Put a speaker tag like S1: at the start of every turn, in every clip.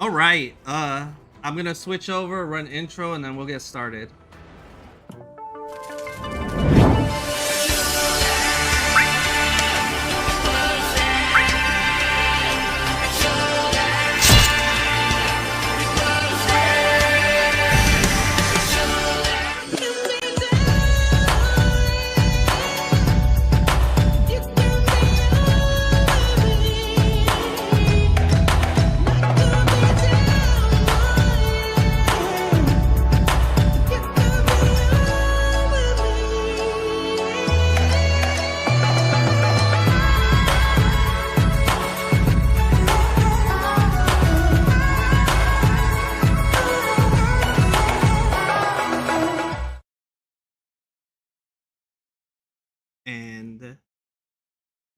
S1: All right. I'm gonna switch over, run intro, and then we'll get started. And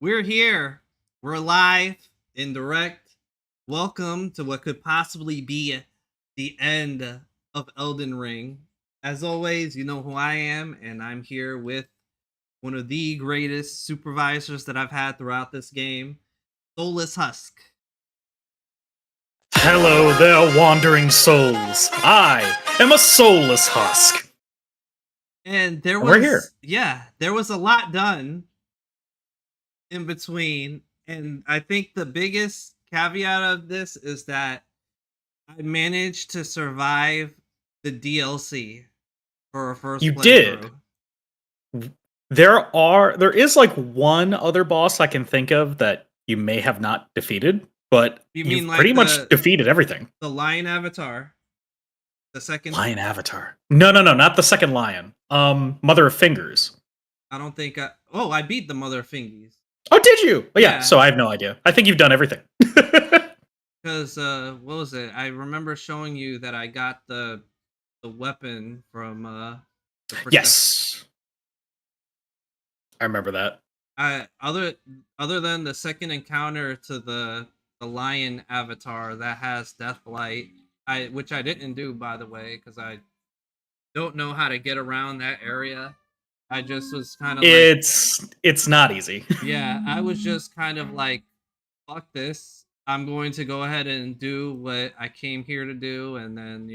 S1: we're here. We're live in direct. Welcome to what could possibly be the end of Elden Ring. As always, you know who I am, and I'm here with one of the greatest supervisors that I've had throughout this game, Soulless Husk.
S2: Hello there, wandering souls. I am a soulless husk.
S1: And there was,
S2: We're here.
S1: There was a lot done in between. And I think the biggest caveat of this is that I managed to survive the DLC for a first
S2: You
S1: playthrough.
S2: did. There is like one other boss I can think of that you may have not defeated, but
S1: You
S2: you've
S1: mean like
S2: pretty much defeated everything.
S1: The lion avatar. The second
S2: Lion avatar. No, not the second lion. Mother of Fingers.
S1: I don't think I beat the Mother of Fingies.
S2: Oh, did you? Oh,
S1: Yeah.
S2: So I have no idea. I think you've done everything.
S1: Because what was it? I remember showing you that I got the weapon from
S2: Yes. I remember that.
S1: Other than the second encounter to the lion avatar that has Deathlight, which I didn't do, by the way, because I don't know how to get around that area. I just was kind of
S2: it's not easy.
S1: Yeah, I was just kind of like, fuck this. I'm going to go ahead and do what I came here to do, and then,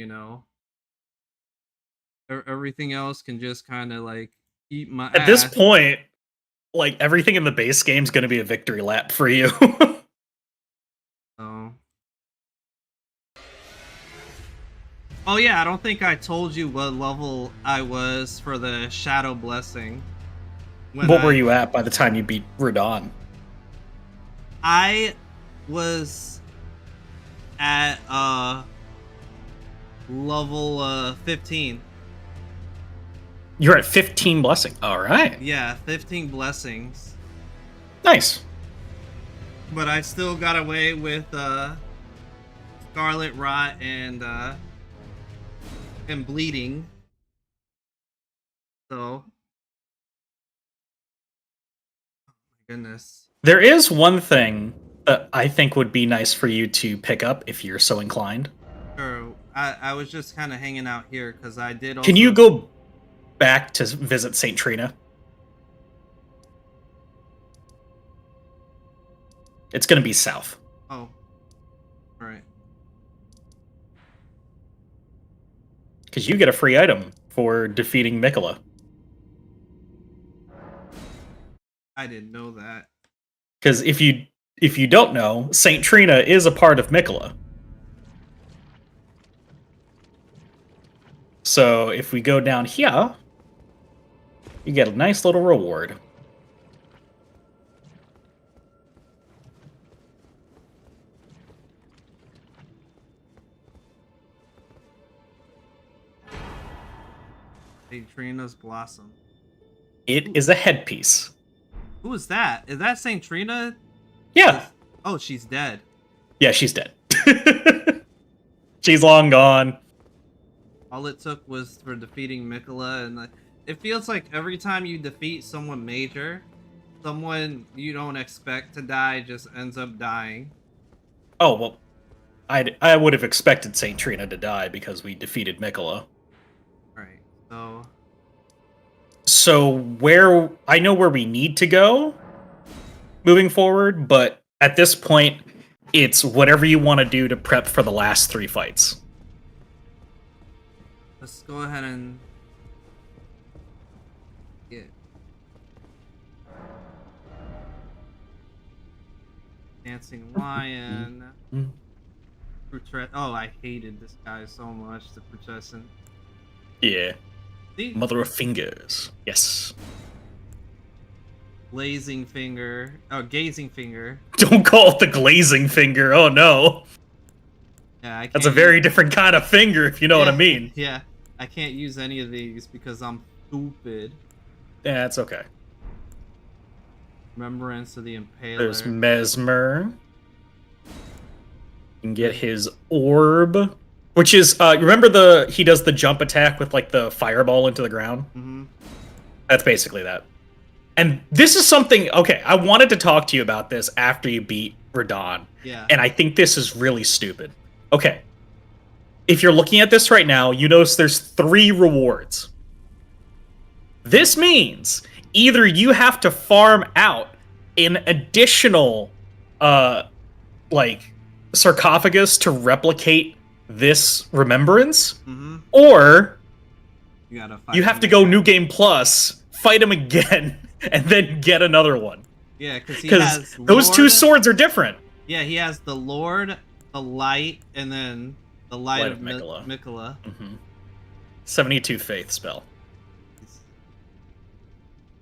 S1: everything else can just kind of like eat my
S2: At this point, like everything in the base game is going to be a victory lap for you.
S1: Oh yeah, I don't think I told you what level I was for the Shadow Blessing.
S2: What were you at by the time you beat Radahn?
S1: I was at level 15.
S2: You're at 15 blessing. All right.
S1: Yeah, 15 blessings.
S2: Nice.
S1: But I still got away with Scarlet Rot and bleeding. So, oh my goodness.
S2: There is one thing that I think would be nice for you to pick up if you're so inclined.
S1: Sure. I was just kind of hanging out here because I did also...
S2: Can you go back to visit St. Trina? It's going to be south.
S1: Oh. All right.
S2: Because you get a free item for defeating Miquella.
S1: I didn't know that.
S2: Because if you don't know, St. Trina is a part of Miquella. So if we go down here, you get a nice little reward.
S1: St. Trina's Blossom.
S2: It is a headpiece.
S1: Who is that? Is that St. Trina?
S2: Yeah.
S1: Oh, she's dead.
S2: Yeah, she's dead. She's long gone.
S1: All it took was for defeating Miquella, and it feels like every time you defeat someone major, someone you don't expect to die just ends up dying.
S2: Oh, well, I would have expected St. Trina to die because we defeated Miquella.
S1: Right,
S2: So I know where we need to go moving forward, but at this point, It's whatever you want to do to prep for the last 3 fights.
S1: Let's go ahead and get Dancing Lion. Oh, I hated this guy so much, the Purchasing.
S2: Yeah.
S1: See?
S2: Mother of Fingers. Yes.
S1: Blazing Finger. Oh, Gazing Finger.
S2: Don't call it the glazing finger. Oh no.
S1: Yeah, I can't
S2: That's a very different kind of finger, if you know what I mean.
S1: Yeah, I can't use any of these because I'm stupid.
S2: Yeah, it's okay.
S1: Remembrance of the Impaler.
S2: There's Mesmer. You can get his orb, which is remember he does the jump attack with like the fireball into the ground.
S1: Mm-hmm.
S2: That's basically that. And this is something. Okay, I wanted to talk to you about this after you beat Radahn.
S1: Yeah.
S2: And I think this is really stupid. Okay, if you're looking at this right now, you notice there's 3 rewards. This means either you have to farm out an additional like sarcophagus to replicate this remembrance, or you have to go New Game Plus, fight him again, and then get another one.
S1: Yeah, because
S2: those 2 swords are different.
S1: Yeah, he has the Lord, the Light, and then the Light of
S2: Mikola.
S1: Mikola.
S2: 72 faith spell.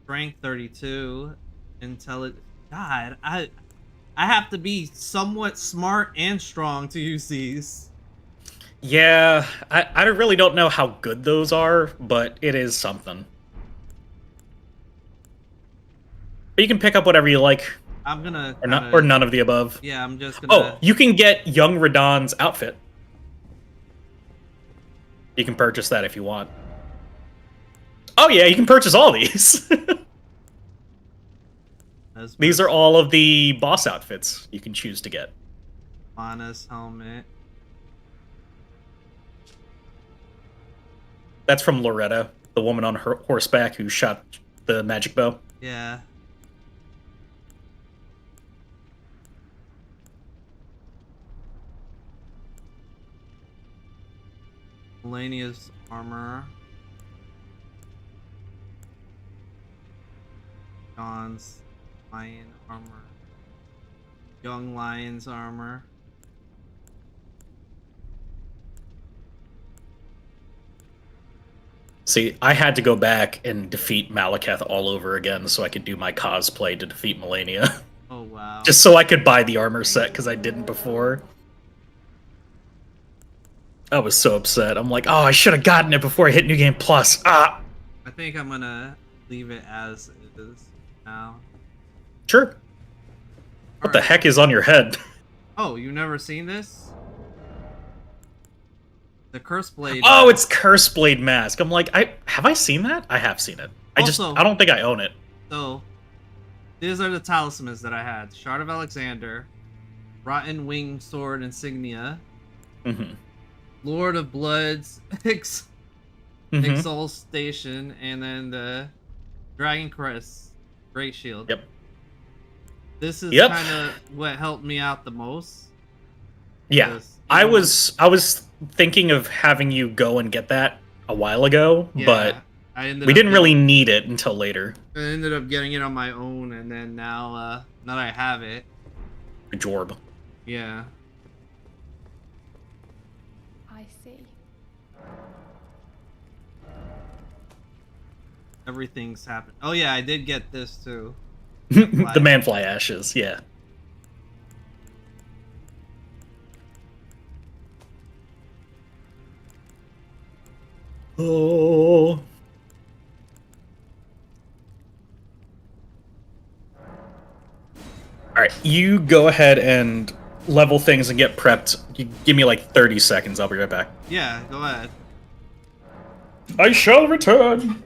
S1: Strength 32, intelligence. God, I have to be somewhat smart and strong to use these.
S2: Yeah, I really don't know how good those are, but it is something. But you can pick up whatever you like.
S1: I'm gonna
S2: or none of the above.
S1: Yeah, I'm just gonna.
S2: Oh, you can get young Radahn's outfit. You can purchase that if you want. Oh yeah, you can purchase all these. These are all of the boss outfits you can choose to get.
S1: Lana's helmet.
S2: That's from Loretta, the woman on horseback who shot the magic bow.
S1: Yeah. Melania's armor. John's lion armor. Young Lion's armor.
S2: See, I had to go back and defeat Malekith all over again so I could do my cosplay to defeat Melania.
S1: Oh, wow.
S2: Just so I could buy the armor set, because I didn't before. I was so upset. I'm like, oh, I should have gotten it before I hit New Game Plus. Ah!
S1: I think I'm gonna leave it as it is now.
S2: Sure. What the heck is on your head?
S1: Oh, you've never seen this? The Curse Blade.
S2: Oh, it's Curse Blade Mask. I'm like, have I seen that? I have seen it. I don't think I own it.
S1: So, these are the talismans that I had: Shard of Alexander, Rotten Wing Sword Insignia, Lord of Blood's Exaltation, and then the Dragon Crest Great Shield.
S2: Yep.
S1: This is kind of what helped me out the most.
S2: Yeah, I was thinking of having you go and get that a while ago, but we didn't really need it until later.
S1: I ended up getting it on my own, and then now that I have it,
S2: Jorb.
S1: Yeah.
S3: I see.
S1: Everything's happened. Oh yeah, I did get this too.
S2: The Manfly Ashes, yeah. Oh. All right, you go ahead and level things and get prepped. You give me like 30 seconds. I'll be right back.
S1: Yeah, go ahead.
S2: I shall return.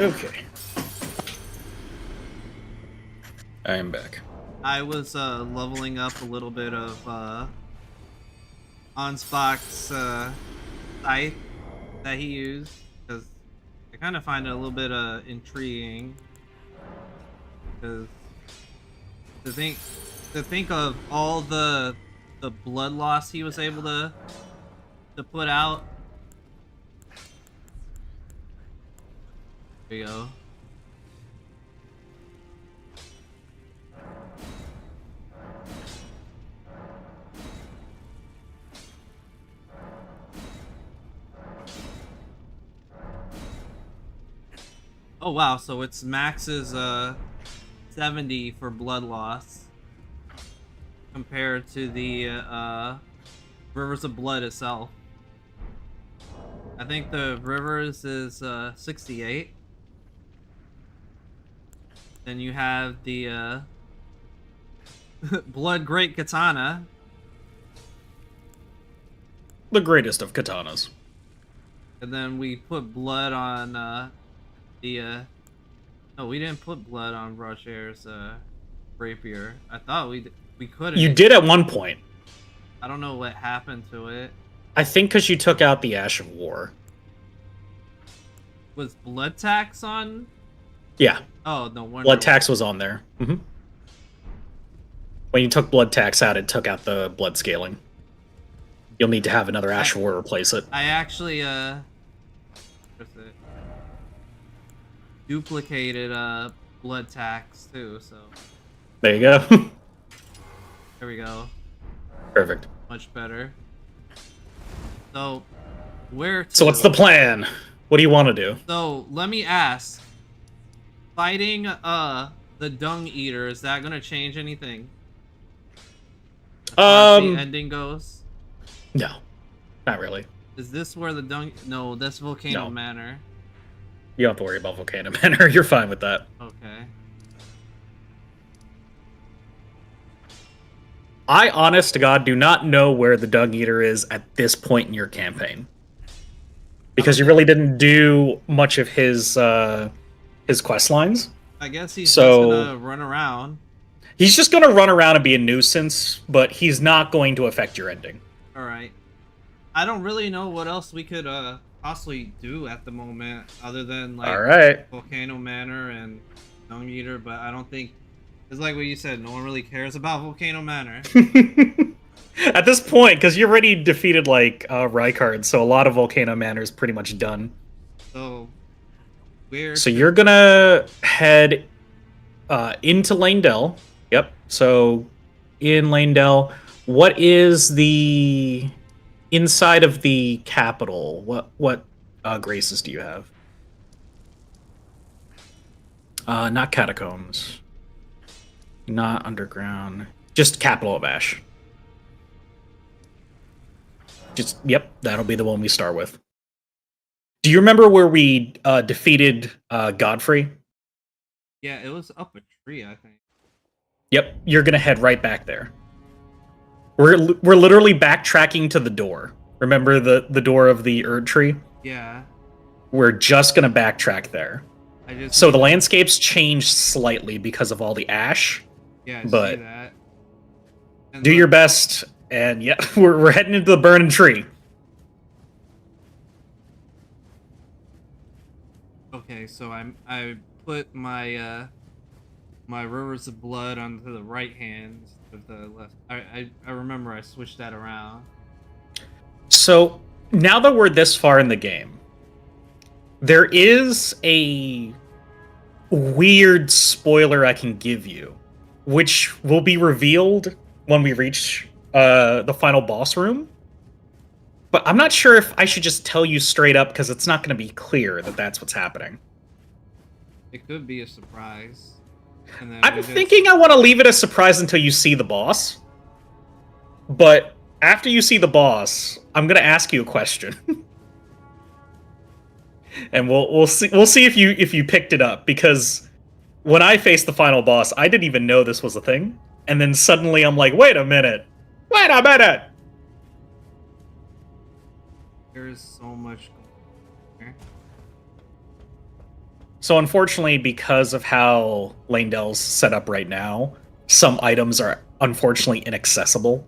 S2: Okay. I am back.
S1: I was leveling up a little bit of Ansbach's scythe that he used because I kind of find it a little bit intriguing because to think of all the blood loss he was able to put out. There you go. Oh wow, so it's max's 70 for blood loss compared to the Rivers of Blood itself. I think the Rivers is 68. Then you have the Blood Great Katana.
S2: The greatest of katanas.
S1: And then we put blood on the no, we didn't put blood on Rocher's rapier. I thought we couldn't.
S2: You did at one point.
S1: I don't know what happened to it.
S2: I think because you took out the Ash of War.
S1: Was blood tax on?
S2: Yeah.
S1: Oh, no wonder.
S2: Blood tax was on there. Mm-hmm. When you took blood tax out, it took out the blood scaling. You'll need to have another Ash of War replace it.
S1: I actually what's it? Duplicated blood tax too, so
S2: There you go.
S1: there we go.
S2: Perfect.
S1: Much better. So where to?
S2: So what's the plan? What do you want to do?
S1: So let me ask. Fighting the Dung Eater, is that gonna change anything? As far as the ending goes?
S2: No. Not really.
S1: Is this where the Dung... No, that's Volcano
S2: No.
S1: Manor.
S2: You don't have to worry about Volcano Manor. You're fine with that.
S1: Okay.
S2: I, honest to God, do not know where the Dung Eater is at this point in your campaign. Because you really didn't do much of his quest lines.
S1: I guess he's just gonna run around.
S2: He's just going to run around and be a nuisance, but he's not going to affect your ending.
S1: Alright. I don't really know what else we could possibly do at the moment other than like
S2: Alright.
S1: Volcano Manor and Dung Eater, but I don't think it's like what you said, no one really cares about Volcano Manor.
S2: At this point, because you already defeated like Rykard, so a lot of Volcano Manor is pretty much done.
S1: So weird.
S2: So you're gonna head into Lanedell. Yep. So in Lanedell, what is the inside of the capital? What graces do you have? Not catacombs. Not underground. Just capital of Ash. Just yep, that'll be the one we start with. Do you remember where we defeated Godfrey?
S1: Yeah, it was up a tree, I think.
S2: Yep, you're gonna head right back there. We're literally backtracking to the door. Remember the door of the Erd tree?
S1: Yeah.
S2: We're just gonna backtrack there. So the landscapes changed slightly because of all the ash.
S1: Yeah, I
S2: but
S1: see that. And
S2: do
S1: look,
S2: your best, and yeah, we're heading into the burning tree.
S1: Okay, so I put my my Rivers of Blood onto the right hand of the left. I remember I switched that around.
S2: So now that we're this far in the game, there is a weird spoiler I can give you, which will be revealed when we reach the final boss room. But I'm not sure if I should just tell you straight up because it's not going to be clear that that's what's happening.
S1: It could be a surprise. And then
S2: I'm thinking I want to leave it a surprise until you see the boss. But after you see the boss, I'm going to ask you a question. And we'll see if you picked it up, because when I faced the final boss, I didn't even know this was a thing. And then suddenly I'm like, wait a minute.
S1: There's so much going on here.
S2: So unfortunately, because of how Langdell's set up right now, some items are unfortunately inaccessible.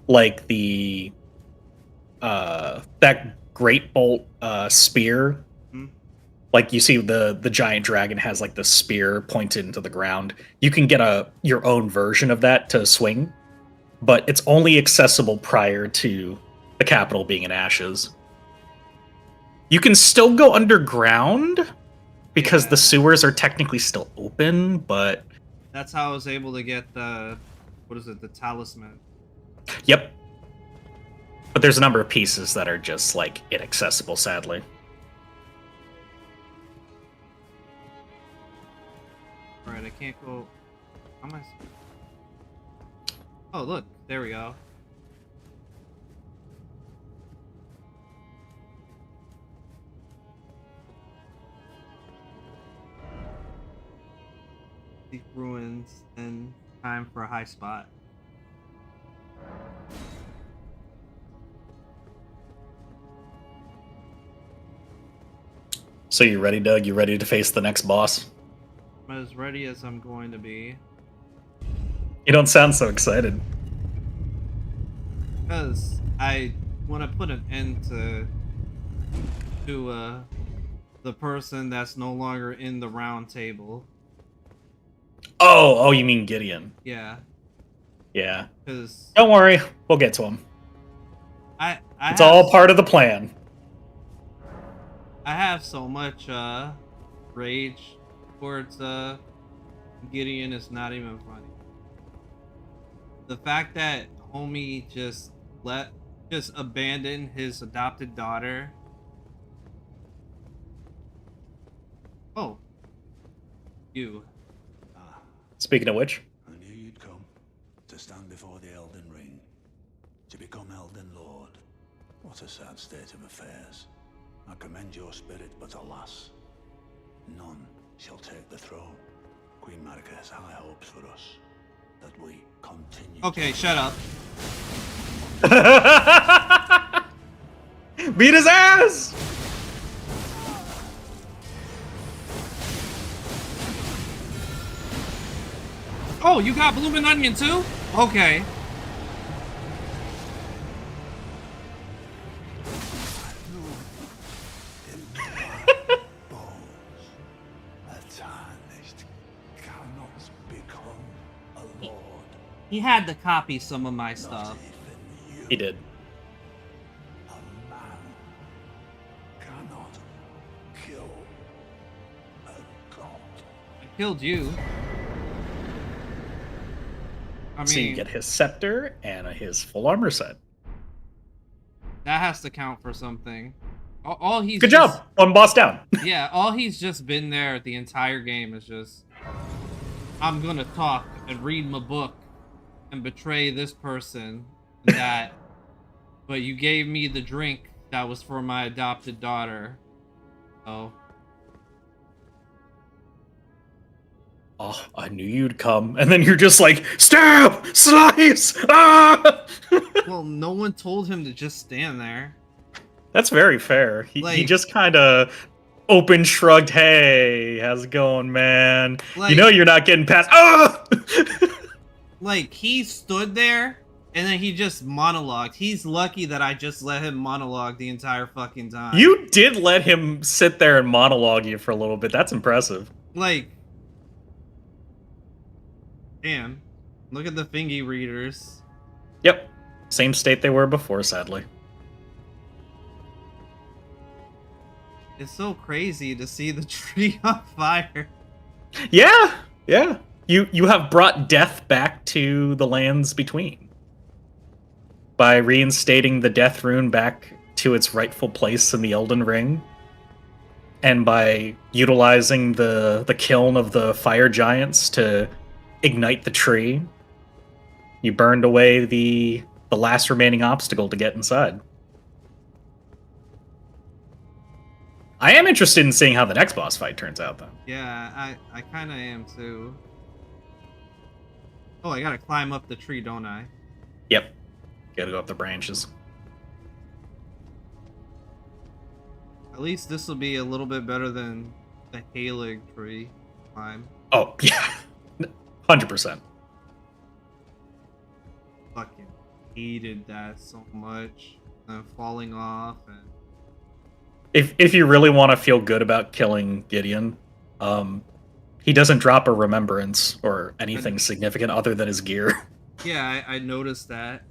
S2: Like the that great bolt spear.
S1: Hmm?
S2: Like you see the giant dragon has like the spear pointed into the ground. You can get your own version of that to swing, but it's only accessible prior to the capital being in ashes. You can still go underground because the
S1: Yeah.
S2: sewers are technically still open, but
S1: That's how I was able to get the, what is it, the talisman.
S2: yep. But there's a number of pieces that are just like inaccessible, sadly.
S1: Alright, I can't go. How am I? Oh, look, there we go. Deep ruins and time for a high spot.
S2: So you ready, Doug? You ready to face the next boss?
S1: I'm as ready as I'm going to be.
S2: You don't sound so excited.
S1: Because I want to put an end to the person that's no longer in the round table.
S2: Oh, you mean Gideon?
S1: Yeah,
S2: Yeah.
S1: because
S2: Don't worry, we'll get to him.
S1: I
S2: It's all part of the plan.
S1: I have so much rage towards Gideon is not even funny. The fact that homie just abandoned his adopted daughter. Oh, you.
S2: Speaking of which,
S3: I knew you'd come to stand before the Elden Ring, to become Elden Lord. What a sad state of affairs. I commend your spirit, but alas, none shall take the throne. Queen Marika has high hopes for us, that we continue.
S1: Okay, shut up.
S2: beat his ass!
S1: Oh, you got Bloomin' Onion too? Okay.
S3: Bones, a tarnished cannot become a lord.
S1: He had to copy some of my
S3: Not
S1: stuff.
S3: even you.
S2: He did.
S3: A man cannot kill a god.
S1: I killed you. I
S2: So you
S1: mean,
S2: get his scepter and his full armor set.
S1: that has to count for something. All he's
S2: Good
S1: just-
S2: job! One boss down.
S1: Yeah, all he's just been there the entire game is just, I'm gonna talk and read my book and betray this person and that, but you gave me the drink that was for my adopted daughter. Oh,
S2: Oh, I knew you'd come. And then you're just like, stab! Slice! Ah!
S1: well, no one told him to just stand there.
S2: That's very fair. He
S1: Like-
S2: just kind of open shrugged, hey, how's it going, man?
S1: Like-
S2: you know you're not getting past. Ah!
S1: Like, he stood there and then he just monologued. He's lucky that I just let him monologue the entire fucking time.
S2: You did let him sit there and monologue you for a little bit. That's impressive.
S1: Like, damn. Look at the fingy readers.
S2: Yep. Same state they were before, sadly.
S1: It's so crazy to see the tree on fire.
S2: Yeah, yeah. You have brought death back to the lands between by reinstating the death rune back to its rightful place in the Elden Ring, and by utilizing the kiln of the fire giants to ignite the tree. You burned away the last remaining obstacle to get inside. I am interested in seeing how the next boss fight turns out, though.
S1: Yeah, I kind of am too. Oh, I gotta climb up the tree, don't I?
S2: Yep. Gotta go up the branches.
S1: At least this will be a little bit better than the Halig tree climb.
S2: Oh yeah, 100%.
S1: Fucking hated that so much. And falling off and
S2: If you really want to feel good about killing Gideon, he doesn't drop a remembrance or anything significant other than his gear.
S1: yeah, I noticed that.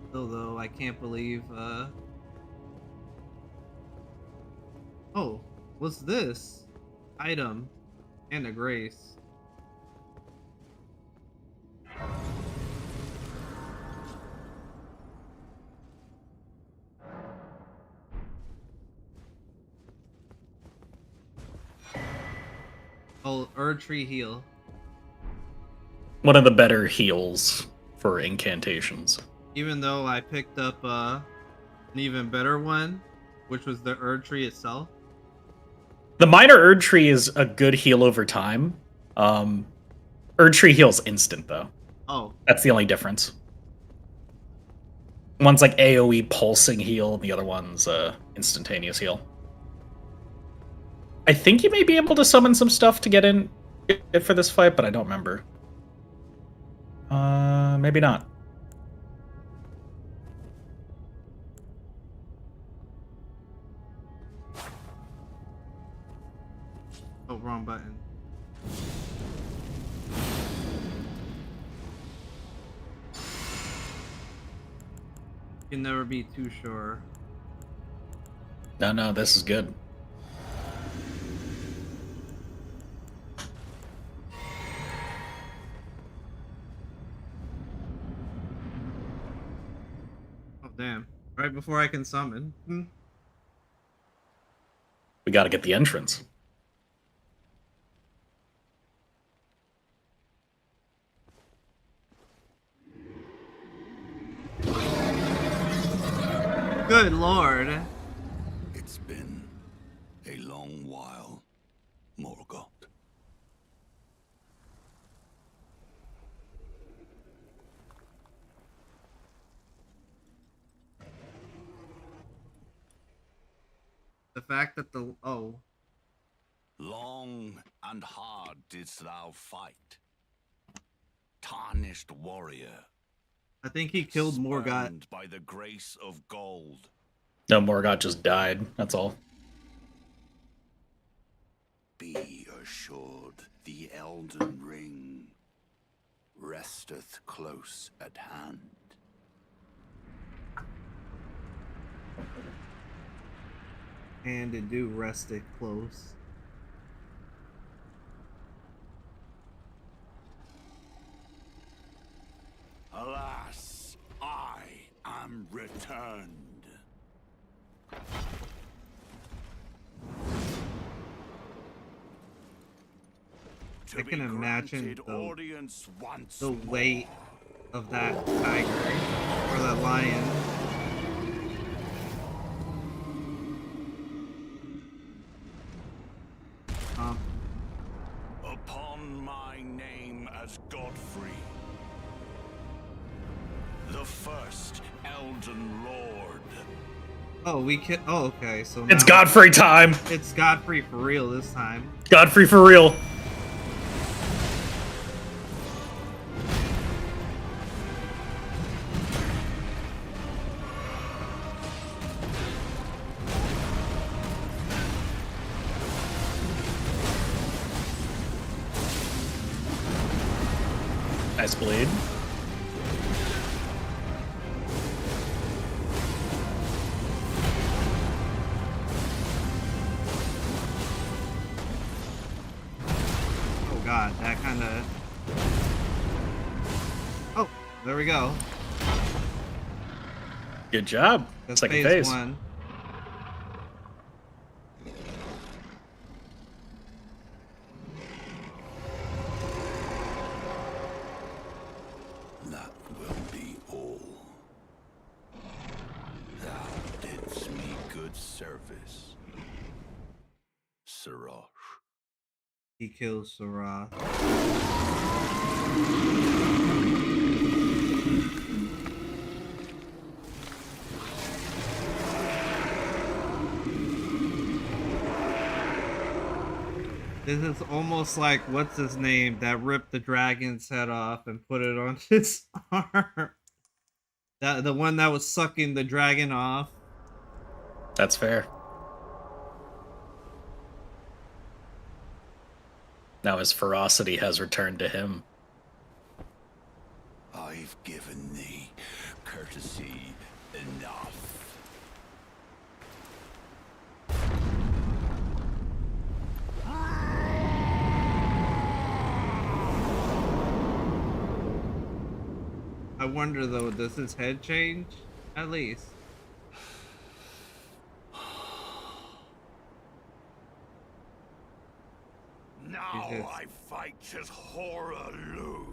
S1: Still though, I can't believe oh, what's this? Item and a grace. Oh, Erdtree heal.
S2: One of the better heals for incantations.
S1: Even though I picked up an even better one, which was the Erdtree itself.
S2: The minor Erdtree is a good heal over time. Erdtree heals instant though.
S1: Oh,
S2: That's the only difference. One's like AoE pulsing heal, and the other one's instantaneous heal. I think you may be able to summon some stuff to get in for this fight, but I don't remember. Maybe not.
S1: oh, wrong button. Can never be too sure.
S2: No, this is good.
S1: Oh damn! Right before I can summon.
S2: We got to get the entrance.
S1: Good lord!
S3: It's been a long while, Morgoth.
S1: The fact that the
S3: Long and hard didst thou fight, tarnished warrior.
S1: I think he killed Morgoth.
S3: Spurned by the grace of gold.
S2: No, Morgoth just died. That's all.
S3: Be assured, the Elden Ring resteth close at hand.
S1: And it do rest it close.
S3: Alas, I am returned.
S1: I can imagine
S3: audience once
S1: the weight of that tiger or that lion.
S3: Upon my name as Godfrey, the first Elden Lord.
S1: Oh, we can. Oh, okay. So
S2: It's
S1: now
S2: Godfrey time.
S1: It's Godfrey for real this time.
S2: Godfrey for real. Nice bleed.
S1: Oh god, that kind of. Oh, there we go.
S2: Good job.
S1: That's
S2: Second
S1: phase
S2: phase.
S1: 1.
S3: That will be all. Thou didst me good service, Sirosh.
S1: He kills Sora. This is almost like what's his name that ripped the dragon's head off and put it on his arm. That the one that was sucking the dragon off.
S2: That's fair. Now his ferocity has returned to him.
S3: I've given thee courtesy enough.
S1: I wonder though, does his head change? At least.
S3: Now
S1: Jesus.
S3: I fight as Horalu.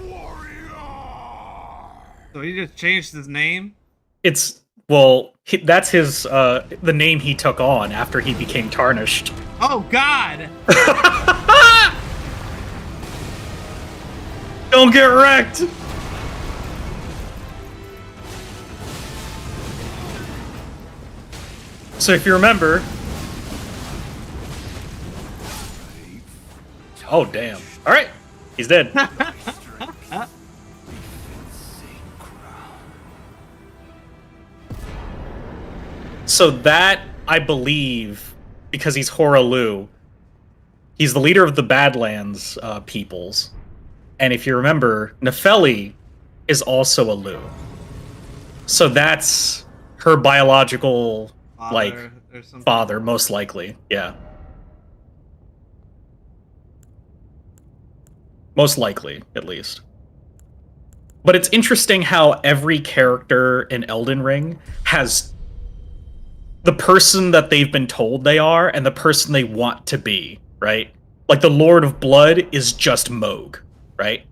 S3: Warrior!
S1: So he just changed his name?
S2: It's well, that's his the name he took on after he became tarnished.
S1: Oh God!
S2: Don't get wrecked. So if you remember, oh damn! All right, he's dead. So that, I believe, because he's Horalu, he's the leader of the Badlands peoples. And if you remember, Nefeli is also a Lu. So that's her biological, like,
S1: Father or something.
S2: father, most likely. Yeah. Most likely, at least. But it's interesting how every character in Elden Ring has the person that they've been told they are and the person they want to be, right? Like the Lord of Blood is just Moog, right?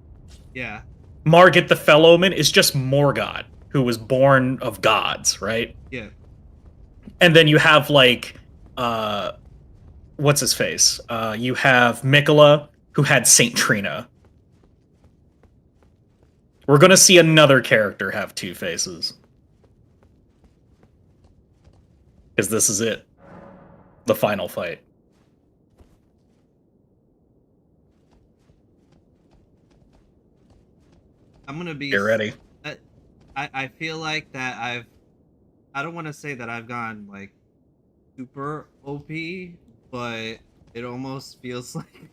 S1: Yeah.
S2: Margit the Fellowman is just Morgott, who was born of gods, right?
S1: Yeah.
S2: And then you have like what's his face? You have Mikola, who had Saint Trina. We're gonna see another character have two faces. Because this is it. The final fight.
S1: I'm gonna be.
S2: Get ready.
S1: I feel like that I don't want to say that I've gone like super OP, but it almost feels like.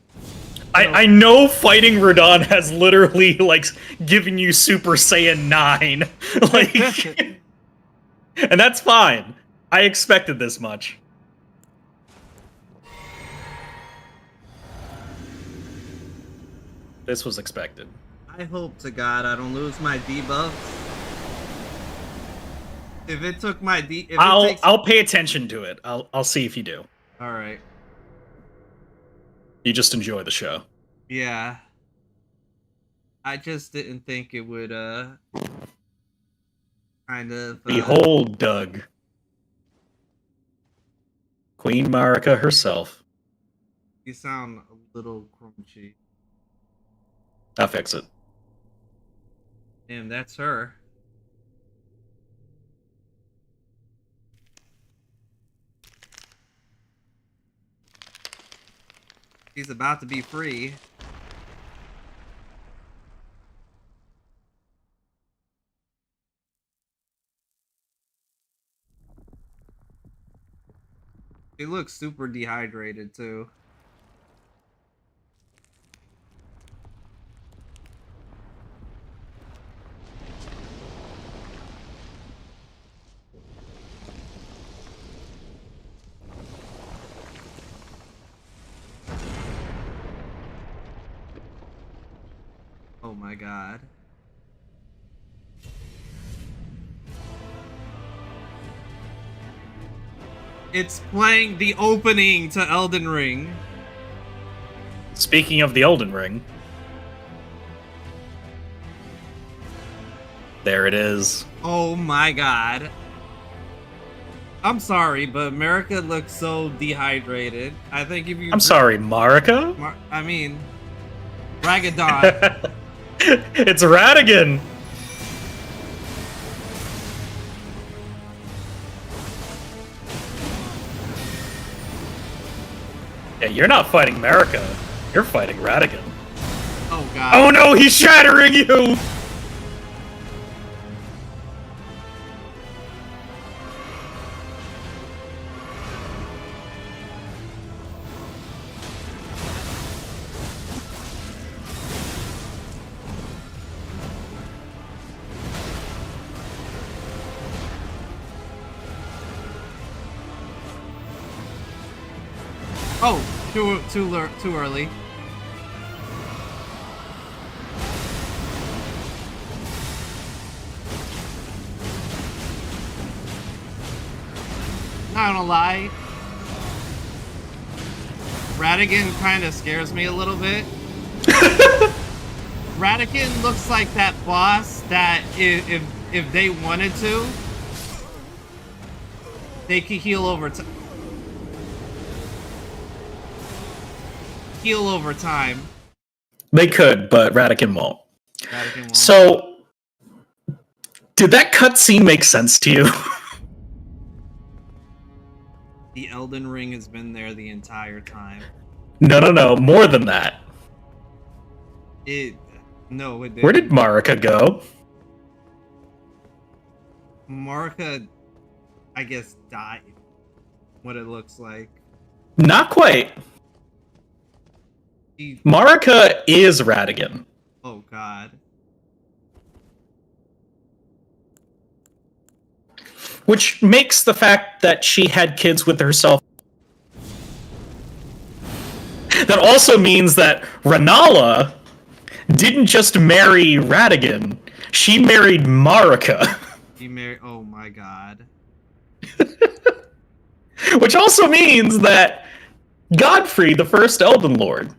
S2: I know fighting Radahn has literally like given you Super Saiyan 9. Like and that's fine. I expected this much. This was expected.
S1: I hope to God I don't lose my debuff. If it took my
S2: I'll pay attention to it. I'll see if you do.
S1: All right.
S2: You just enjoy the show.
S1: Yeah. I just didn't think it would kind of
S2: Behold, Doug. Queen Marika herself.
S1: You sound a little crunchy.
S2: I'll fix it.
S1: Damn, that's her. She's about to be free. She looks super dehydrated too. Oh my God. It's playing the opening to Elden Ring.
S2: Speaking of the Elden Ring, there it is.
S1: Oh my God. I'm sorry, but America looks so dehydrated. I think if you
S2: I'm sorry, Marika?
S1: I mean Ragadan.
S2: It's Radigan! Yeah, you're not fighting America. You're fighting Radigan.
S1: Oh god.
S2: Oh no, he's shattering you!
S1: Oh, too early. Not gonna lie, Radigan kind of scares me a little bit. Radigan looks like that boss that if they wanted to, they could heal over time. Heal over time.
S2: They could, but Radigan won't.
S1: Radigan won't.
S2: So, did that cutscene make sense to you?
S1: The Elden Ring has been there the entire time.
S2: No, more than that.
S1: No, it didn't.
S2: Where did Marika go?
S1: Marika, I guess, died. What it looks like.
S2: Not quite.
S1: He,
S2: Marika is Radigan.
S1: oh god.
S2: Which makes the fact that she had kids with herself. That also means that Renala didn't just marry Radigan, she married Marika.
S1: He married. Oh my god.
S2: Which also means that Godfrey, the first Elden Lord,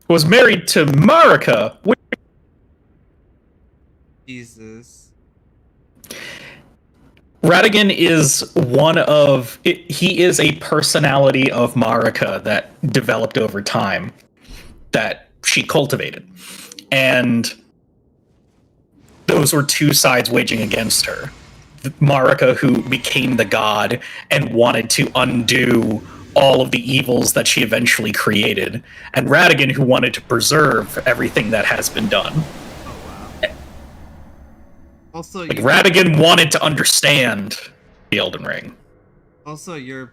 S2: was married to Marika.
S1: Jesus.
S2: Radigan is he is a personality of Marika that developed over time, that she cultivated. And those were two sides waging against her. Marika, who became the god and wanted to undo all of the evils that she eventually created, and Radigan, who wanted to preserve everything that has been done.
S1: Oh wow. Also,
S2: Like, Radigan wanted to understand the Elden Ring.
S1: Also, you're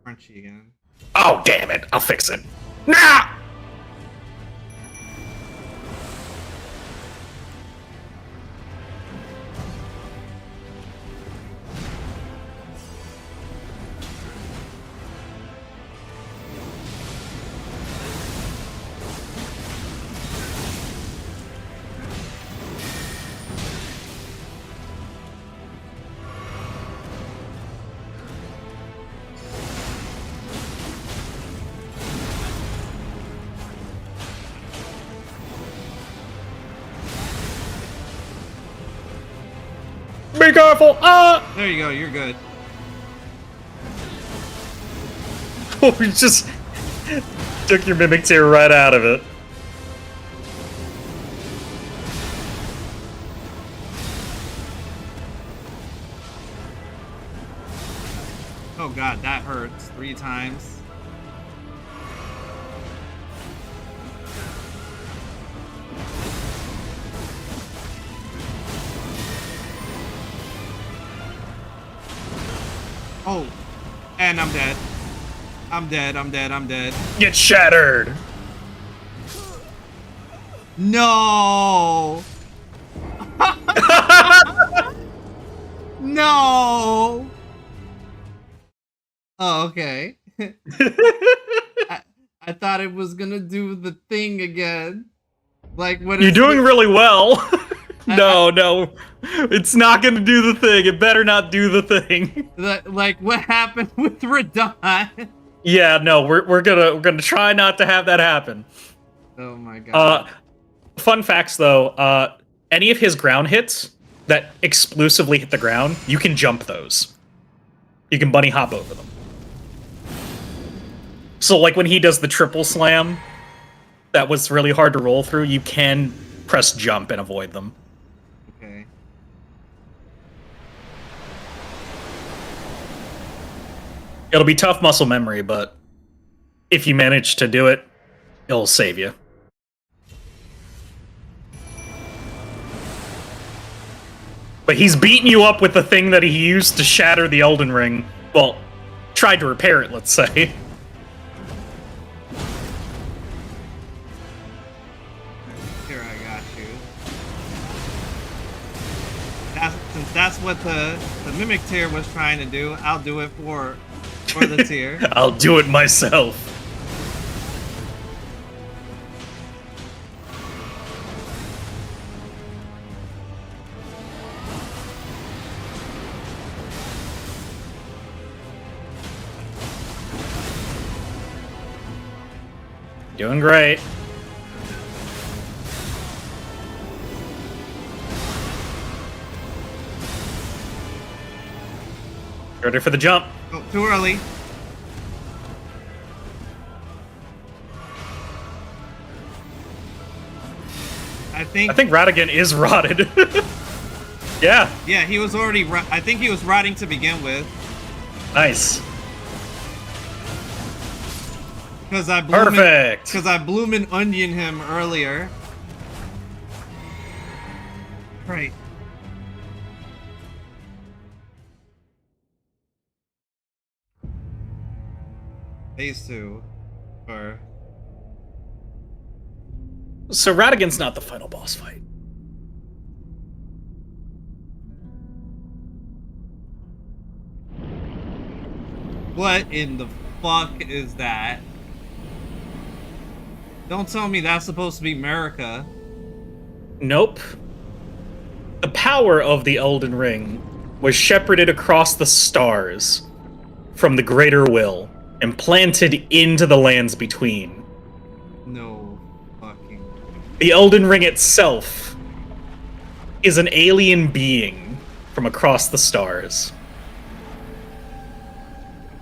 S1: crunchy again.
S2: Oh, damn it. I'll fix it. Nah! Be careful! Ah!
S1: There you go. You're good.
S2: Oh, you just took your Mimic Tear right out of it.
S1: Oh god, that hurts 3 times. Oh, and I'm dead. I'm dead.
S2: Get shattered!
S1: No! No! Oh, okay. I thought it was gonna do the thing again. Like what?
S2: You're doing really well. No, it's not gonna do the thing. It better not do the thing.
S1: Like what happened with Radon?
S2: Yeah, no, we're gonna try not to have that happen.
S1: Oh my god.
S2: Fun facts though, any of his ground hits that exclusively hit the ground, you can jump those. You can bunny hop over them. So, like, when he does the triple slam, that was really hard to roll through, you can press jump and avoid them.
S1: Okay.
S2: It'll be tough muscle memory, but if you manage to do it, it'll save you. But he's beating you up with the thing that he used to shatter the Elden Ring. Well, tried to repair it, let's say.
S1: Here, I got you. Since that's what the Mimic Tear was trying to do, I'll do it for the Tear.
S2: I'll do it myself. Doing great. Ready for the jump.
S1: Oh, too early. I think
S2: Radigan is rotted. Yeah,
S1: yeah, he was already I think he was rotting to begin with.
S2: nice.
S1: Because I
S2: Perfect.
S1: bloomin' onion him earlier. Right. Phase 2. Or
S2: So Radigan's not the final boss fight.
S1: what in the fuck is that? Don't tell me that's supposed to be America.
S2: Nope. The power of the Elden Ring was shepherded across the stars from the Greater Will and planted into the lands between.
S1: No fucking.
S2: The Elden Ring itself is an alien being from across the stars.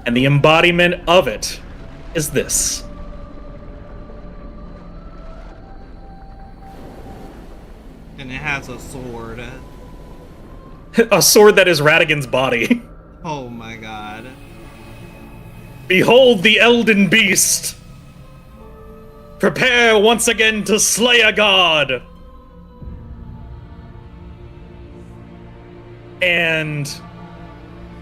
S2: And the embodiment of it is this.
S1: And it has a sword.
S2: A sword that is Radigan's body.
S1: Oh my god.
S2: Behold the Elden Beast! Prepare once again to slay a god! And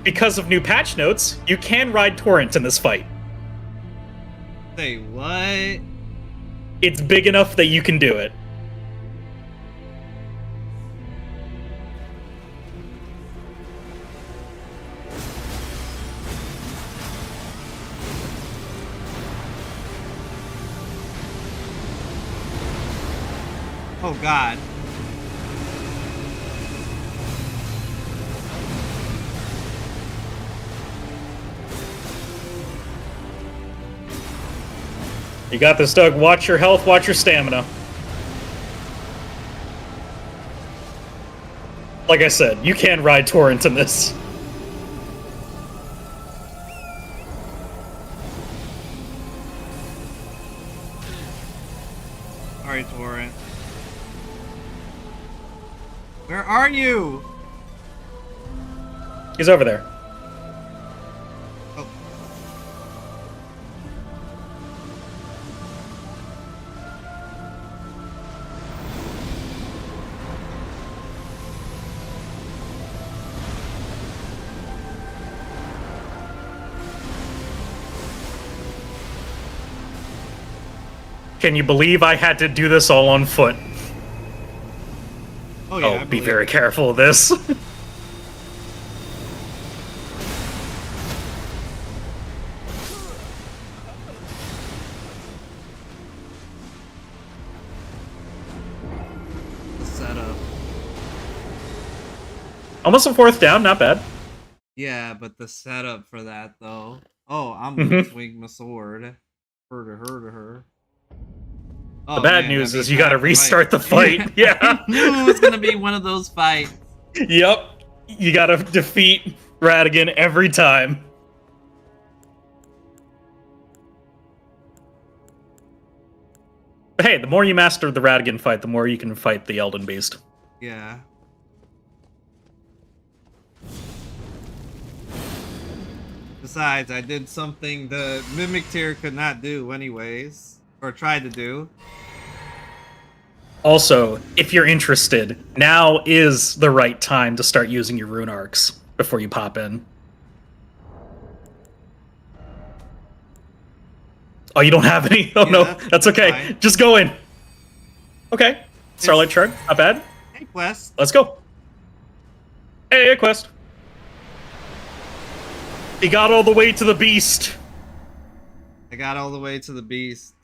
S2: because of new patch notes, you can ride Torrent in this fight.
S1: Say what?
S2: It's big enough that you can do it.
S1: Oh god.
S2: You got this, Doug. Watch your health, watch your stamina. Like I said, you can ride Torrent in this.
S1: Alright, Torrent. Where are you?
S2: He's over there.
S1: Oh.
S2: Can you believe I had to do this all on foot?
S1: Oh yeah. I
S2: Be
S1: believe
S2: very
S1: it.
S2: careful of this.
S1: The setup.
S2: Almost a fourth down, not bad.
S1: Yeah, but the setup for that though. Oh, I'm
S2: Mhm.
S1: gonna swing my sword. Her. Oh,
S2: The bad
S1: man,
S2: news
S1: that
S2: is
S1: means
S2: you gotta
S1: half the
S2: restart the fight. Yeah.
S1: I knew it was gonna be one of those fights.
S2: Yep. You gotta defeat Radigan every time. But hey, the more you master the Radigan fight, the more you can fight the Elden Beast.
S1: Yeah. Besides, I did something the Mimic Tier could not do anyways. Or tried to do.
S2: Also, if you're interested, now is the right time to start using your rune arcs before you pop in. Oh, you don't have any? Oh,
S1: Yeah,
S2: no.
S1: that's
S2: That's okay.
S1: fine.
S2: Just go in. Okay. Starlight Shard. Not bad.
S1: Hey, Quest.
S2: Let's go. Hey, Quest. He got all the way to the beast.
S1: I got all the way to the beast.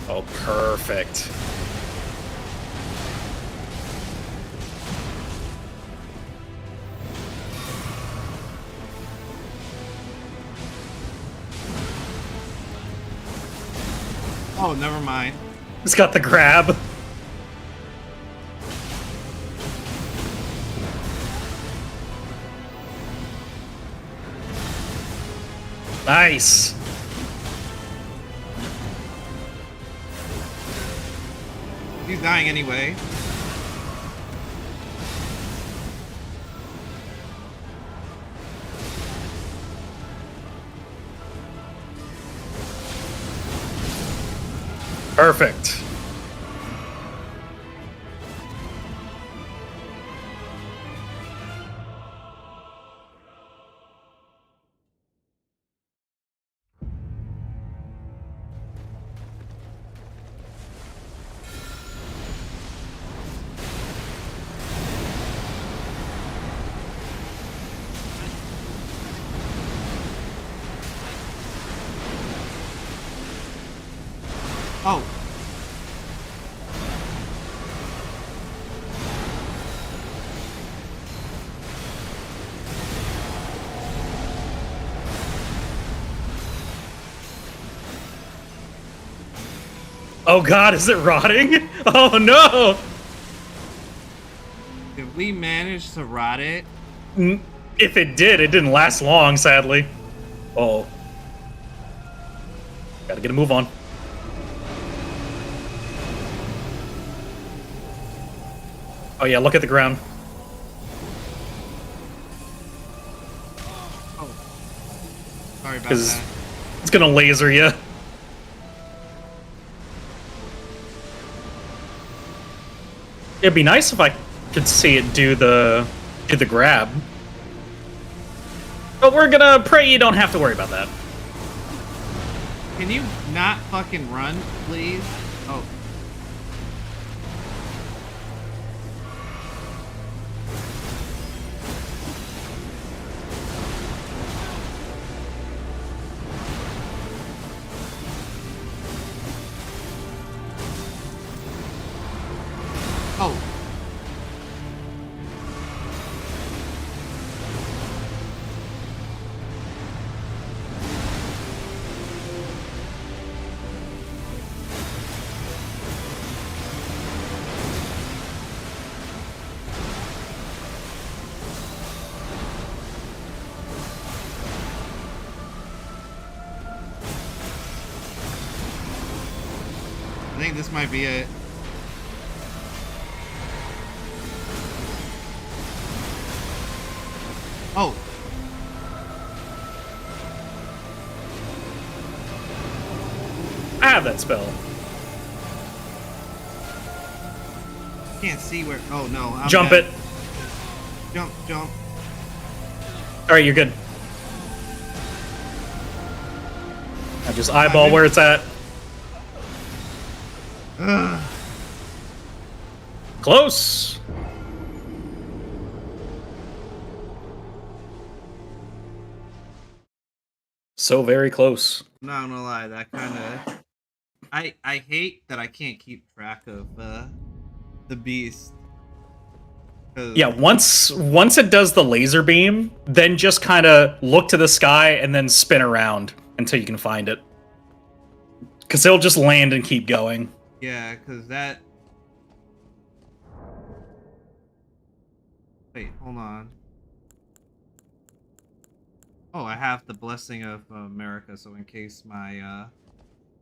S2: Oh, perfect.
S1: Oh, never mind.
S2: He's got the grab. Nice.
S1: He's dying anyway.
S2: Perfect.
S1: Oh.
S2: Oh god, is it rotting? Oh no!
S1: If we manage to rot it,
S2: If it did, it didn't last long, sadly. Oh. Gotta get a move on. Oh yeah, look at the ground.
S1: sorry about
S2: 'Cause
S1: that.
S2: it's gonna laser you. It'd be nice if I could see it do the grab. But we're gonna pray you don't have to worry about that.
S1: Can you not fucking run, please? Oh. Oh. I think this might be it. Oh.
S2: I have that spell.
S1: Can't see where. Oh no. I'm
S2: Jump
S1: dead.
S2: it.
S1: Jump, jump.
S2: Alright, you're good. I just eyeball where it's at.
S1: Ugh.
S2: Close. So very close.
S1: I'm not gonna lie, that kind of I hate that I can't keep track of the beast. 'Cause-
S2: Yeah, once it does the laser beam, then just kind of look to the sky and then spin around until you can find it. Because it'll just land and keep going.
S1: Yeah, because that. Wait, hold on. Oh, I have the Blessing of America, so in case my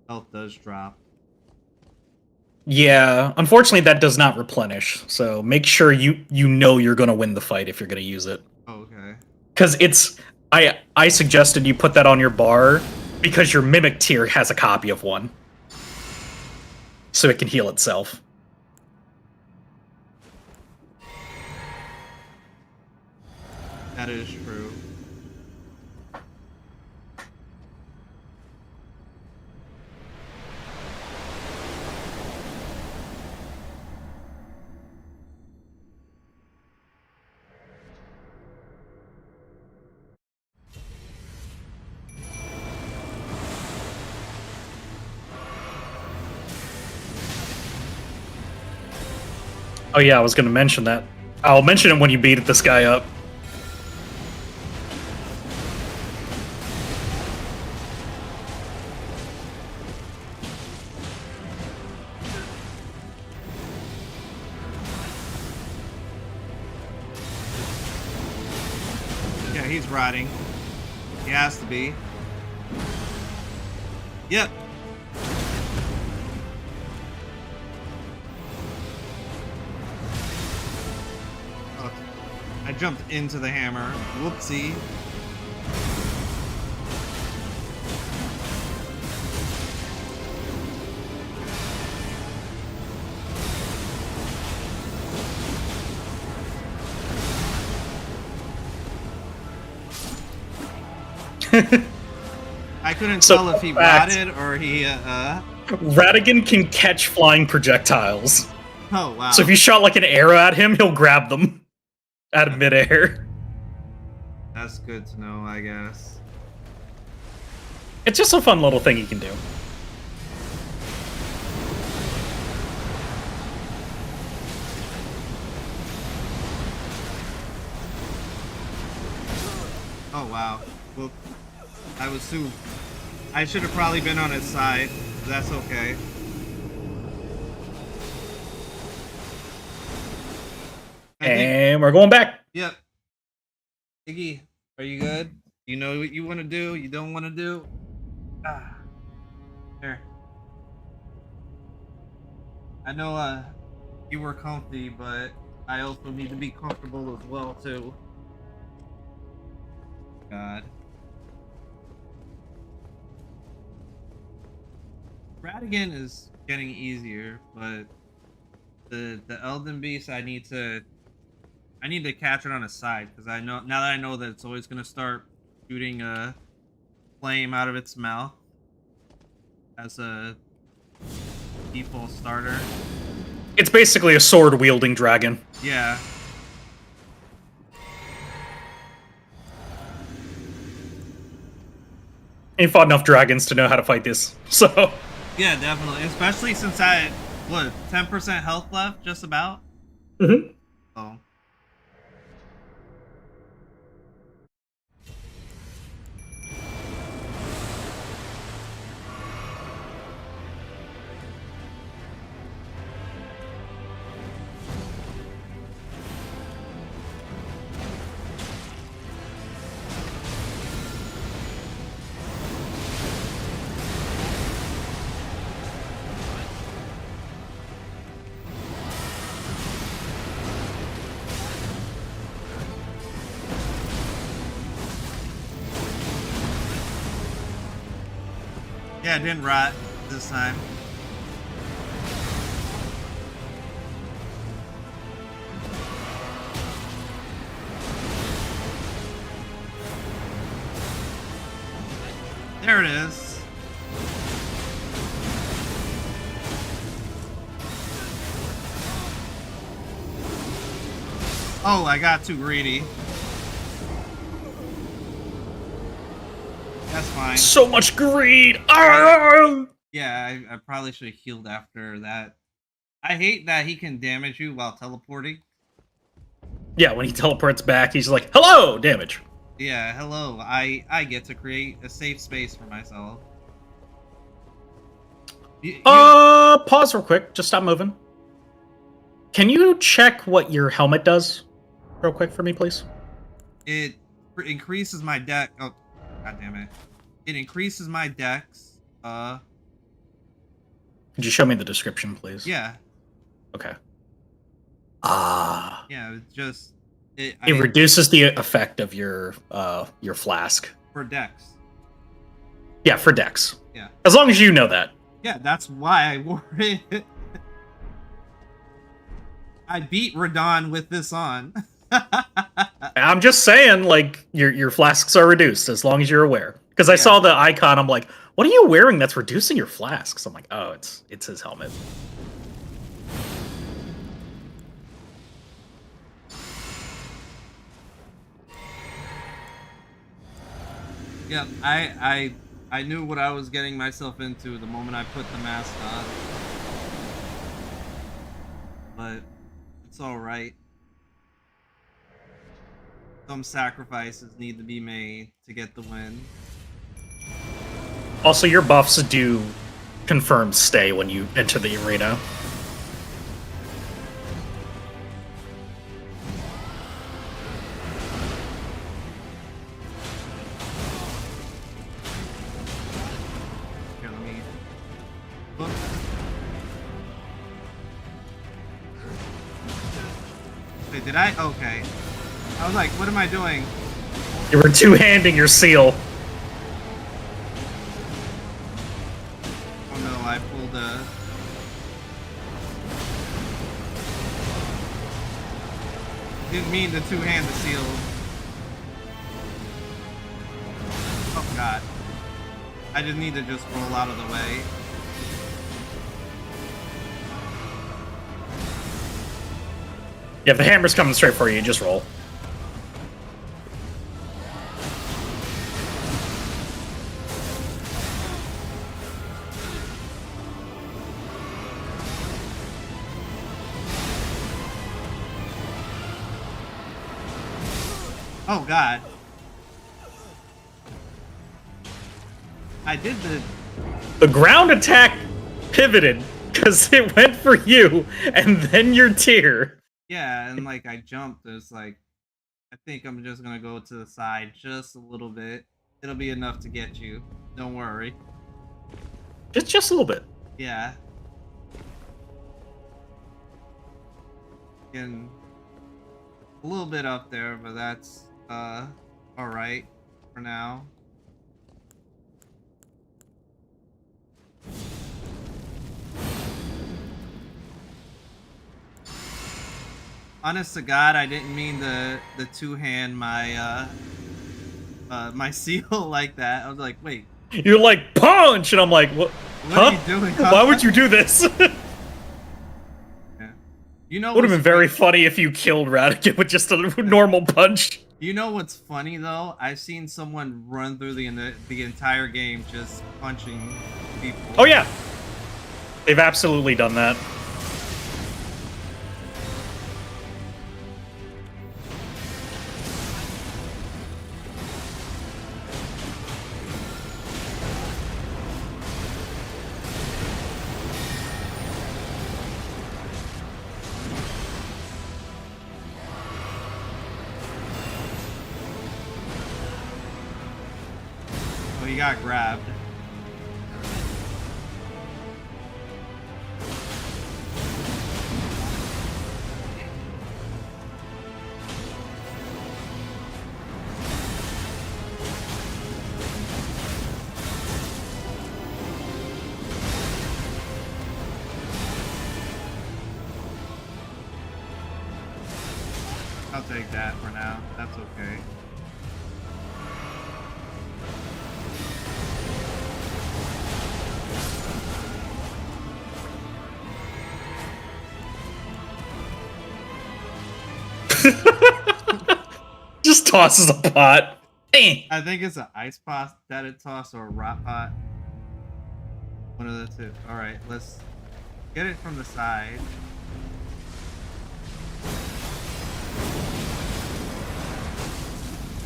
S1: health does drop.
S2: Yeah, unfortunately that does not replenish, so make sure you know you're going to win the fight if you're going to use it.
S1: Oh, okay.
S2: Because I suggested you put that on your bar because your Mimic tier has a copy of one. So it can heal itself.
S1: That is true.
S2: Oh yeah, I was going to mention that. I'll mention it when you beat this guy up.
S1: Yeah, he's rotting. He has to be. Yep. Oh, I jumped into the hammer. Whoopsie. I couldn't
S2: So,
S1: tell if he
S2: fact.
S1: rotted or he
S2: Radigan can catch flying projectiles.
S1: Oh wow.
S2: So if you shot like an arrow at him, he'll grab them out of midair.
S1: That's good to know, I guess.
S2: It's just a fun little thing you can do.
S1: Oh wow. Well, I should have probably been on his side. But that's okay. I think,
S2: And we're going back.
S1: yep. Iggy, are you good? You know what you want to do? You don't want to do? Ah. Here. I know you were comfy, but I also need to be comfortable as well too. God. Radigan is getting easier, but the Elden Beast I need to catch it on a side because I know now that I know that it's always gonna start shooting a flame out of its mouth as a default starter.
S2: It's basically a sword-wielding dragon.
S1: Yeah.
S2: Ain't fought enough dragons to know how to fight this. So
S1: Yeah, definitely. Especially since I had, what, 10% health left, just about?
S2: Mhm.
S1: Oh. Yeah, it didn't rot this time. There it is. Oh, I got too greedy. That's fine.
S2: so much greed. Arrgh!
S1: Yeah, I probably should have healed after that. I hate that he can damage you while teleporting.
S2: Yeah, when he teleports back, he's like, "Hello, damage."
S1: Yeah, hello. I get to create a safe space for myself.
S2: Pause real quick. Just stop moving. Can you check what your helmet does, real quick for me, please?
S1: It increases my deck. Oh, god damn it! It increases my dex.
S2: Could you show me the description, please?
S1: Yeah,
S2: Okay.
S1: yeah. It's just
S2: It reduces the effect of your flask.
S1: for dex.
S2: Yeah, for dex.
S1: Yeah.
S2: As long as you know that.
S1: Yeah, that's why I wore it. I beat Radon with this on.
S2: I'm just saying, like, your flasks are reduced as long as you're aware. Because I saw the icon, I'm like, what are you wearing that's reducing your flasks? I'm like, oh, it's his helmet.
S1: Yeah, I knew what I was getting myself into the moment I put the mask on. But it's all right. Some sacrifices need to be made to get the win.
S2: Also, your buffs do confirm stay when you enter the arena.
S1: Here, let me look. Wait, did I? Okay. I was like, what am I doing?
S2: You were two-handing your seal.
S1: Oh no, I pulled a... Didn't mean to two-hand the seal. Oh god. I just need to just roll out of the way.
S2: Yeah, if the hammer's coming straight for you, just roll.
S1: Oh god. I did
S2: The ground attack pivoted because it went for you, and then your tier.
S1: Yeah, and like I jumped. It's like, I think I'm just gonna go to the side just a little bit. It'll be enough to get you. Don't worry.
S2: Just a little bit.
S1: Yeah. Getting a little bit up there, but that's alright for now. Honest to God, I didn't mean the two-hand my my seal like that. I was like, wait.
S2: You're like, punch! And I'm like, what?
S1: What are you doing?
S2: Why would you do this?
S1: Yeah. You know,
S2: would have been very funny if you killed Radigan with just a normal punch.
S1: You know what's funny though? I've seen someone run through the entire game just punching people.
S2: Oh yeah, they've absolutely done that.
S1: Oh, he got grabbed. I'll take that for now. That's okay.
S2: Just tosses a pot.
S1: I think it's an ice pot that it tossed or a rock pot. One of the two. All right, let's get it from the side.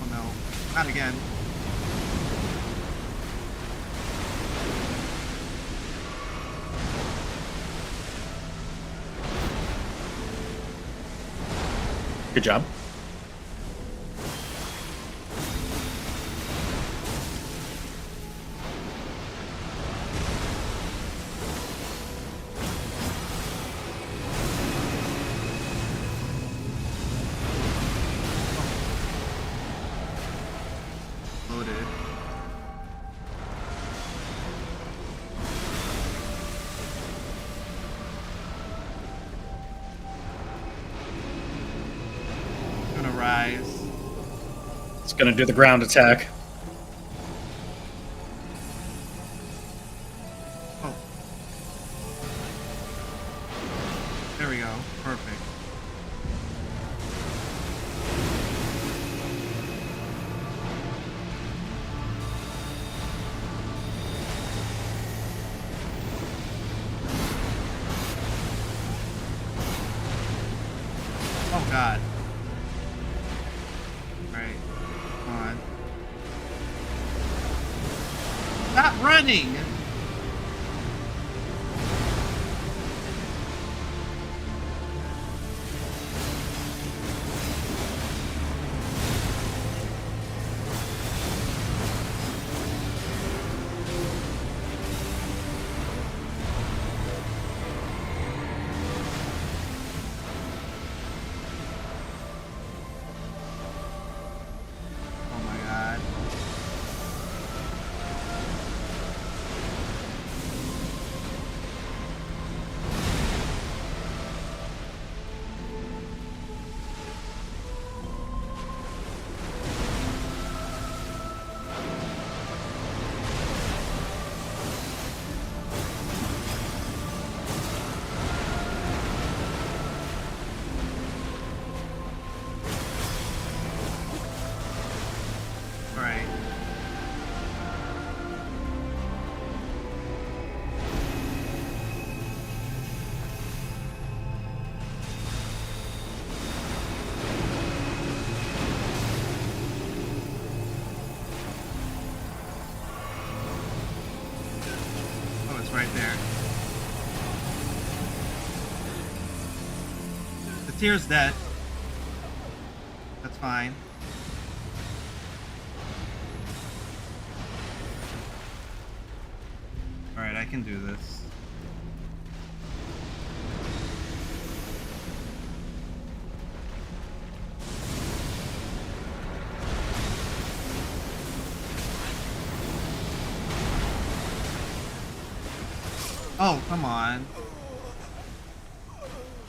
S1: Oh no, not again.
S2: Good job.
S1: Loaded. Gonna rise.
S2: It's gonna do the ground attack.
S1: Oh. There we go. Perfect. Oh god. Right. Come on. Stop running! Oh my god. Alright. Oh, it's right there. The tier's dead. That's fine. Alright, I can do this. Oh, come on.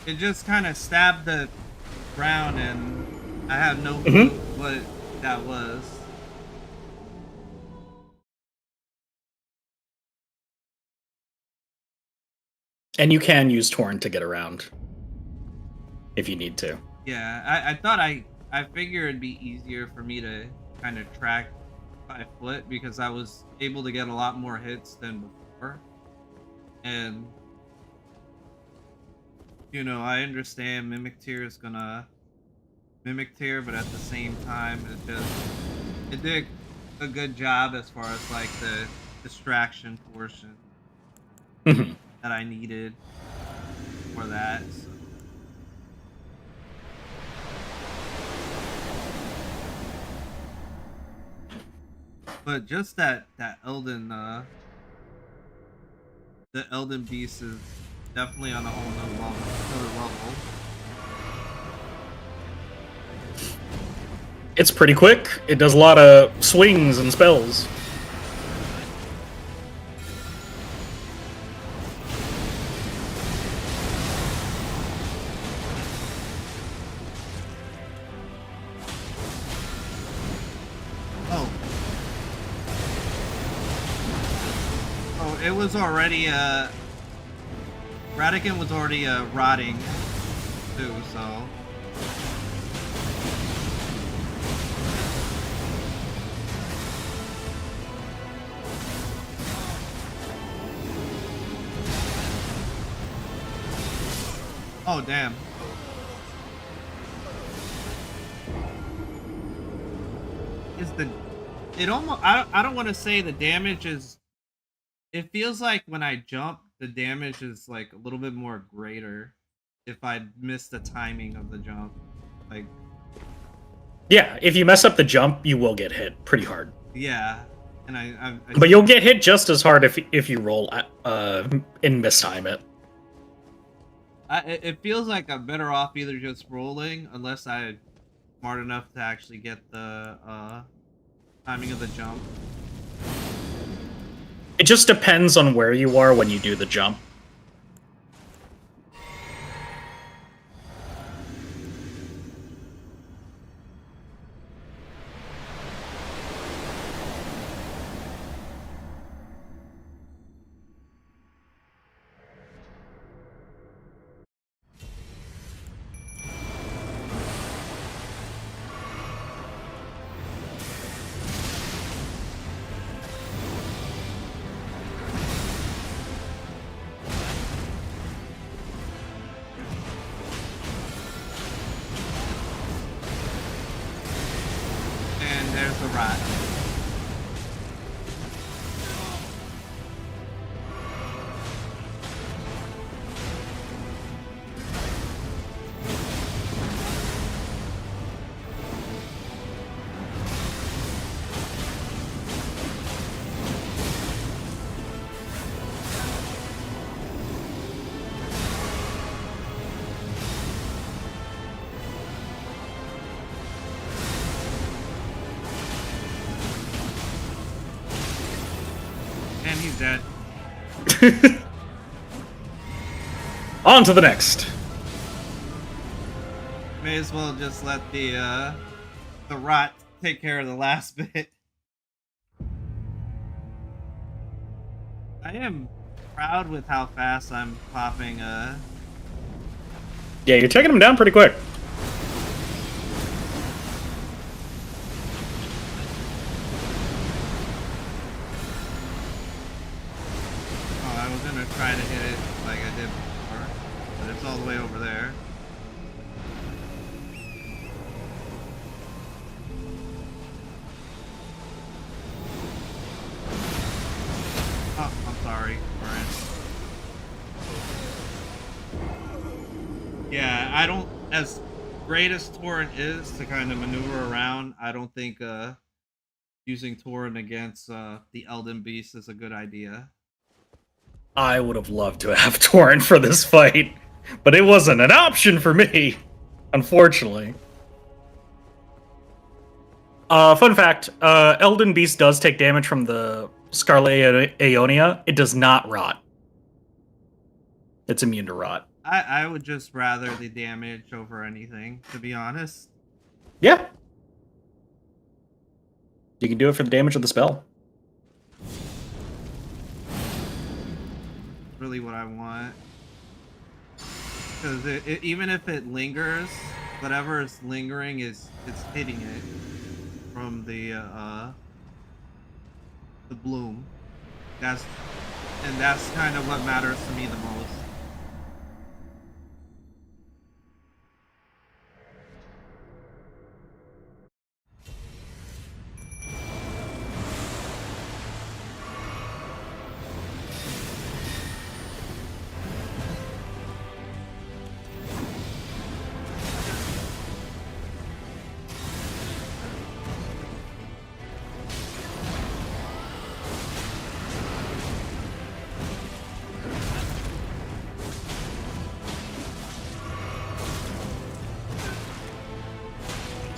S1: It just kind of stabbed the ground and I have no clue what that was.
S2: And you can use Torn to get around if you need to.
S1: Yeah, I thought I figured it'd be easier for me to kind of track by foot because I was able to get a lot more hits than before. And you know, I understand Mimic Tier is gonna Mimic Tier, but at the same time it did a good job as far as like the distraction portion
S2: Mhm.
S1: that I needed for that. So. But just that Elden the Elden Beast is definitely on a whole other level.
S2: It's pretty quick. It does a lot of swings and spells.
S1: Oh. Oh, it was already Radigan was already rotting too, so Oh damn. Is the it almost I don't want to say the damage is it feels like when I jump the damage is like a little bit more greater if I miss the timing of the jump. Like
S2: Yeah, if you mess up the jump, you will get hit pretty hard.
S1: yeah. And
S2: But you'll get hit just as hard if you roll and mistime it.
S1: it feels like I'm better off either just rolling unless I'm smart enough to actually get the timing of the jump.
S2: It just depends on where you are when you do the jump.
S1: And there's the rat. And he's dead.
S2: On to the next.
S1: May as well just let the rat take care of the last bit. I am proud with how fast I'm popping
S2: Yeah, you're taking them down pretty quick.
S1: Oh, I was gonna try to hit it like I did before, but it's all the way over there. Oh, I'm sorry, Brian. Yeah, I don't, as great as Torrent is to kind of maneuver around, I don't think using Torrent against the Elden Beast is a good idea.
S2: I would have loved to have Torrent for this fight, but it wasn't an option for me, unfortunately. Fun fact, Elden Beast does take damage from the Scarlet Aeonia. It does not rot. It's immune to rot.
S1: I would just rather the damage over anything, to be honest.
S2: Yeah. You can do it for the damage of the spell.
S1: Really what I want. Because even if it lingers, whatever is lingering it's hitting it from the bloom. That's kind of what matters to me the most.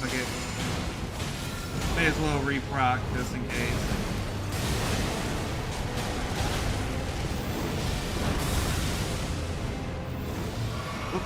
S1: Okay. May as well reproc just in case. Oop.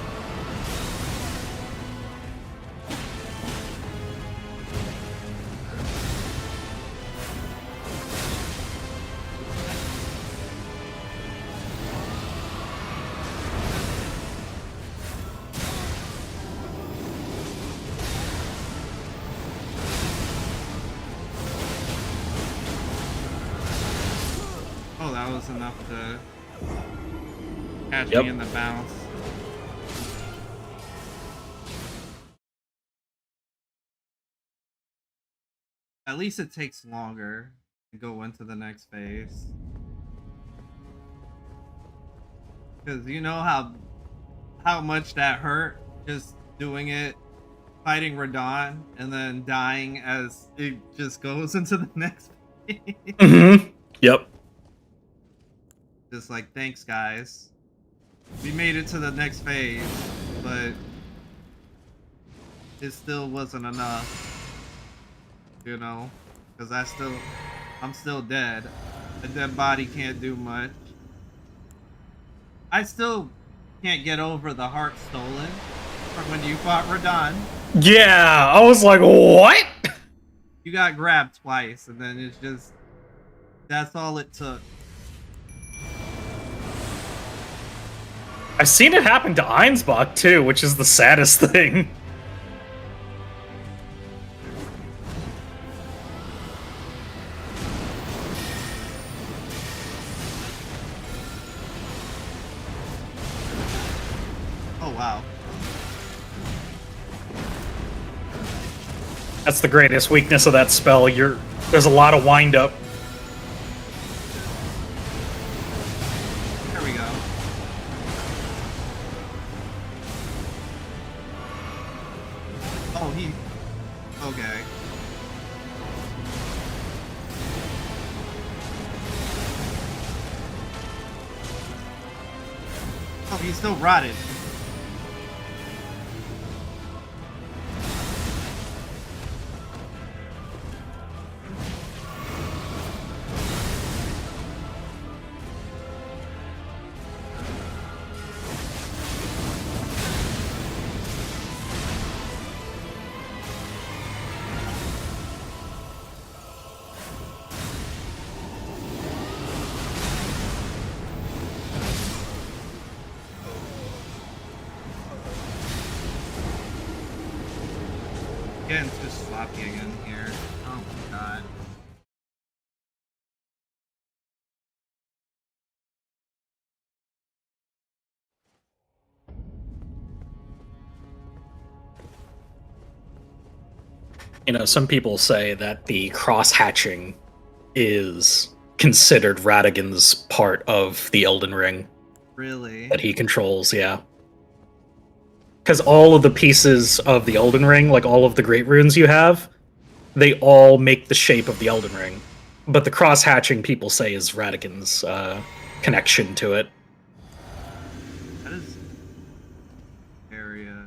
S1: Oh, that was enough to catch
S2: Yep.
S1: me in the bounce. At least it takes longer to go into the next phase. Because you know how much that hurt just doing it, fighting Radahn, and then dying as it just goes into the next phase.
S2: Mm-hmm. Yep.
S1: Just like, thanks guys. We made it to the next phase, but it still wasn't enough. You know? Because I'm still dead. A dead body can't do much. I still can't get over the heart stolen from when you fought Radahn.
S2: Yeah, I was like, what?
S1: You got grabbed twice, and then it's just... That's all it took.
S2: I've seen it happen to Einsbach too, which is the saddest thing.
S1: Oh, wow.
S2: That's the greatest weakness of that spell. There's a lot of wind up.
S1: There we go. Oh, he... Okay. Oh, he's still rotted. Getting too sloppy again here. Oh my god.
S2: You know, some people say that the cross-hatching is considered Radagon's part of the Elden Ring
S1: Really?
S2: that he controls, yeah. Because all of the pieces of the Elden Ring, like all of the Great Runes you have, they all make the shape of the Elden Ring. But the cross-hatching, people say, is Radagon's connection to it.
S1: That is... area...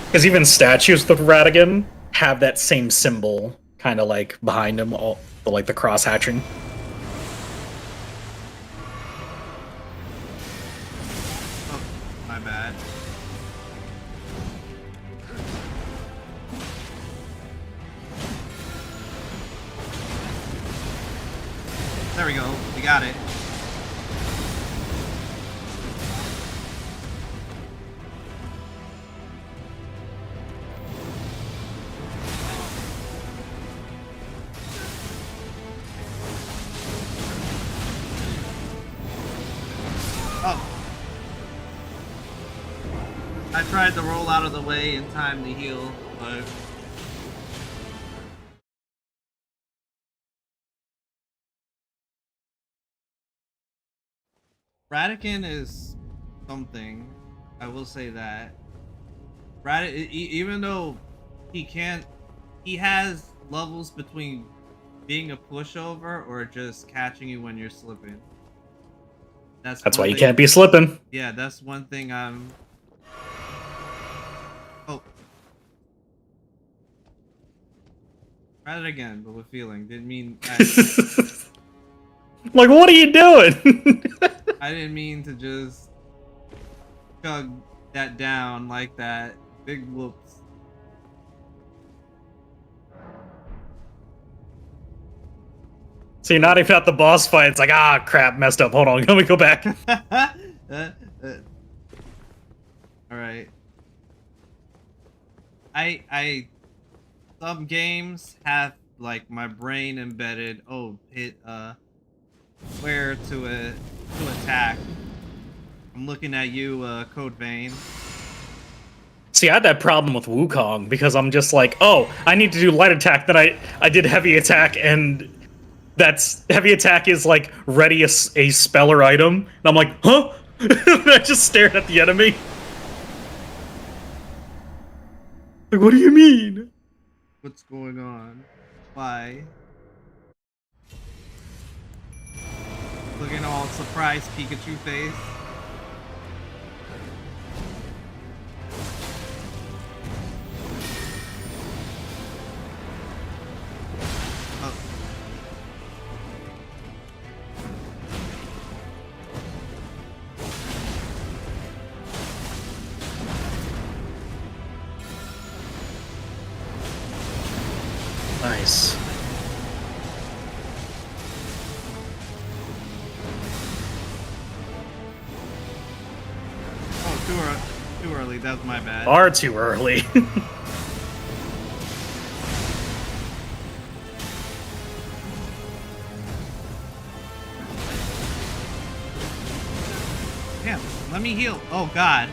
S2: Because even statues with Radagon have that same symbol, kind of like behind them, all like the cross-hatching.
S1: Oh, my bad. There we go. We got it. Oh. I tried to roll out of the way in time to heal, but... Radagon is something. I will say that. Even though he has levels between being a pushover or just catching you when you're slipping. That's
S2: why
S1: one
S2: you
S1: thing-
S2: can't be slipping.
S1: Yeah, that's one thing I'm... Oh. Try it again, but with feeling. Didn't mean...
S2: Like, what are you doing?
S1: I didn't mean to just chug that down like that. Big whoops.
S2: See, not even at the boss fight, it's like, ah, crap, messed up. Hold on, let me go back.
S1: Alright. Some games have, like, my brain embedded, hit, where to attack. I'm looking at you, Code Vein.
S2: See, I had that problem with Wukong because I'm just like, oh, I need to do light attack. Then I did heavy attack, and that's heavy attack is like ready a spell or item, and I'm like, huh? I just stared at the enemy. Like, what do you mean?
S1: What's going on? Why? Looking all surprised Pikachu face. Oh.
S2: Nice.
S1: Oh, too early. That was my bad.
S2: Far too early.
S1: Damn, let me heal. Oh god.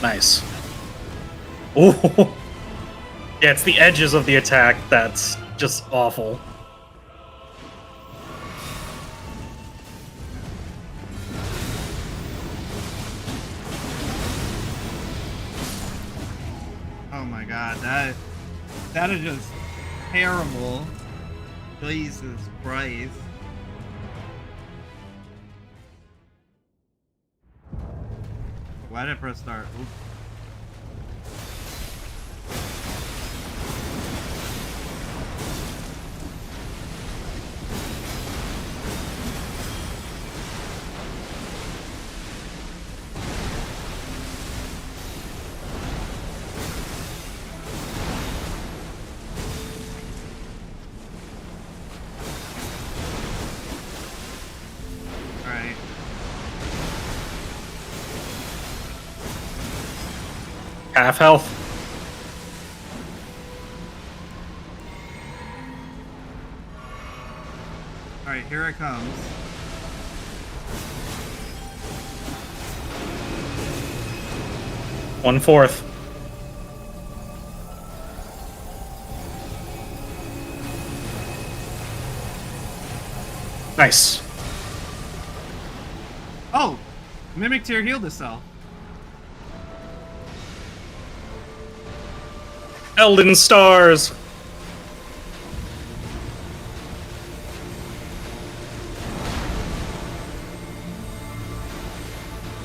S2: Nice. Oh. Yeah, it's the edges of the attack that's just awful.
S1: Oh my god, that is just terrible. Jesus Christ. Why did I press start? Oops. Alright.
S2: Half health.
S1: Alright, here it comes.
S2: One-fourth. Nice.
S1: Oh! Mimic Tear healed itself.
S2: Elden Stars.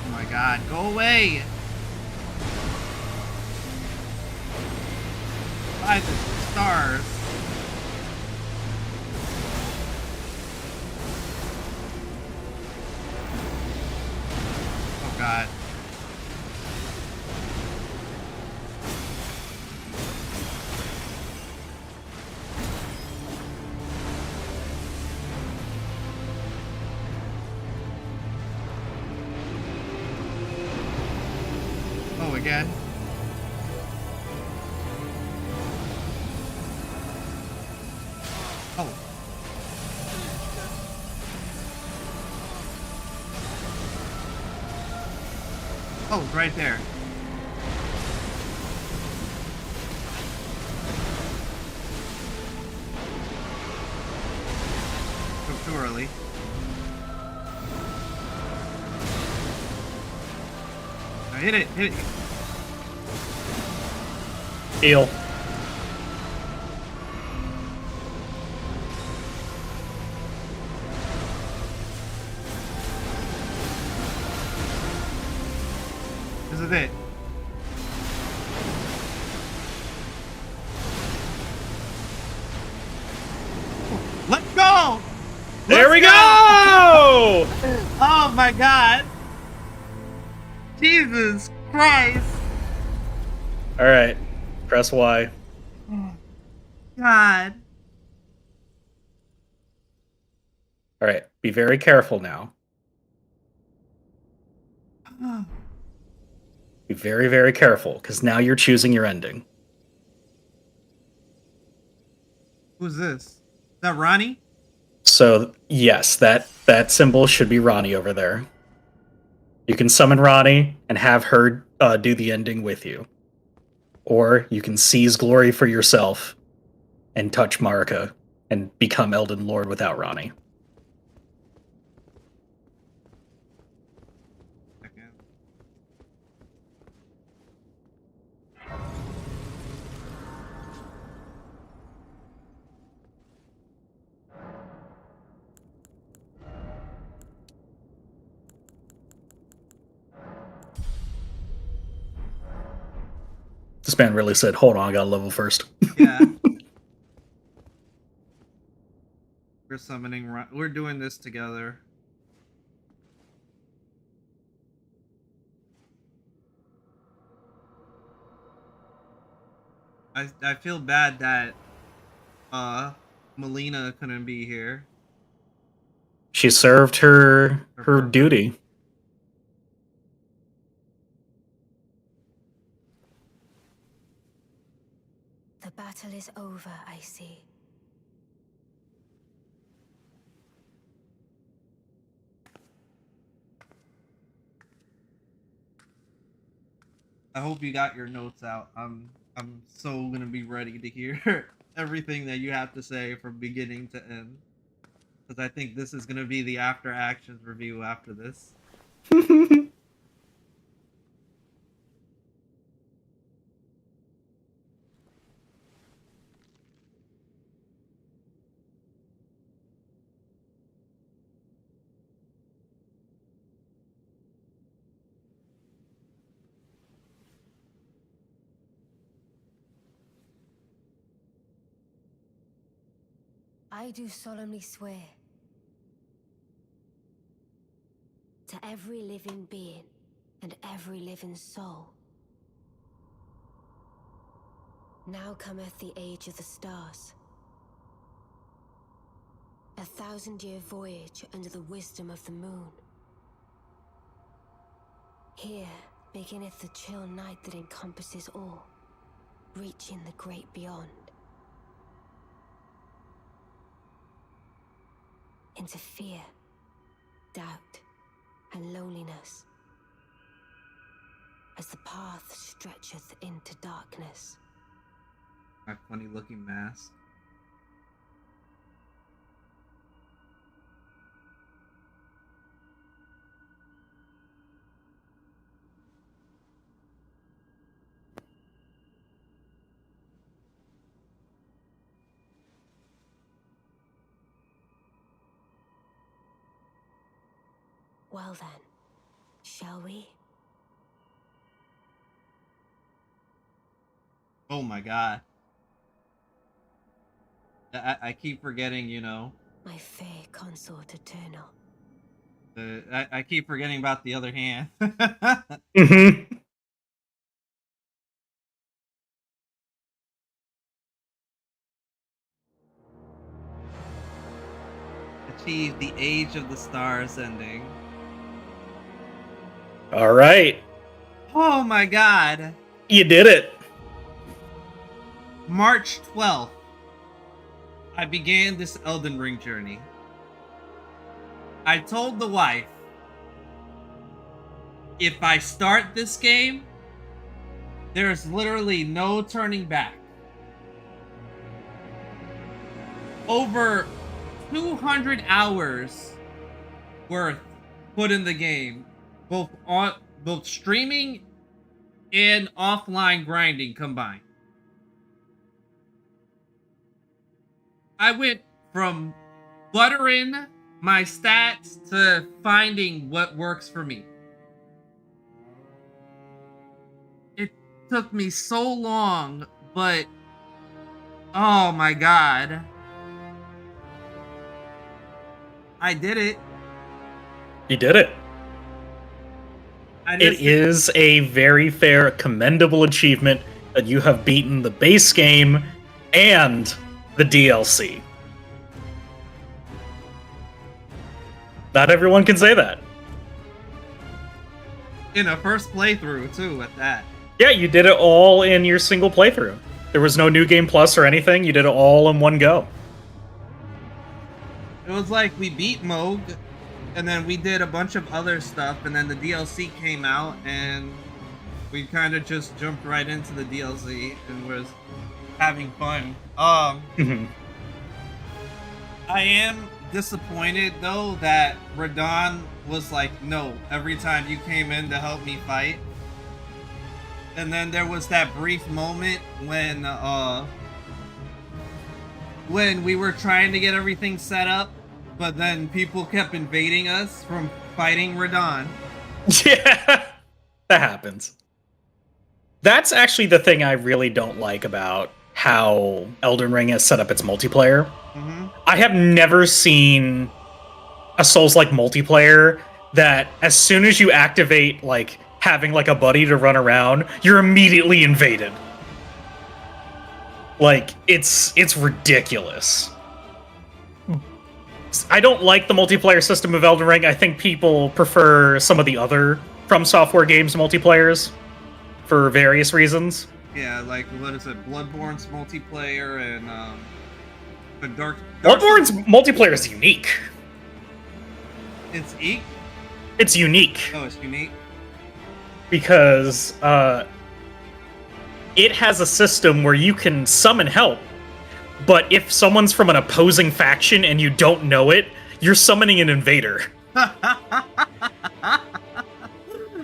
S1: Oh my god, go away! 5 stars. Oh god. Oh, again. Oh. Oh, right there. Oh, too early. Now hit it, hit it.
S2: Heal.
S1: This is it. Let's go!
S2: There we go!
S1: Oh my god! Jesus Christ!
S2: All right. Press Y.
S1: God.
S2: All right. Be very careful now. Be very, very careful, because now you're choosing your ending.
S1: Who's this? Is that Ronnie?
S2: So yes, that symbol should be Ronnie over there. You can summon Ronnie and have her do the ending with you. Or you can seize glory for yourself and touch Marika and become Elden Lord without Ronnie.
S1: Okay.
S2: This man really said, hold on, I gotta level first.
S1: Yeah. We're summoning. We're doing this together. I feel bad that Melina couldn't be here.
S2: She served her duty.
S4: The battle is over, I see.
S1: I hope you got your notes out. I'm so gonna be ready to hear everything that you have to say from beginning to end. Because I think this is gonna be the after actions review after this.
S4: I do solemnly swear to every living being and every living soul. Now cometh the age of the stars. 1,000-year voyage under the wisdom of the moon. Here beginneth the chill night that encompasses all, reaching the great beyond. Into fear, doubt, and loneliness, as the path stretcheth into darkness.
S1: My funny looking mask.
S4: Well then, shall we?
S1: Oh my god. I keep forgetting, you know.
S4: My fair consort eternal.
S1: I keep forgetting about the other hand.
S2: Mm-hmm.
S1: Achieve the Age of the Stars ending.
S2: All right.
S1: Oh my god.
S2: You did it.
S1: March 12th. I began this Elden Ring journey. I told the wife, if I start this game, there's literally no turning back. Over 200 hours worth put in the game, both streaming and offline grinding combined. I went from buttering my stats to finding what works for me. It took me so long, but oh my god. I did it.
S2: You did it.
S1: I
S2: It is a very fair, commendable achievement that you have beaten the base game and the DLC. Not everyone can say that.
S1: in a first playthrough too at that.
S2: Yeah, you did it all in your single playthrough. There was no New Game Plus or anything. You did it all in one go.
S1: was like we beat Moog, and then we did a bunch of other stuff, and then the DLC came out, and we kind of just jumped right into the DLC and was having fun.
S2: Mhm.
S1: I am disappointed though that Radon was like no every time you came in to help me fight. And then there was that brief moment when we were trying to get everything set up, but then people kept invading us from fighting Radon.
S2: Yeah, that happens. That's actually the thing I really don't like about how Elden Ring has set up its multiplayer.
S1: Mm-hmm.
S2: I have never seen a Souls-like multiplayer that as soon as you activate, like, having, like, a buddy to run around, you're immediately invaded. Like, it's ridiculous. I don't like the multiplayer system of Elden Ring. I think people prefer some of the other From Software games multiplayers for various reasons.
S1: Yeah, like what is it? Bloodborne's multiplayer and the Dark
S2: Bloodborne's multiplayer is unique.
S1: It's Eek?
S2: It's unique
S1: Oh, it's unique.
S2: because it has a system where you can summon help, but if someone's from an opposing faction and you don't know it, you're summoning an invader.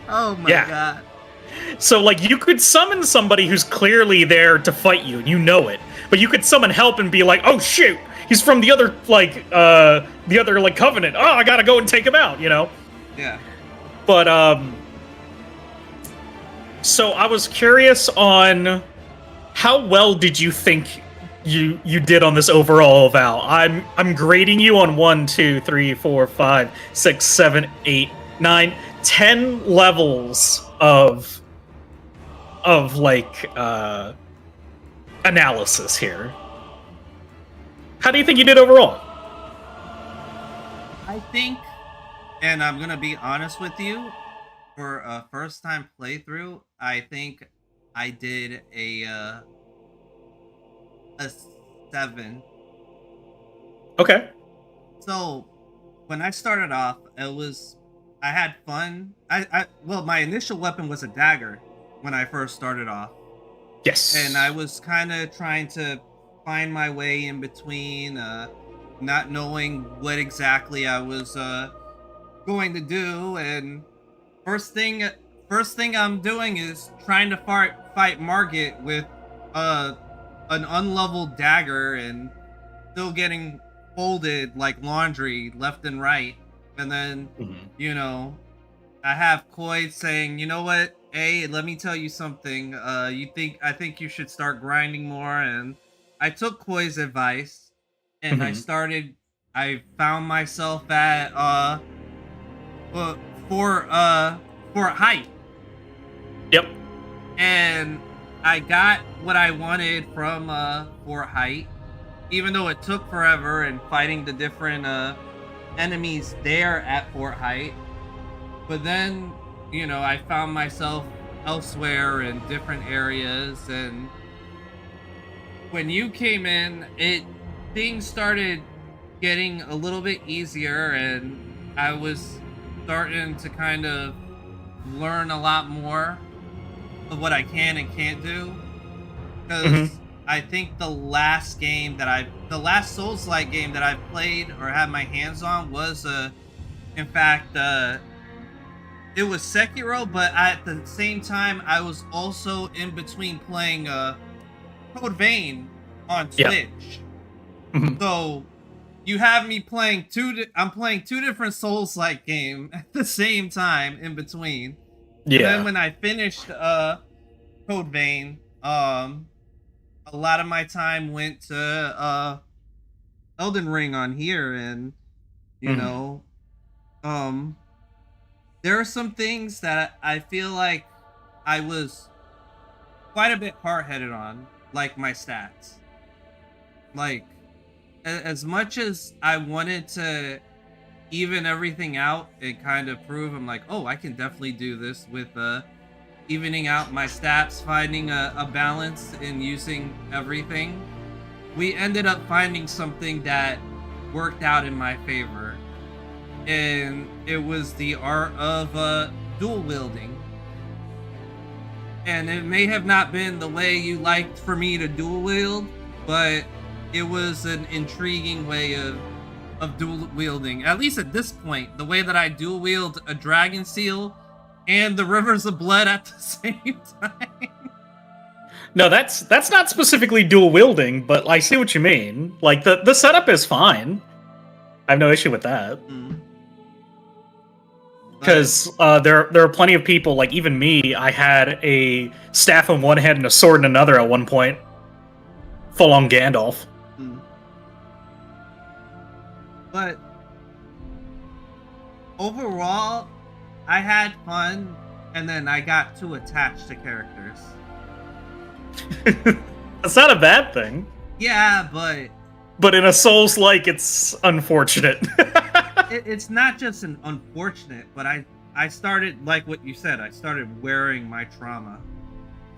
S1: Oh my
S2: Yeah.
S1: god.
S2: So, like, you could summon somebody who's clearly there to fight you, and you know it. But you could summon help and be like, oh, shoot, he's from the other, like, Covenant. Oh, I gotta go and take him out, you know?
S1: Yeah.
S2: But, so I was curious on how well did you think you did on this overall, Val? I'm grading you on 1, 2, 3, 4, 5, 6, 7, 8, 9, 10 levels of like analysis here. How do you think you did overall?
S1: I think, and I'm gonna be honest with you, for a first time playthrough, I think I did a 7.
S2: Okay.
S1: So when I started off, I had fun. Well, my initial weapon was a dagger when I first started off.
S2: Yes.
S1: And I was kind of trying to find my way in between, not knowing what exactly I was going to do. And first thing I'm doing is trying to fight Margit with an unleveled dagger and still getting folded like laundry left and right. And then, you know, I have Koid saying, you know what? Hey, let me tell you something. I think you should start grinding more. And I took Koi's advice, and I found myself at Fort Height.
S2: Yep.
S1: And I got what I wanted from Fort Height, even though it took forever and fighting the different enemies there at Fort Height. But then, you know, I found myself elsewhere in different areas, and when you came in, things started getting a little bit easier, and I was starting to kind of learn a lot more of what I can and can't do. Because I think the last Souls-like game that I played or had my hands on was in fact it was Sekiro, but at the same time I was also in between playing Code Vein on Twitch. So you have me playing I'm playing two different Souls-like games at the same time in between.
S2: Yeah.
S1: And then when I finished Code Vein, a lot of my time went to Elden Ring on here, and you know, there are some things that I feel like I was quite a bit hard-headed on, like my stats. Like, as much as I wanted to even everything out and kind of prove, I'm like, oh, I can definitely do this with evening out my stats, finding a balance in using everything. We ended up finding something that worked out in my favor, and it was the art of dual wielding. And it may have not been the way you liked for me to dual wield, but it was an intriguing way of dual wielding. At least at this point, the way that I dual wield a dragon seal and the rivers of blood at the same time.
S2: No, that's not specifically dual wielding, but I see what you mean. Like the setup is fine. I have no issue with that. Because there are plenty of people, like even me, I had a staff in one hand and a sword in another at one point. Full on Gandalf.
S1: But overall, I had fun, and then I got too attached to characters.
S2: That's not a bad thing.
S1: Yeah, but
S2: But in a Souls-like, it's unfortunate.
S1: it's not just an unfortunate, but I started, like what you said, I started wearing my trauma.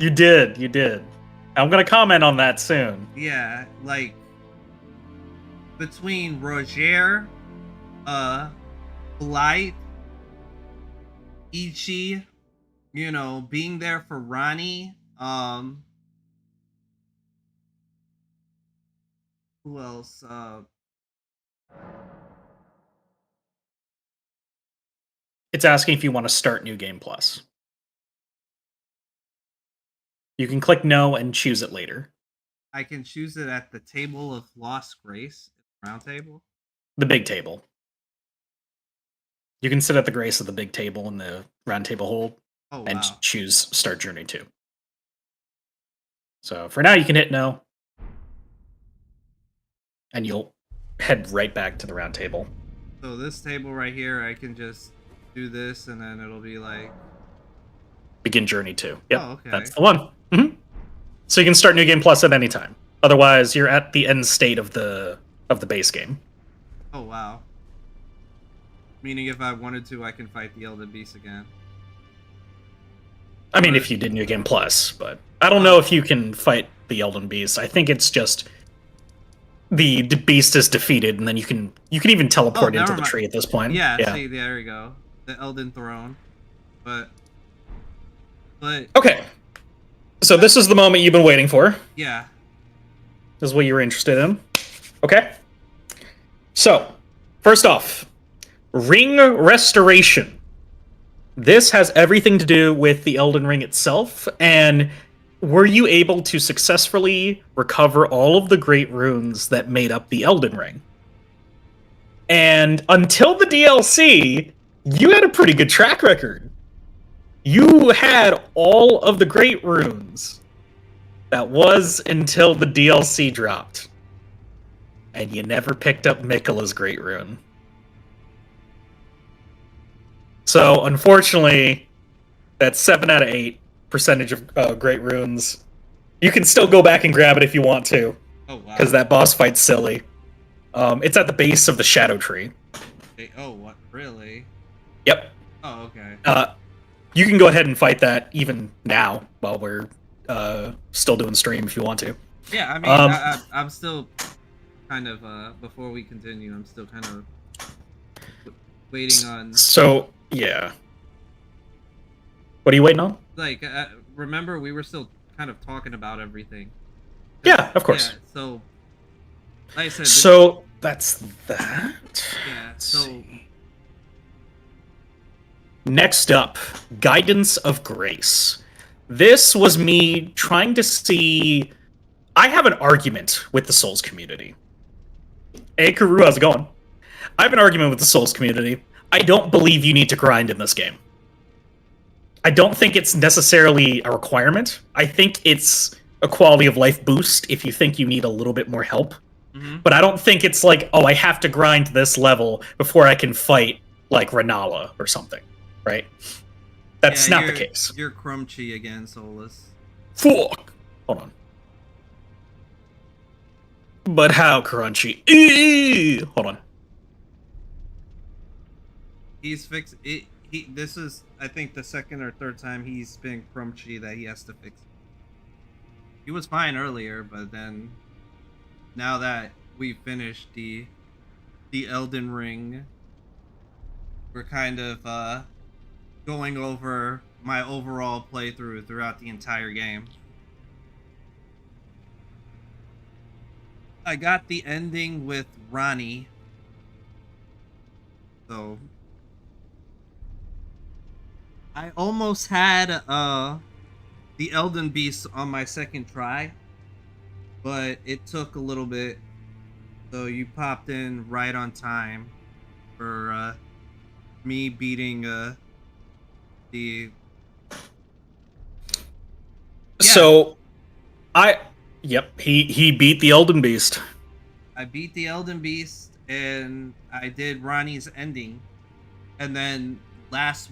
S2: You did. I'm gonna comment on that soon.
S1: Yeah, like between Roger, Blight, Ichi, being there for Ronnie, who else?
S2: It's asking if you want to start New Game Plus. You can click no and choose it later.
S1: I can choose it at the table of Lost Grace, round table.
S2: The big table. You can sit at the grace of the big table in the round table hold and
S1: wow.
S2: choose Start Journey 2. So for now, you can hit no. And you'll head right back to the round table.
S1: So this table right here, I can just do this and then it'll be like...
S2: Begin Journey 2. Yep,
S1: Oh, okay.
S2: That's the one. Mm-hmm. So you can start New Game Plus at any time. Otherwise, you're at the end state of the base game.
S1: Oh, wow. Meaning if I wanted to, I can fight the Elden Beast again.
S2: I mean, if you did New Game Plus, but I don't know if you can fight the Elden Beast. I think it's just the beast is defeated, and then you can even teleport into the tree at this point.
S1: Yeah, see, there we go. The Elden Throne. But
S2: okay. So this is the moment you've been waiting for.
S1: Yeah.
S2: This is what you were interested in. Okay. So, first off, Ring Restoration. This has everything to do with the Elden Ring itself, and were you able to successfully recover all of the great runes that made up the Elden Ring? And until the DLC, you had a pretty good track record. You had all of the great runes. That was until the DLC dropped. And you never picked up Miquella's great rune. So, unfortunately, that's 7 out of 8 percentage of great runes. You can still go back and grab it if you want to.
S1: Oh, wow.
S2: Because that boss fight's silly. It's at the base of the Shadow Tree.
S1: Oh, what? Really?
S2: Yep.
S1: Oh, okay.
S2: You can go ahead and fight that even now while we're still doing stream if you want to.
S1: Yeah, I mean, I'm still kind of, before we continue, I'm still kind of waiting on...
S2: So, yeah. What are you waiting on?
S1: Like, remember, we were still kind of talking about everything.
S2: Yeah, of course.
S1: Yeah, so, like I said...
S2: So, that's that.
S1: Yeah, so...
S2: Next up, Guidance of Grace. This was me trying to see... I have an argument with the Souls community. Hey, Kuru, how's it going? I have an argument with the Souls community. I don't believe you need to grind in this game. I don't think it's necessarily a requirement. I think it's a quality of life boost if you think you need a little bit more help.
S1: Mm-hmm.
S2: But I don't think it's like, oh, I have to grind this level before I can fight, like, Renala or something, right? That's not the case.
S1: You're Crunchy again, Solus.
S2: Fuck! Hold on. But how crunchy? Eee! Hold on.
S1: He's fixed it. This is, I think, the second or third time he's been Crunchy that he has to fix. He was fine earlier, but then now that we've finished the the Elden Ring. We're kind of going over my overall playthrough throughout the entire game. I got the ending with Ronnie. So I almost had the Elden Beast on my second try, but it took a little bit. So you popped in right on time for me beating the
S2: So he beat the Elden Beast.
S1: I beat the Elden Beast and I did Ronnie's ending. And then last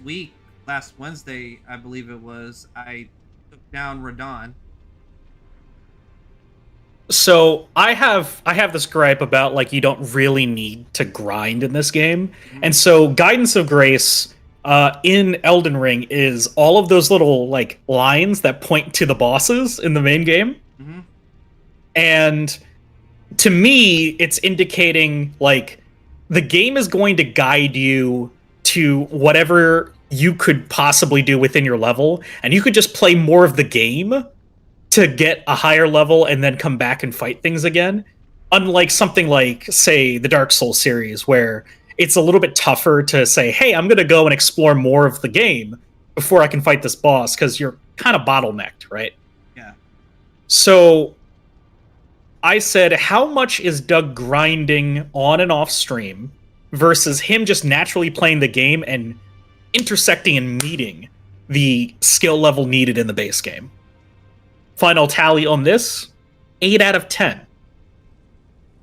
S1: Wednesday, I believe it was, I took down Radon.
S2: So I have this gripe about like you don't really need to grind in this game. And so Guidance of Grace in Elden Ring is all of those little like lines that point to the bosses in the main game.
S1: Mm-hmm.
S2: And to me, it's indicating like the game is going to guide you to whatever you could possibly do within your level, and you could just play more of the game to get a higher level and then come back and fight things again. Unlike something like, say, the Dark Souls series, where it's a little bit tougher to say, hey, I'm going to go and explore more of the game before I can fight this boss, because you're kind of bottlenecked, right?
S1: Yeah.
S2: So I said, how much is Doug grinding on and off stream versus him just naturally playing the game and intersecting and meeting the skill level needed in the base game? Final tally on this, 8 out of 10.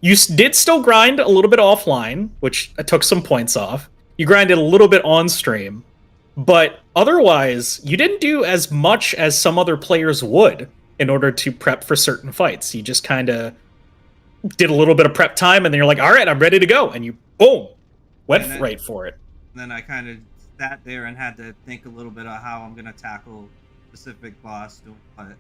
S2: You did still grind a little bit offline, which I took some points off. You grinded a little bit on stream, but otherwise, you didn't do as much as some other players would in order to prep for certain fights. You just kind of did a little bit of prep time, and then you're like, all right, I'm ready to go. And you, boom, went right for it.
S1: Then I kind of sat there and had to think a little bit of how I'm going to tackle specific boss doing what.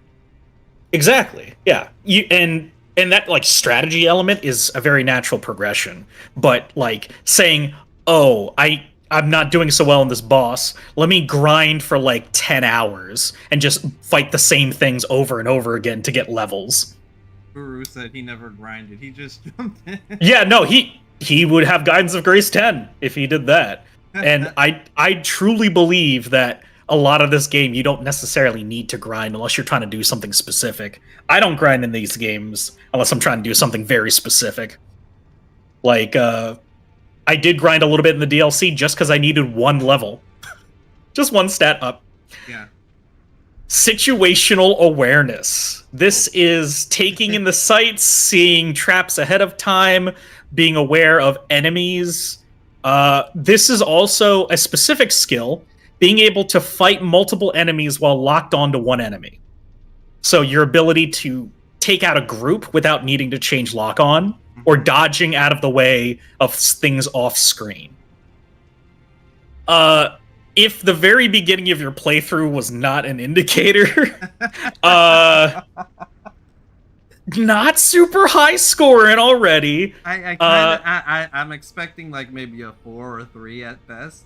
S2: Exactly. Yeah. And that like strategy element is a very natural progression. But like saying, "Oh, I'm not doing so well in this boss. Let me grind for like 10 hours and just fight the same things over and over again to get levels."
S1: Guru said he never grinded. He just jumped in.
S2: Yeah, no, he would have Guidance of Grace 10 if he did that. And I truly believe that a lot of this game, you don't necessarily need to grind unless you're trying to do something specific. I don't grind in these games unless I'm trying to do something very specific. Like, I did grind a little bit in the DLC just because I needed one level. Just one stat up.
S1: Yeah.
S2: Situational awareness. This is taking in the sights, seeing traps ahead of time, being aware of enemies. This is also a specific skill, being able to fight multiple enemies while locked onto one enemy. So your ability to take out a group without needing to change lock on, or dodging out of the way of things off screen. If the very beginning of your playthrough was not an indicator, not super high scoring already.
S1: I'm expecting like maybe a 4 or 3 at best.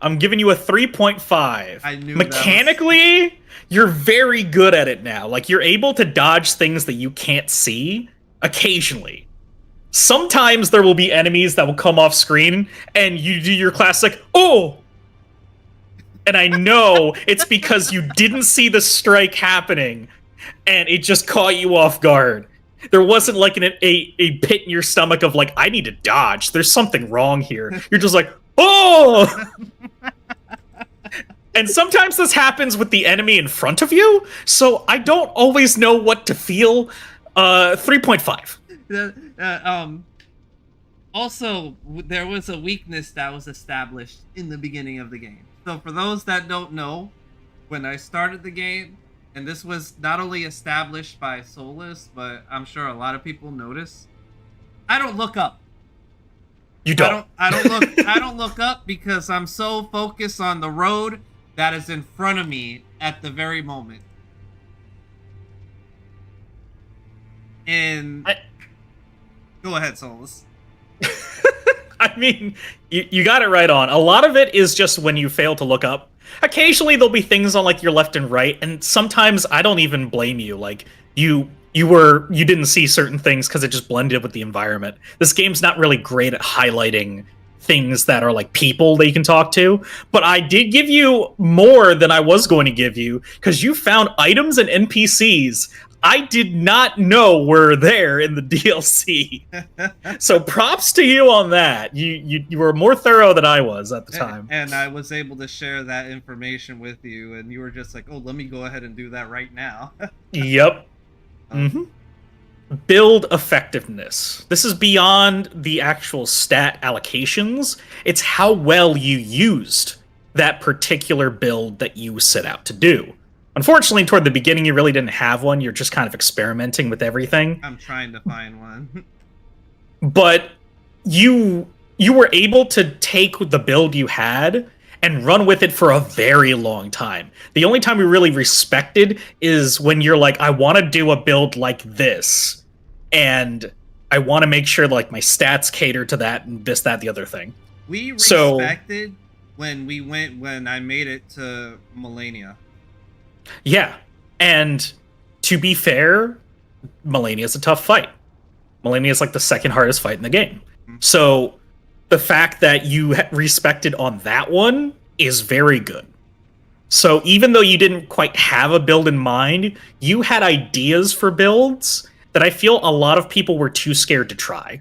S2: I'm giving you a 3.5.
S1: I knew
S2: mechanically, you're very good at it now. Like, you're able to dodge things that you can't see occasionally. Sometimes there will be enemies that will come off screen, and you do your classic, oh! And I know it's because you didn't see the strike happening, and it just caught you off guard. There wasn't like a pit in your stomach of like, I need to dodge. There's something wrong here. You're just like, oh! And sometimes this happens with the enemy in front of you, so I don't always know what to feel. 3.5.
S1: Also, there was a weakness that was established in the beginning of the game. So for those that don't know, when I started the game, and this was not only established by Solus, but I'm sure a lot of people notice, I don't look up.
S2: You don't.
S1: I don't look up because I'm so focused on the road that is in front of me at the very moment. And go ahead, Solus.
S2: I mean, you got it right on. A lot of it is just when you fail to look up. Occasionally there'll be things on like your left and right, and sometimes I don't even blame you. Like you didn't see certain things because it just blended with the environment. This game's not really great at highlighting things that are like people that you can talk to, but I did give you more than I was going to give you because you found items and NPCs I did not know were there in the DLC. So props to you on that. You were more thorough than I was at the time.
S1: And I was able to share that information with you, and you were just like, oh, let me go ahead and do that right now.
S2: Yep. Mm-hmm. Build effectiveness. This is beyond the actual stat allocations. It's how well you used that particular build that you set out to do. Unfortunately, toward the beginning, you really didn't have one. You're just kind of experimenting with everything.
S1: I'm trying to find one.
S2: But you were able to take the build you had and run with it for a very long time. The only time we really respected is when you're like, I want to do a build like this, and I want to make sure like my stats cater to that and this, that, the other thing.
S1: We respected when I made it to Melania.
S2: Yeah, and to be fair, Melania is a tough fight. Melania is like the second hardest fight in the game. So the fact that you respected on that one is very good. So even though you didn't quite have a build in mind, you had ideas for builds that I feel a lot of people were too scared to try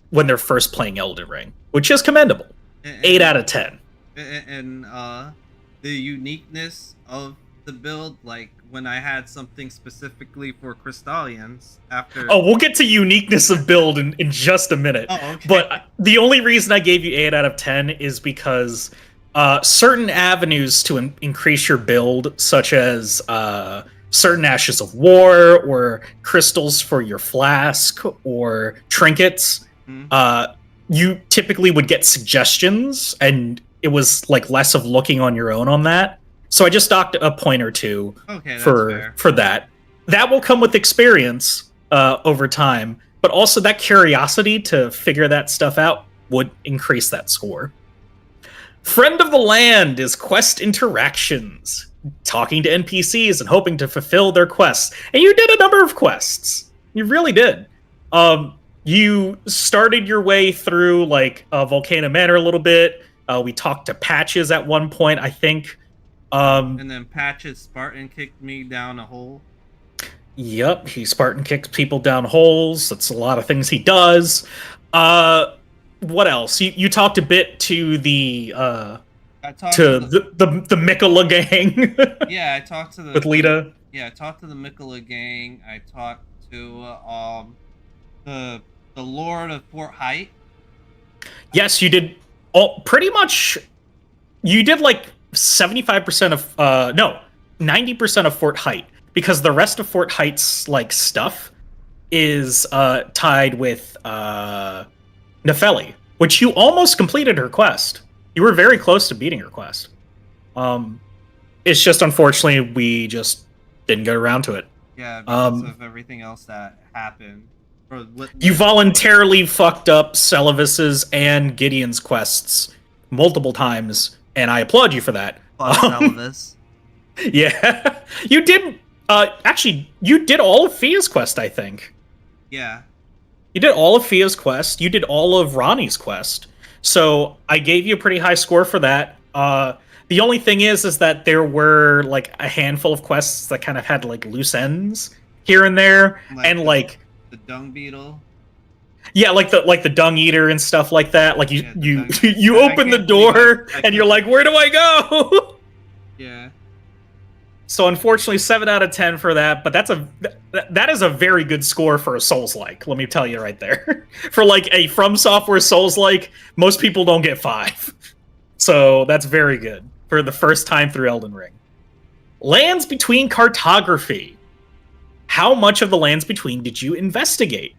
S2: when they're first playing Elden Ring, which is commendable. 8 out of 10.
S1: And the uniqueness of the build, like when I had something specifically for Crystallians after...
S2: Oh, we'll get to uniqueness of build in just a minute.
S1: Oh, okay.
S2: But the only reason I gave you 8 out of 10 is because certain avenues to increase your build, such as certain Ashes of War or crystals for your flask or trinkets, you typically would get suggestions, and it was like less of looking on your own on that. So I just docked a point or two for that. That will come with experience over time, but also that curiosity to figure that stuff out would increase that score. Friend of the Land is quest interactions, talking to NPCs and hoping to fulfill their quests. And you did a number of quests. You really did. You started your way through like Volcano Manor a little bit. We talked to Patches at one point, I think.
S1: And then Patches Spartan kicked me down a hole.
S2: Yep, he Spartan kicks people down holes. That's a lot of things he does. What else? You talked a bit to the the Mikola gang.
S1: Yeah, I talked to the
S2: with Lita.
S1: Yeah, I talked to the Mikola gang. I talked to the Lord of Fort Height.
S2: Yes, you did. Pretty much. You did like 75% of 90% of Fort Height, because the rest of Fort Height's like stuff is tied with Nefeli, which you almost completed her quest. You were very close to beating her quest. It's just unfortunately we just didn't get around to it.
S1: Yeah, because of everything else that happened.
S2: You voluntarily fucked up Celavis's and Gideon's quests multiple times, and I applaud you for that.
S1: Celavis.
S2: Yeah. You did, actually, you did all of Fia's quest, I think.
S1: Yeah.
S2: You did all of Fia's quest. You did all of Ronnie's quest. So I gave you a pretty high score for that. The only thing is that there were, like, a handful of quests that kind of had, like, loose ends here and there. And, like...
S1: The Dung Beetle.
S2: Yeah, like the Dung Eater and stuff like that. Like you open the door and you're like, where do I go?
S1: Yeah.
S2: So unfortunately, 7 out of 10 for that. But that is a very good score for a Souls-like. Let me tell you right there. For like a From Software Souls-like, most people don't get 5. So that's very good for the first time through Elden Ring. Lands Between cartography. How much of the Lands Between did you investigate?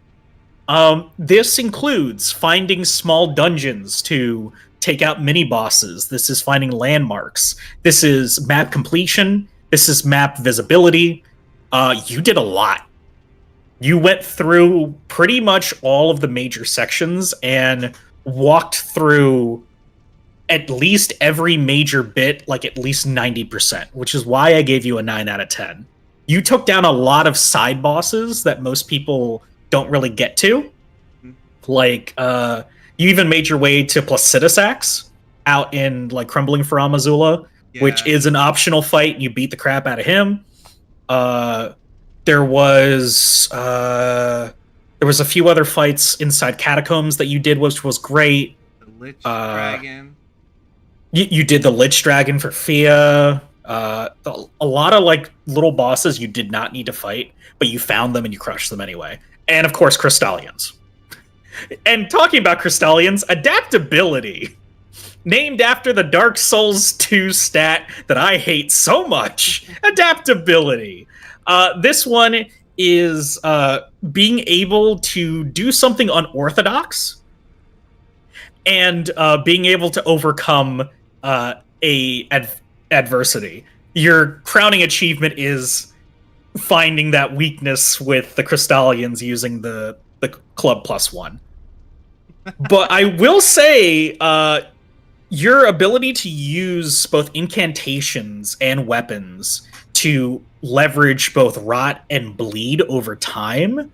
S2: This includes finding small dungeons to take out mini-bosses. This is finding landmarks. This is map completion. This is map visibility. You did a lot. You went through pretty much all of the major sections and walked through at least every major bit, like at least 90%, which is why I gave you a 9 out of 10. You took down a lot of side bosses that most people don't really get to. Like, you even made your way to Placidus Axe out in, like, Crumbling for Amazula, which is an optional fight, and you beat the crap out of him. There was a few other fights inside Catacombs that you did, which was great.
S1: The Lich Dragon.
S2: You did the Lich Dragon for Fia. A lot of like little bosses you did not need to fight, but you found them and you crushed them anyway. And of course, Crystallians. And talking about Crystallians, adaptability. Named after the Dark Souls 2 stat that I hate so much. Adaptability. This one is being able to do something unorthodox and being able to overcome adversity. Your crowning achievement is finding that weakness with the Crystallians using the Club +1. But I will say, your ability to use both incantations and weapons to leverage both rot and bleed over time,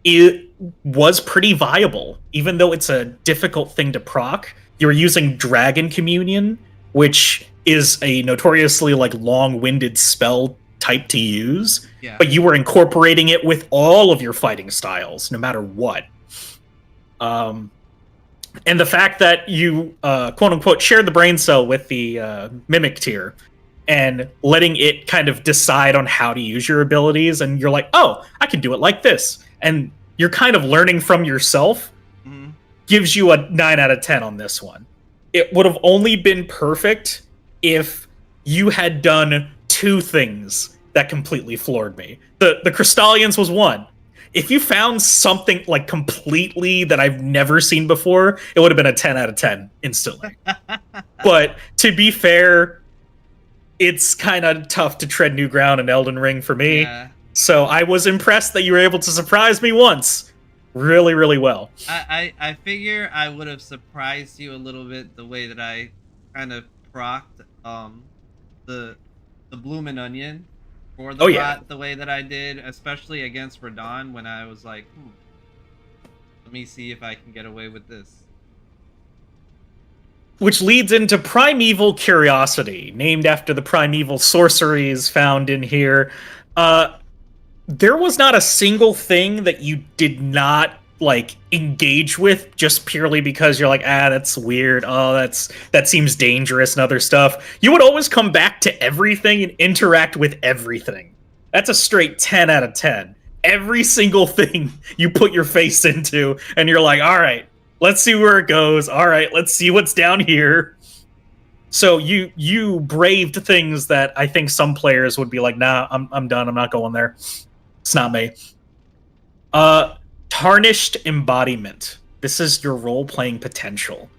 S2: it was pretty viable. Even though it's a difficult thing to proc, you're using Dragon Communion, which is a notoriously like long-winded spell type to use, but you were incorporating it with all of your fighting styles, no matter what. And the fact that you quote-unquote shared the brain cell with the Mimic tier and letting it kind of decide on how to use your abilities, and you're like, oh, I can do it like this. And you're kind of learning from yourself, gives you a 9 out of 10 on this one. It would have only been perfect if you had done two things that completely floored me. The Crystallians was one. If you found something like completely that I've never seen before, it would have been a 10 out of 10 instantly. But to be fair, it's kind of tough to tread new ground in Elden Ring for me. Yeah. So I was impressed that you were able to surprise me once. Really, really well.
S1: I figure I would have surprised you a little bit the way that I kind of procced the Bloomin' Onion for the rot the way that I did, especially against Radahn when I was like, let me see if I can get away with this.
S2: Which leads into Primeval Curiosity, named after the primeval sorceries found in here. There was not a single thing that you did not like engage with just purely because you're like, that's weird. Oh, that seems dangerous and other stuff. You would always come back to everything and interact with everything. That's a straight 10 out of 10. Every single thing you put your face into, and you're like, all right, let's see where it goes. All right, let's see what's down here. So you braved things that I think some players would be like, nah, I'm done. I'm not going there. It's not me. Tarnished Embodiment. This is your role-playing potential.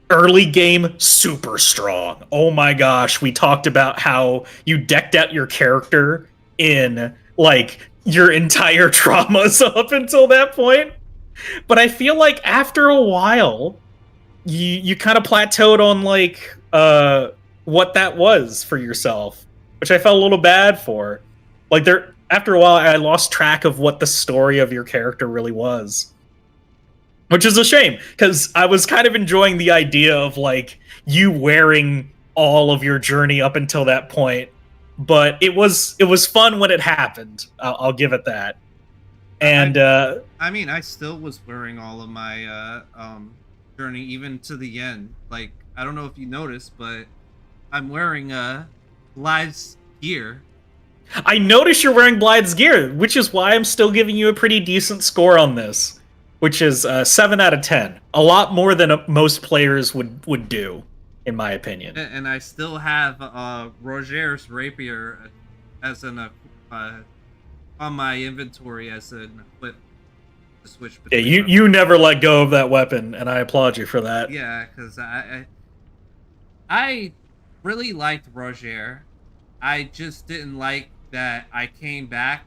S2: Early game, super strong. Oh my gosh, we talked about how you decked out your character in, like, your entire traumas up until that point. But I feel like after a while, you kind of plateaued on, like, what that was for yourself, which I felt a little bad for. Like, after a while, I lost track of what the story of your character really was. Which is a shame, because I was kind of enjoying the idea of, like, you wearing all of your journey up until that point. But it was fun when it happened. I'll give it that. And
S1: I mean, I still was wearing all of my journey even to the end. Like, I don't know if you noticed, but I'm wearing Blythe's gear.
S2: I noticed you're wearing Blythe's gear, which is why I'm still giving you a pretty decent score on this, which is 7 out of 10. A lot more than most players would do, in my opinion.
S1: And I still have Roger's rapier as an on my inventory as an equip to switch between.
S2: Yeah, you never let go of that weapon, and I applaud you for that.
S1: Yeah, because I really liked Roger. I just didn't like that I came back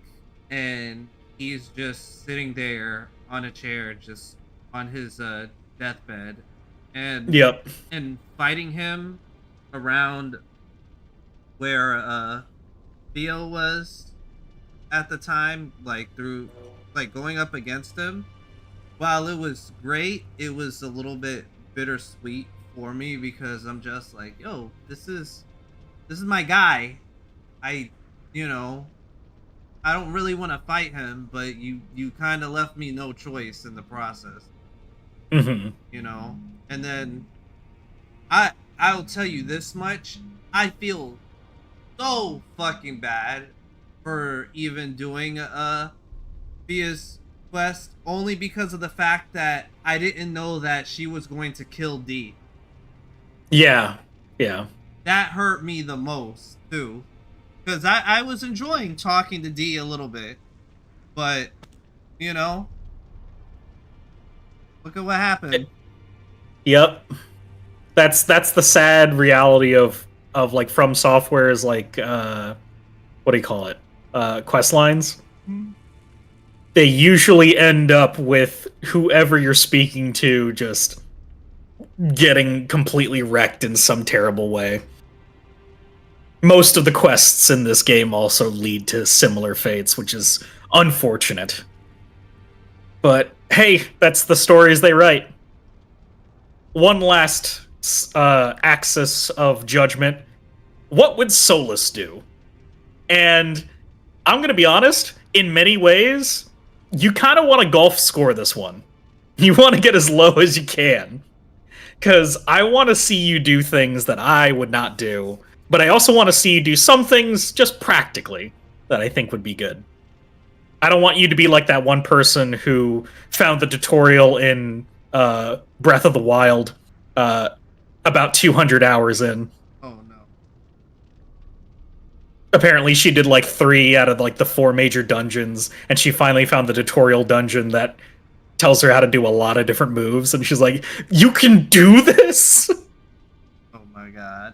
S1: and he's just sitting there on a chair, just on his deathbed, and
S2: Yep.
S1: fighting him around where Theo was at the time, like through like going up against him. While it was great, it was a little bit bittersweet for me because I'm just like, yo, this is my guy. I, you know, I don't really want to fight him, but you kind of left me no choice in the process,
S2: Hmm.
S1: you know. And then I'll tell you this much, I feel so fucking bad for even doing Thea's quest only because of the fact that I didn't know that she was going to kill D.
S2: Yeah. Yeah.
S1: That hurt me the most too, because I was enjoying talking to D a little bit, but you know, look at what happened.
S2: Yep. That's the sad reality of like From Software's like what do you call it? Quest lines. They usually end up with whoever you're speaking to just getting completely wrecked in some terrible way. Most of the quests in this game also lead to similar fates, which is unfortunate. But hey, that's the stories they write. One last axis of judgment. What would Solus do? And I'm going to be honest, in many ways, you kind of want to golf score this one. You want to get as low as you can. Because I want to see you do things that I would not do. But I also want to see you do some things just practically that I think would be good. I don't want you to be like that one person who found the tutorial in Breath of the Wild about 200 hours in.
S1: Oh no.
S2: Apparently she did like 3 out of like the 4 major dungeons, and she finally found the tutorial dungeon that tells her how to do a lot of different moves, and she's like, you can do this?
S1: Oh my god.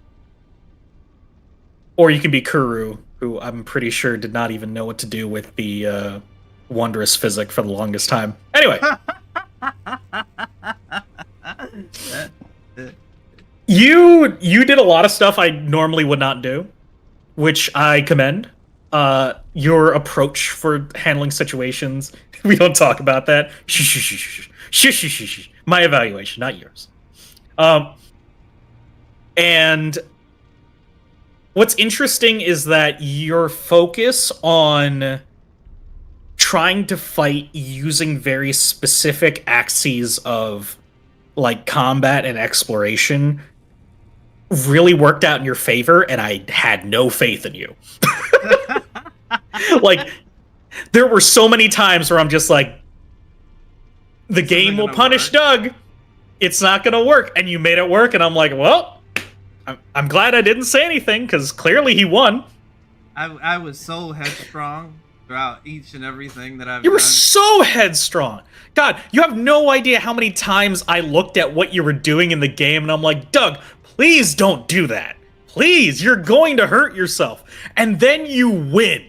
S2: Or you can be Kuru, who I'm pretty sure did not even know what to do with the wondrous physic for the longest time. Anyway. You did a lot of stuff I normally would not do, which I commend. Your approach for handling situations. We don't talk about that. Shh. My evaluation, not yours. And what's interesting is that your focus on trying to fight using very specific axes of like combat and exploration really worked out in your favor, and I had no faith in you. Like, there were so many times where I'm just like, the game will punish Doug. It's not gonna work. And you made it work, and I'm like, well, I'm glad I didn't say anything, because clearly he won.
S1: I was so headstrong throughout each and everything that I've
S2: You were
S1: done.
S2: so headstrong. God, you have no idea how many times I looked at what you were doing in the game, and I'm like, Doug, please don't do that. Please, you're going to hurt yourself. And then you win.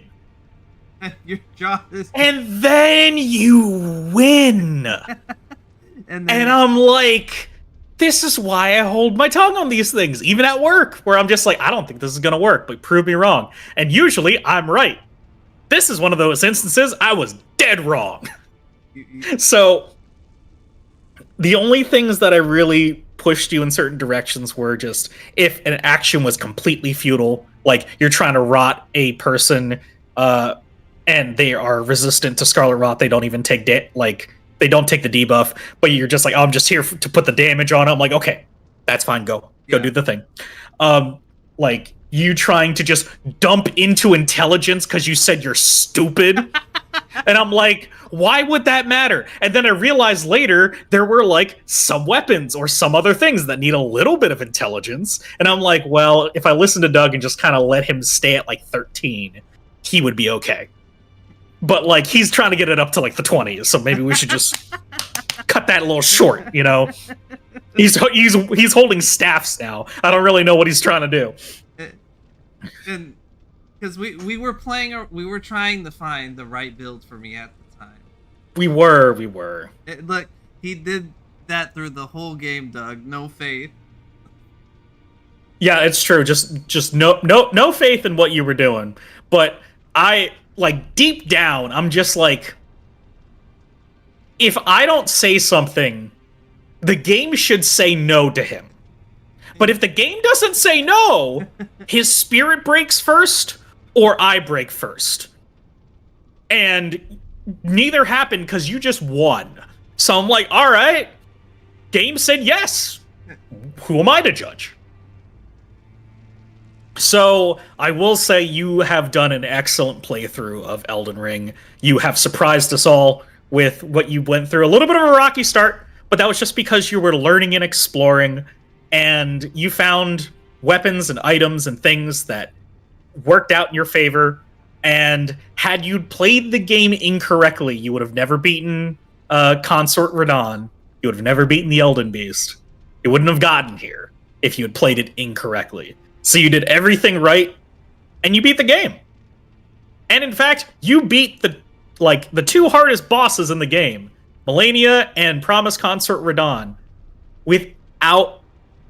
S1: Your jaw is...
S2: And then you win.
S1: and
S2: And I'm like, this is why I hold my tongue on these things, even at work, where I'm just like, I don't think this is going to work, but prove me wrong. And usually I'm right. This is one of those instances I was dead wrong. So the only things that I really pushed you in certain directions were just if an action was completely futile, like you're trying to rot a person and they are resistant to Scarlet Rot, they don't even take they don't take the debuff, but you're just like, oh, I'm just here to put the damage on it. I'm like, okay, that's fine, go do the thing. Like you trying to just dump into intelligence because you said you're stupid. And I'm like, why would that matter? And then I realized later there were like some weapons or some other things that need a little bit of intelligence. And I'm like, well, if I listen to Doug and just kind of let him stay at like 13, he would be okay. But like he's trying to get it up to like the 20s, so maybe we should just cut that a little short, you know? He's holding staffs now. I don't really know what he's trying to do.
S1: And Because we were we were trying to find the right build for me at the time.
S2: We were.
S1: Look, he did that through the whole game, Doug. No faith.
S2: Yeah, it's true. Just no faith in what you were doing. But I like deep down, I'm just like, if I don't say something, the game should say no to him. But if the game doesn't say no, his spirit breaks first or I break first. And neither happened because you just won. So I'm like, all right, game said yes. Who am I to judge? So I will say you have done an excellent playthrough of Elden Ring. You have surprised us all with what you went through. A little bit of a rocky start, but that was just because you were learning and exploring, and you found weapons and items and things that worked out in your favor. And had you played the game incorrectly, you would have never beaten Consort Radahn. You would have never beaten the Elden Beast. It wouldn't have gotten here if you had played it incorrectly. So you did everything right, and you beat the game. And in fact, you beat the two hardest bosses in the game, Malenia and Promise Consort Radahn, without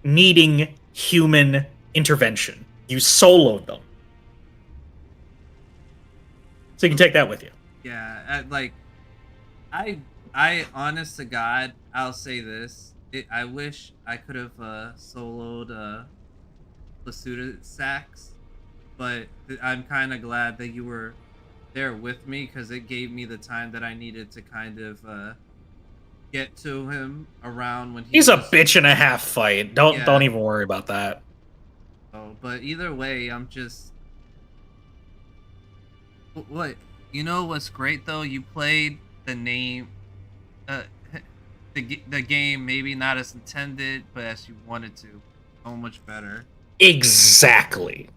S2: needing human intervention. You soloed them. So you can take that with you.
S1: Yeah, I honest to God, I'll say this. I wish I could have soloed Lasuda Sax, but I'm kind of glad that you were there with me because it gave me the time that I needed to kind of get to him around when
S2: he's a bitch and a half fight. Don't even worry about that.
S1: Oh, but either way, I'm just what you know. What's great though? You played the the game maybe not as intended, but as you wanted to. So much better.
S2: Exactly.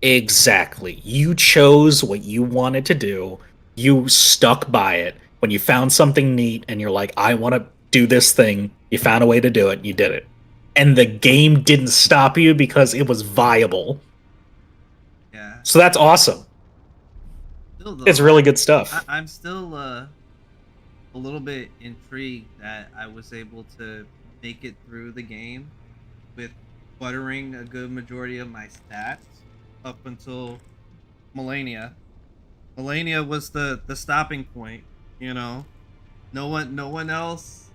S2: You chose what you wanted to do. You stuck by it. When you found something neat and you're like, I want to do this thing, you found a way to do it, you did it. And the game didn't stop you because it was viable.
S1: Yeah.
S2: So that's awesome.
S1: Still, though,
S2: it's really good stuff.
S1: I'm still a little bit intrigued that I was able to make it through the game with buttering a good majority of my stats up until Malenia. Malenia was the stopping point, you know. No one else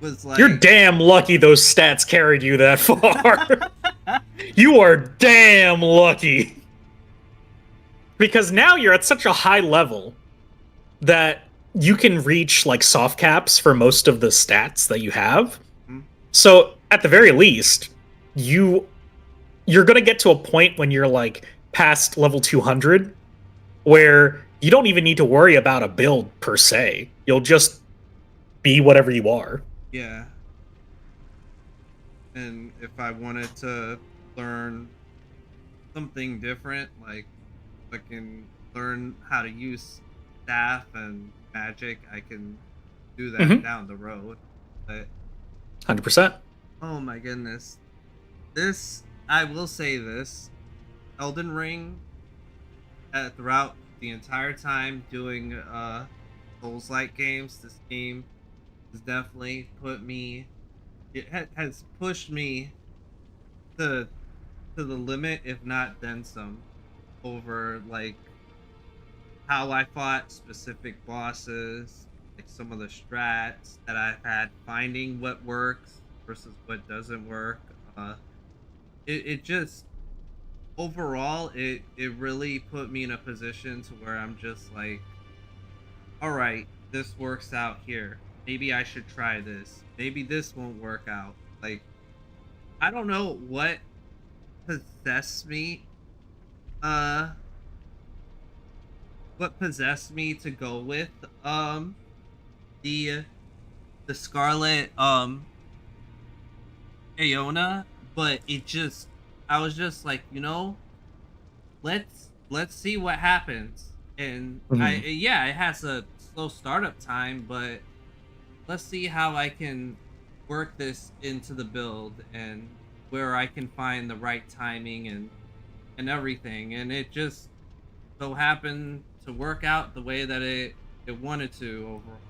S1: was like.
S2: You're damn lucky those stats carried you that far. You are damn lucky. Because now you're at such a high level that you can reach like soft caps for most of the stats that you have. Mm-hmm. So at the very least, you're gonna get to a point when you're like past level 200 where you don't even need to worry about a build per se. You'll just be whatever you are.
S1: Yeah. And if I wanted to learn something different, like I can learn how to use staff and magic, I can do that down the road. But
S2: 100%.
S1: Oh my goodness. This, I will say this, Elden Ring, throughout the entire time doing Souls-like games, this game has definitely has pushed me to the limit, if not then some, over like how I fought specific bosses, like some of the strats that I've had, finding what works versus what doesn't work. It just overall it really put me in a position to where I'm just like, all right, this works out here. Maybe I should try this. Maybe this won't work out. Like, I don't know what possessed me. What possessed me to go with the Scarlet Aeona, but I was just like, you know, let's see what happens. And it has a slow startup time, but let's see how I can work this into the build and where I can find the right timing and everything. And it just so happened to work out the way that it wanted to overall.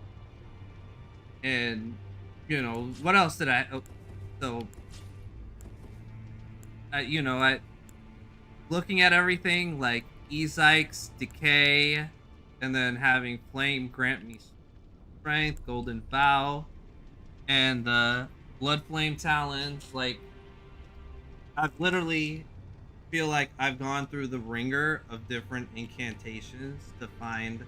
S1: And what else did I? Oh, so I looking at everything like Ezike's decay, and then having Flame grant me strength, Golden Vow, and the Blood Flame Challenge. Like, I've literally feel like I've gone through the ringer of different incantations to find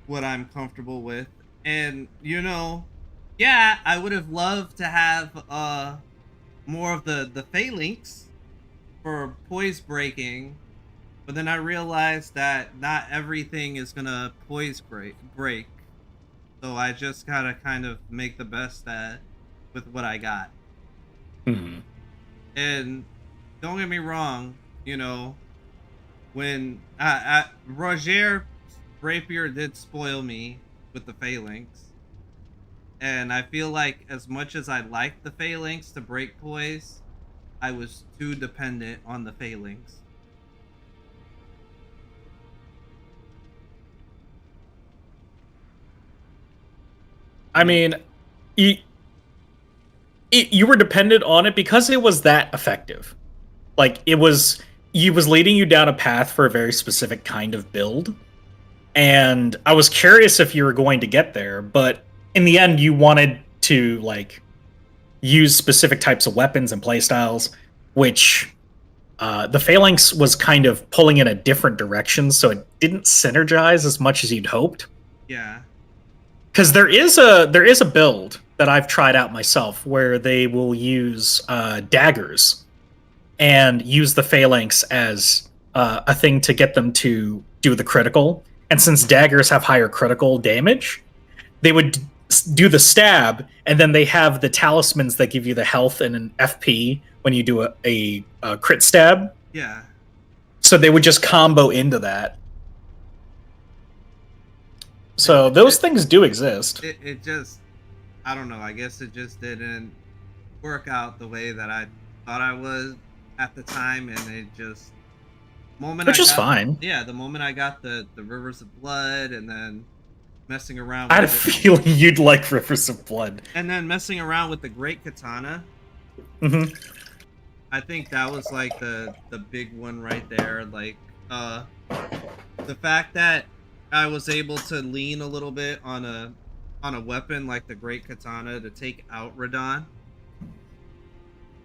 S1: what I'm comfortable with. And yeah, I would have loved to have more of the phalanx for poise breaking, but then I realized that not everything is gonna poise break. So I just gotta kind of make the best with what I got.
S2: Mhm.
S1: And don't get me wrong, when Roger Rapier did spoil me with the phalanx, and I feel like as much as I liked the phalanx to break poise, I was too dependent on the phalanx.
S2: I mean, you, you were dependent on it because it was that effective. Like it was leading you down a path for a very specific kind of build. And I was curious if you were going to get there, but in the end you wanted to like use specific types of weapons and playstyles, which the Phalanx was kind of pulling in a different direction, so it didn't synergize as much as you'd hoped.
S1: Yeah.
S2: Because there is a build that I've tried out myself where they will use daggers and use the Phalanx as a thing to get them to do the critical. And since daggers have higher critical damage, they would do the stab, and then they have the talismans that give you the health and an FP when you do a crit stab.
S1: Yeah.
S2: So they would just combo into that. So those things do exist.
S1: It just, I don't know. I guess it just didn't work out the way that I thought I was at the time, and it just
S2: Which is fine.
S1: Yeah, the moment I got the Rivers of Blood, and then messing around.
S2: I had a feeling you'd like Rivers of Blood.
S1: And then messing around with the Great Katana.
S2: Mm-hmm.
S1: I think that was like the big one right there. Like the fact that I was able to lean a little bit on a weapon like the Great Katana to take out Radahn.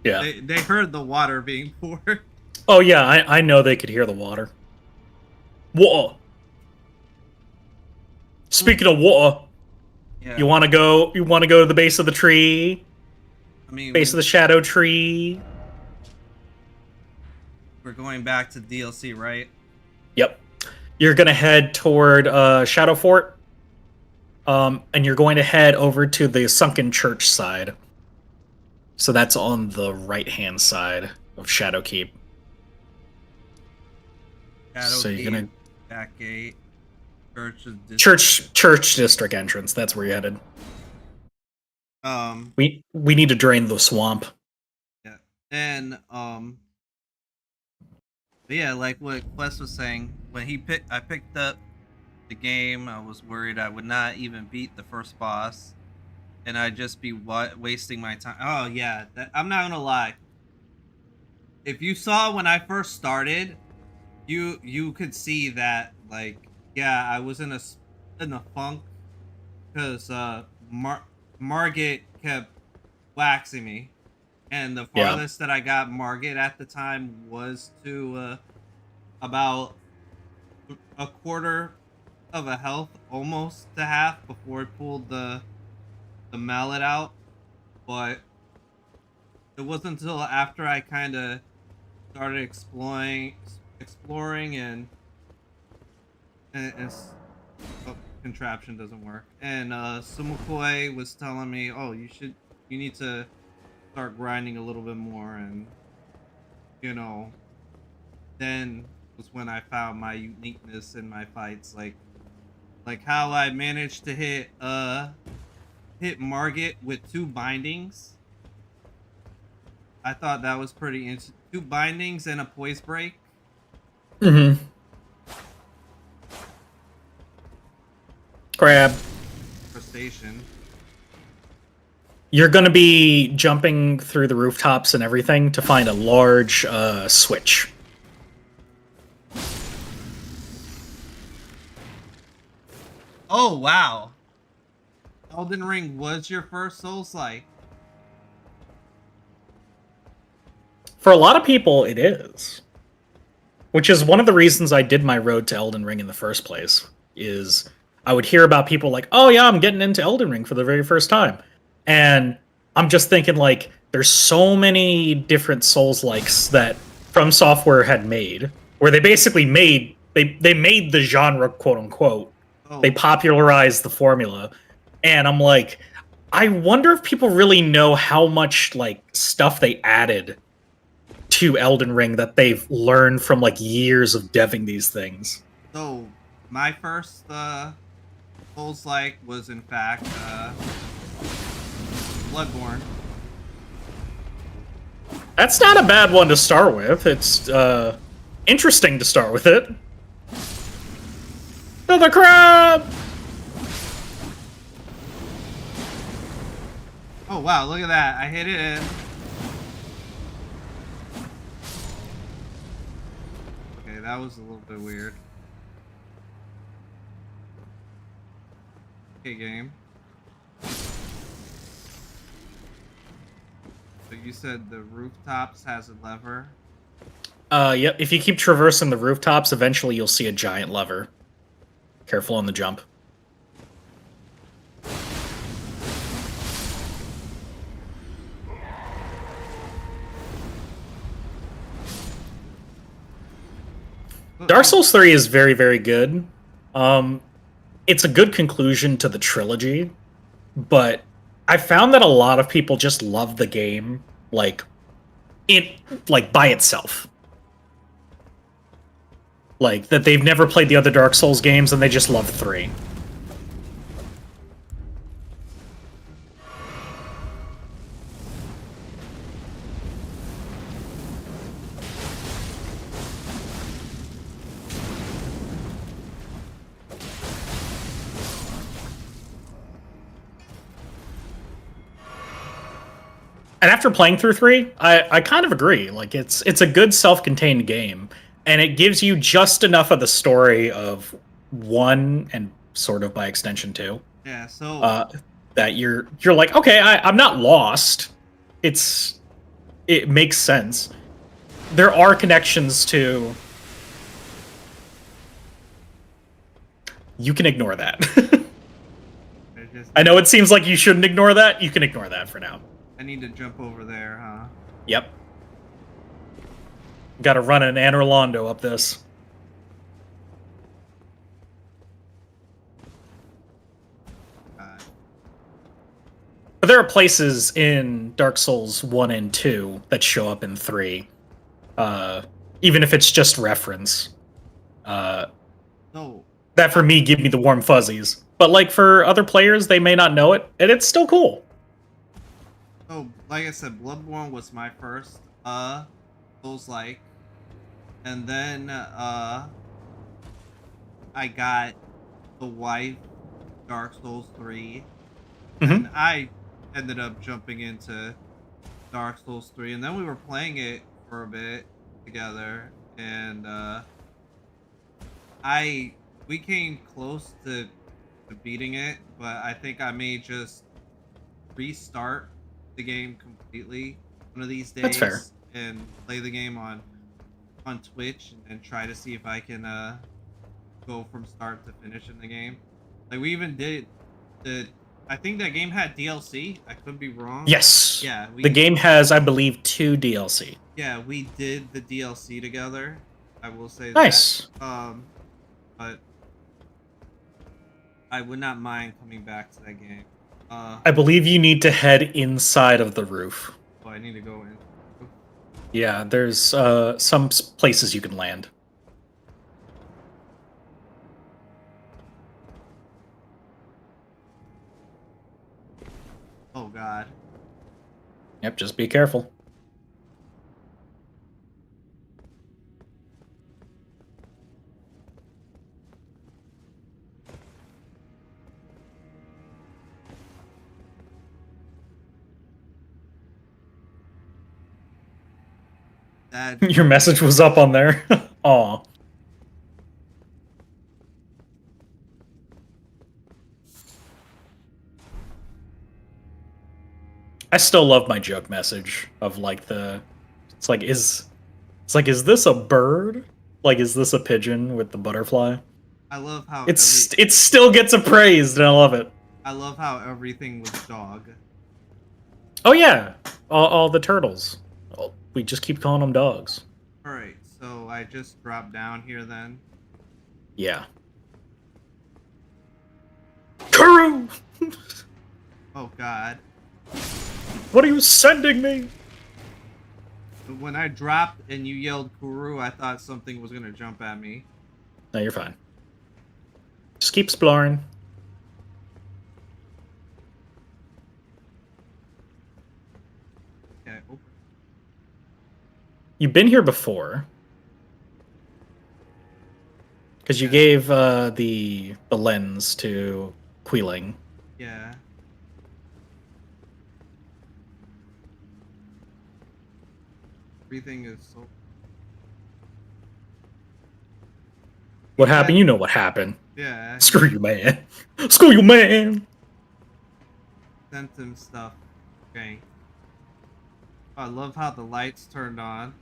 S2: Yeah.
S1: They heard the water being poured.
S2: Oh yeah, I know they could hear the water. Water. Speaking of water,
S1: Yeah.
S2: you want to go to the base of the tree?
S1: I mean,
S2: Base of the shadow tree.
S1: we're going back to DLC, right?
S2: Yep. You're gonna head toward Shadow Fort, and you're going to head over to the Sunken Church side. So that's on the right-hand side of Shadowkeep. So you're gonna
S1: back gate,
S2: church district entrance. That's where you're headed. We need to drain the swamp.
S1: Yeah, and but yeah, like what Quest was saying, when I picked up the game, I was worried I would not even beat the first boss, and I'd just be wasting my time. Oh yeah, I'm not gonna lie. If you saw when I first started, you could see that, like, yeah, I was in a funk because Margit kept waxing me, and the farthest that I got Margit at the time was to about a quarter of a health, almost to half, before it pulled the mallet out. But it wasn't until after I kind of started exploring and oh, contraption doesn't work, and Sumokoi was telling me, oh, you need to start grinding a little bit more, and then was when I found my uniqueness in my fights, like how I managed to hit Margit with 2 bindings. I thought that was pretty interesting. 2 bindings and a poise break.
S2: Mm-hmm. Crab.
S1: Crustacean.
S2: You're going to be jumping through the rooftops and everything to find a large switch.
S1: Oh, wow. Elden Ring was your first Souls-like.
S2: For a lot of people, it is. Which is one of the reasons I did my road to Elden Ring in the first place, is I would hear about people like, oh yeah, I'm getting into Elden Ring for the very first time. And I'm just thinking, like, there's so many different Souls-likes that From Software had made, where they basically made, they made the genre, quote-unquote.
S1: Oh.
S2: They popularized the formula. And I'm like, I wonder if people really know how much, like, stuff they added to Elden Ring that they've learned from like years of deving these things.
S1: So my first Souls-like was in fact Bloodborne.
S2: That's not a bad one to start with. It's interesting to start with it. To the crab!
S1: Oh wow, look at that. I hit it in. Okay, that was a little bit weird. Okay, game. So you said the rooftops has a lever?
S2: Yep, if you keep traversing the rooftops, eventually you'll see a giant lever. Careful on the jump. Dark Souls 3 is very, very good. It's a good conclusion to the trilogy, but I found that a lot of people just love the game like by itself. Like that they've never played the other Dark Souls games and they just love 3. And after playing through 3, I kind of agree. Like it's a good self-contained game, and it gives you just enough of the story of 1 and sort of by extension 2.
S1: Yeah, so
S2: That you're like, okay, I'm not lost. It makes sense. There are connections to. You can ignore that. I know it seems like you shouldn't ignore that. You can ignore that for now.
S1: I need to jump over there, huh?
S2: Yep. Gotta run an Anor Londo up this. But there are places in Dark Souls 1 and 2 that show up in 3. Even if it's just reference.
S1: No.
S2: That for me give me the warm fuzzies. But like for other players, they may not know it, and it's still cool.
S1: So, like I said, Bloodborne was my first Souls-like. And then I got the wife Dark Souls 3.
S2: Mm-hmm.
S1: And I ended up jumping into Dark Souls 3, and then we were playing it for a bit together, and we came close to beating it, but I think I may just restart the game completely one of these days.
S2: That's fair.
S1: And play the game on Twitch and try to see if I can go from start to finish in the game. Like we even did I think that game had DLC. I could be wrong.
S2: Yes.
S1: Yeah.
S2: The game has, I believe, 2 DLC.
S1: Yeah, we did the DLC together. I will say that.
S2: Nice.
S1: But I would not mind coming back to that game.
S2: I believe you need to head inside of the roof.
S1: Oh, I need to go in.
S2: Yeah, there's some places you can land.
S1: Oh God.
S2: Yep, just be careful.
S1: That
S2: Your message was up on there. Aw. I still love my joke message of like the. It's like is this a bird? Like is this a pigeon with the butterfly?
S1: I love how
S2: It still gets appraised, and I love it.
S1: I love how everything was dog.
S2: Oh yeah, all the turtles. Oh, we just keep calling them dogs.
S1: All right, so I just dropped down here then.
S2: Yeah. Kuru!
S1: Oh God.
S2: What are you sending me?
S1: When I dropped and you yelled Kuru, I thought something was gonna jump at me.
S2: No, you're fine. Just keep exploring.
S1: Okay. Oh,
S2: You've been here before. Because you gave the lens to Queeling.
S1: yeah. Everything is so.
S2: What happened? You know what happened.
S1: Yeah.
S2: Screw you, man. Screw you, man.
S1: Sent him stuff. Okay. I love how the lights turned on.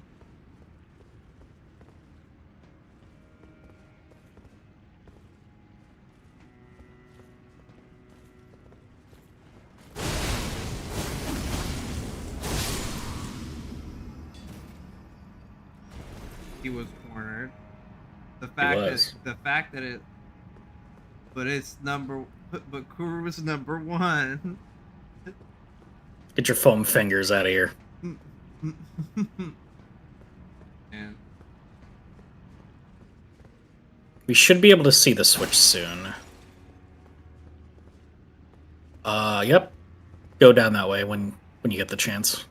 S1: He was cornered. The fact that it, but it's but Kuru was number 1.
S2: Get your foam fingers out of here.
S1: And
S2: We should be able to see the switch soon. Yep. Go down that way when you get the chance.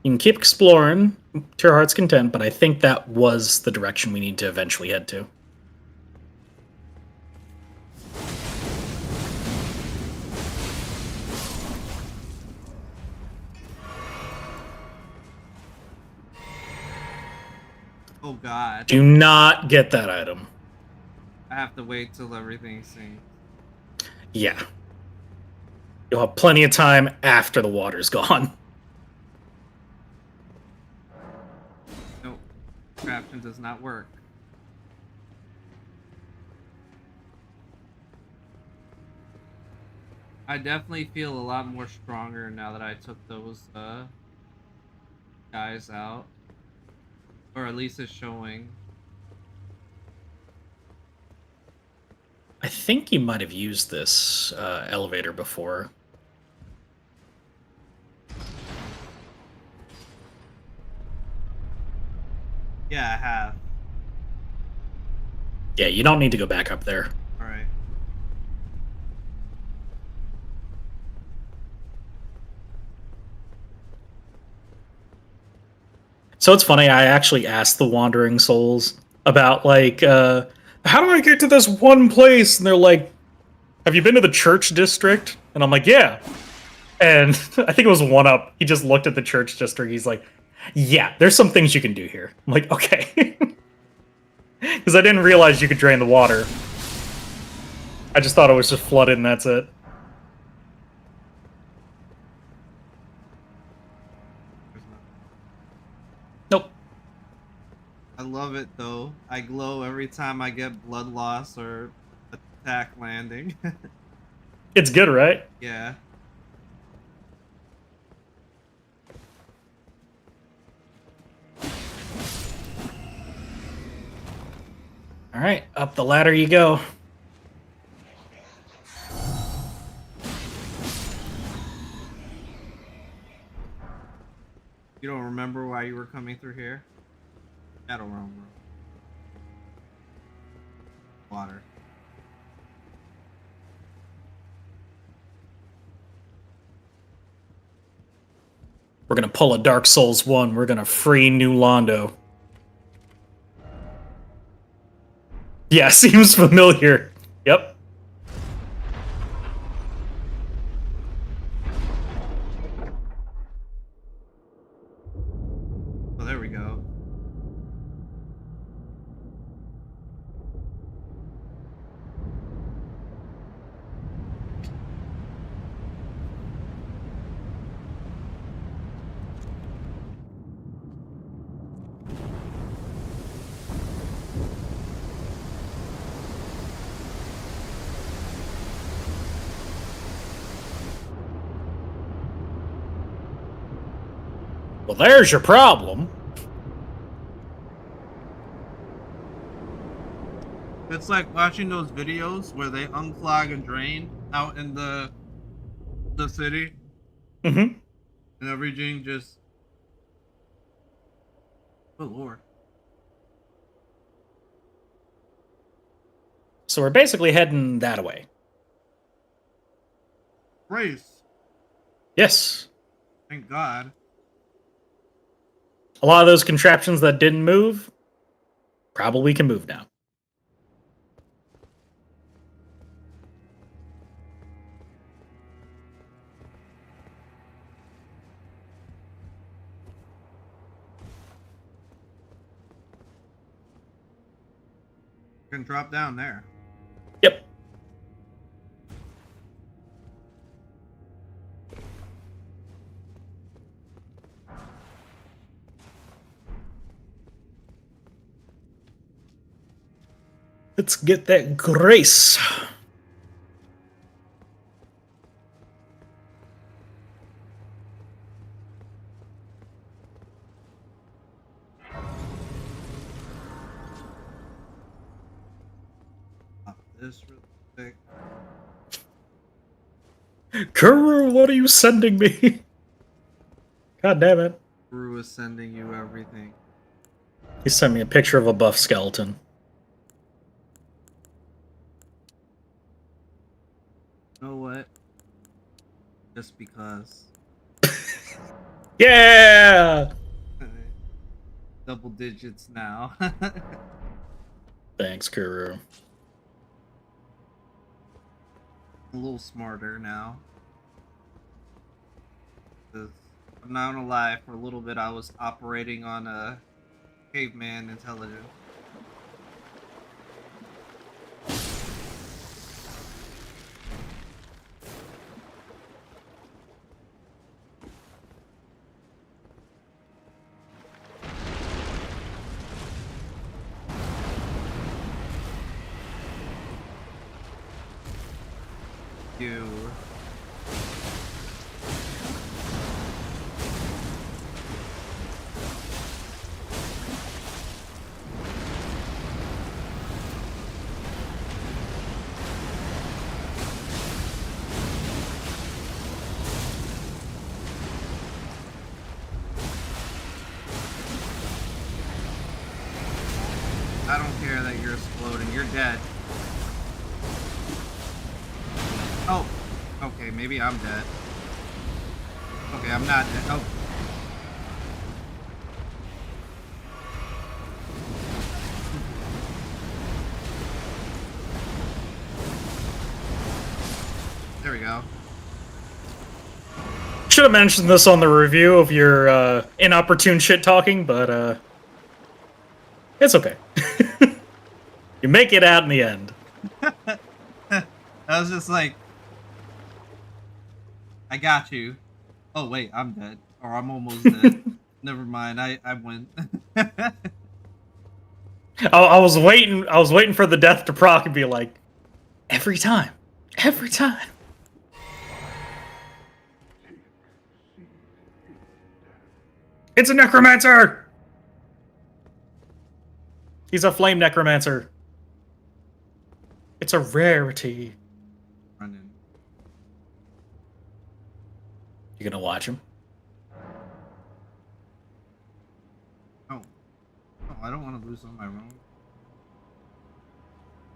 S2: You can keep exploring to your heart's content, but I think that was the direction we need to eventually head to.
S1: oh God,
S2: Do not get that item.
S1: I have to wait till everything sinks.
S2: Yeah. You'll have plenty of time after the water's gone.
S1: No, crafting does not work. I definitely feel a lot more stronger now that I took those guys out. Or at least it's showing.
S2: I think you might have used this elevator before.
S1: Yeah, I have.
S2: Yeah, you don't need to go back up there.
S1: Alright.
S2: So it's funny, I actually asked the Wandering Souls about, like, how do I get to this one place? And they're like, have you been to the church district? And I'm like, yeah. And I think it was 1UP. He just looked at the church district. He's like, yeah, there's some things you can do here. I'm like, okay. Because I didn't realize you could drain the water. I just thought it was just flooded and that's it. Nope.
S1: I love it though. I glow every time I get blood loss or attack landing.
S2: It's good, right?
S1: Yeah.
S2: All right, up the ladder you go.
S1: You don't remember why you were coming through here? I don't remember. Water.
S2: We're gonna pull a Dark Souls 1. We're gonna free New Londo. Yeah, seems familiar. Yep. Well, there's your problem.
S1: It's like watching those videos where they unclog a drain out in the city
S2: Mm-hmm.
S1: and everything just. Oh lord.
S2: So we're basically heading that way.
S1: Race.
S2: Yes.
S1: Thank God.
S2: A lot of those contraptions that didn't move probably can move now.
S1: Can drop down there.
S2: Yep. Let's get that grace.
S1: Pop this real quick.
S2: Kuru, what are you sending me? God damn it.
S1: Guru is sending you everything.
S2: He sent me a picture of a buff skeleton.
S1: You know what? Just because.
S2: Yeah!
S1: Double digits now.
S2: Thanks, Kuru.
S1: A little smarter now. 'Cause I'm not gonna lie, for a little bit I was operating on a caveman intelligence. You. I don't care that you're exploding. You're dead. Oh. Okay, maybe I'm dead. Okay, I'm not dead. Oh. There we go.
S2: Should have mentioned this on the review of your inopportune shit talking, but it's okay. You make it out in the end.
S1: I was just like, I got you. Oh wait, I'm dead, or I'm almost dead. Never mind, I win.
S2: I was waiting for the death to proc and be like, every time. It's a necromancer! He's a flame necromancer. It's a rarity.
S1: Running.
S2: You gonna watch him?
S1: Oh, oh, I don't want to lose on my own.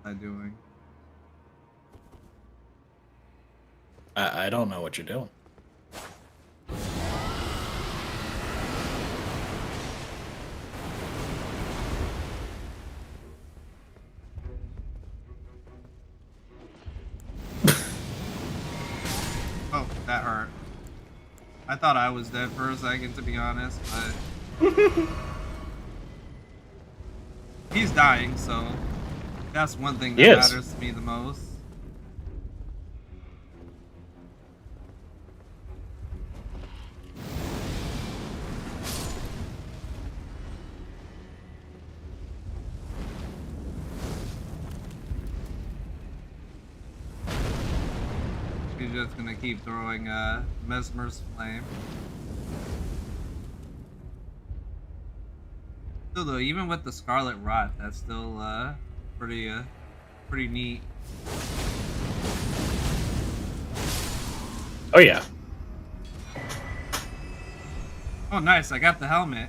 S1: What am I doing?
S2: I don't know what you're doing.
S1: Oh, that hurt. I thought I was dead for a second, to be honest, but he's dying, so that's one thing that
S2: He is.
S1: matters to me the most. He's just gonna keep throwing Mesmer's flame. Still though, even with the Scarlet Rot, that's still pretty pretty neat.
S2: Oh yeah.
S1: Oh nice, I got the helmet.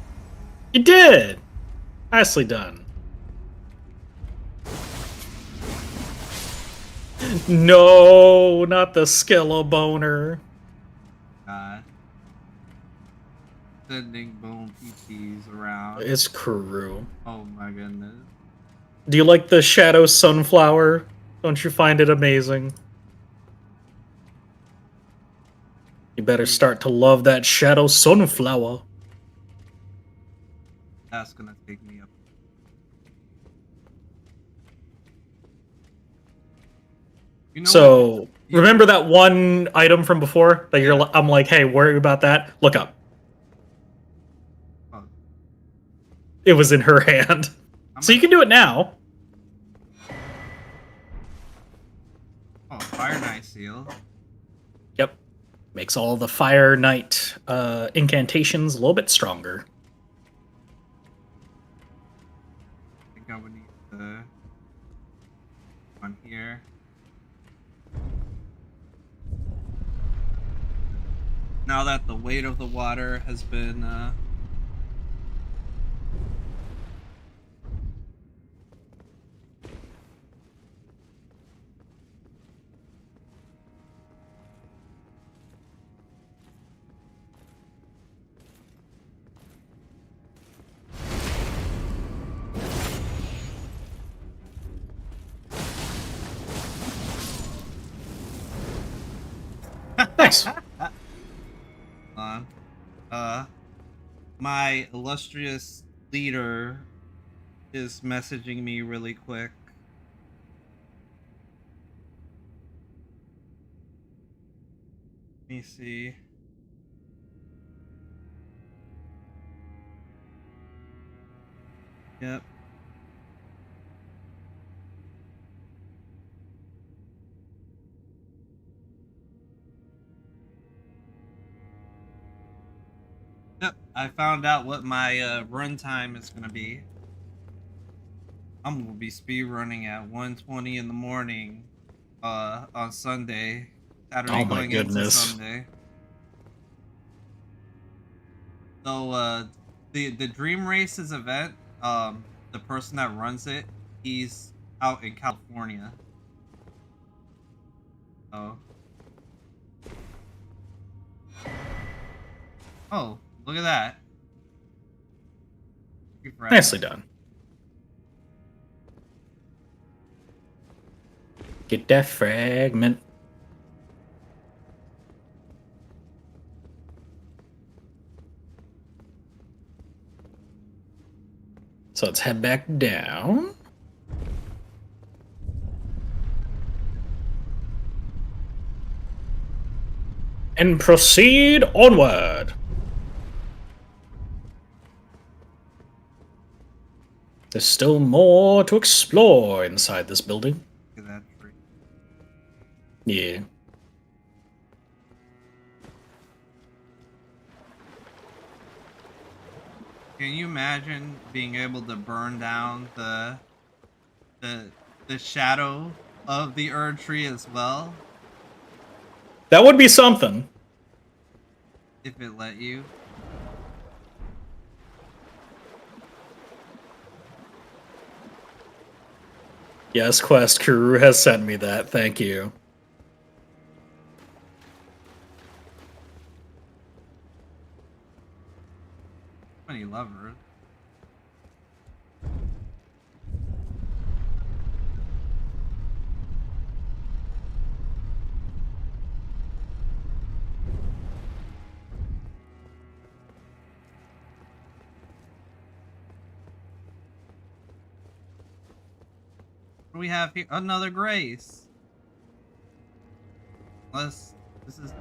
S2: You did! Nicely done. No, not the Skelebaner.
S1: God. Sending bone PTs around.
S2: It's Kuru.
S1: Oh my goodness.
S2: Do you like the Shadow Sunflower? Don't you find it amazing? You better start to love that Shadow Sunflower.
S1: That's gonna take me up. You know
S2: So,
S1: what?
S2: remember that one item from before that you're? I'm like, hey, worry about that. Look up.
S1: Oh,
S2: It was in her hand. So you can do it now.
S1: Oh, Fire Knight Seal.
S2: Yep. Makes all the Fire Knight incantations a little bit stronger.
S1: I think I would need the one here. Now that the weight of the water has been
S2: Nice.
S1: on. My illustrious leader is messaging me really quick. Let me see. Yep. Yep, I found out what my run time is gonna be. I'm gonna be speed running at 1:20 in the morning, on Sunday, Saturday
S2: Oh my
S1: going into
S2: goodness.
S1: Sunday. So, the Dream Races event, the person that runs it, he's out in California. Oh. Oh, look at that. Thank you for
S2: Nicely
S1: asking.
S2: done. Get that fragment. So let's head back down. And proceed onward. There's still more to explore inside this building.
S1: Look at that tree.
S2: Yeah.
S1: Can you imagine being able to burn down the shadow of the Erd tree as well,
S2: That would be something.
S1: if it let you?
S2: Yes, Quest Crew has sent me that. Thank you.
S1: Many lovers. What do we have here? Another Grace. This is.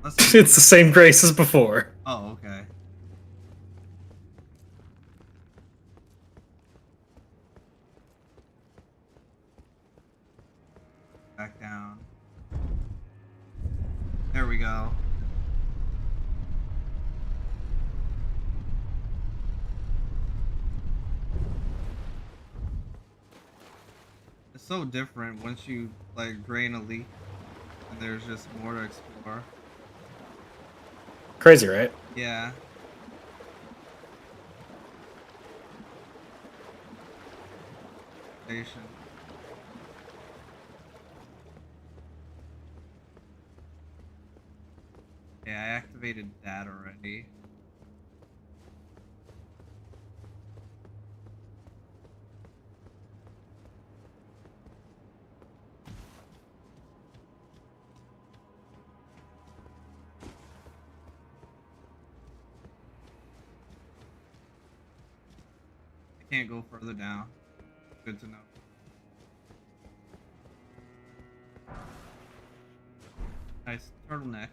S2: It's the same grace as before.
S1: Oh, okay. Back down. There we go. What It's so different once you like drain a leak and there's just more to explore.
S2: Crazy, right?
S1: Yeah. Station. Yeah, I activated that already. I can't go further down. Good to know. Nice turtleneck.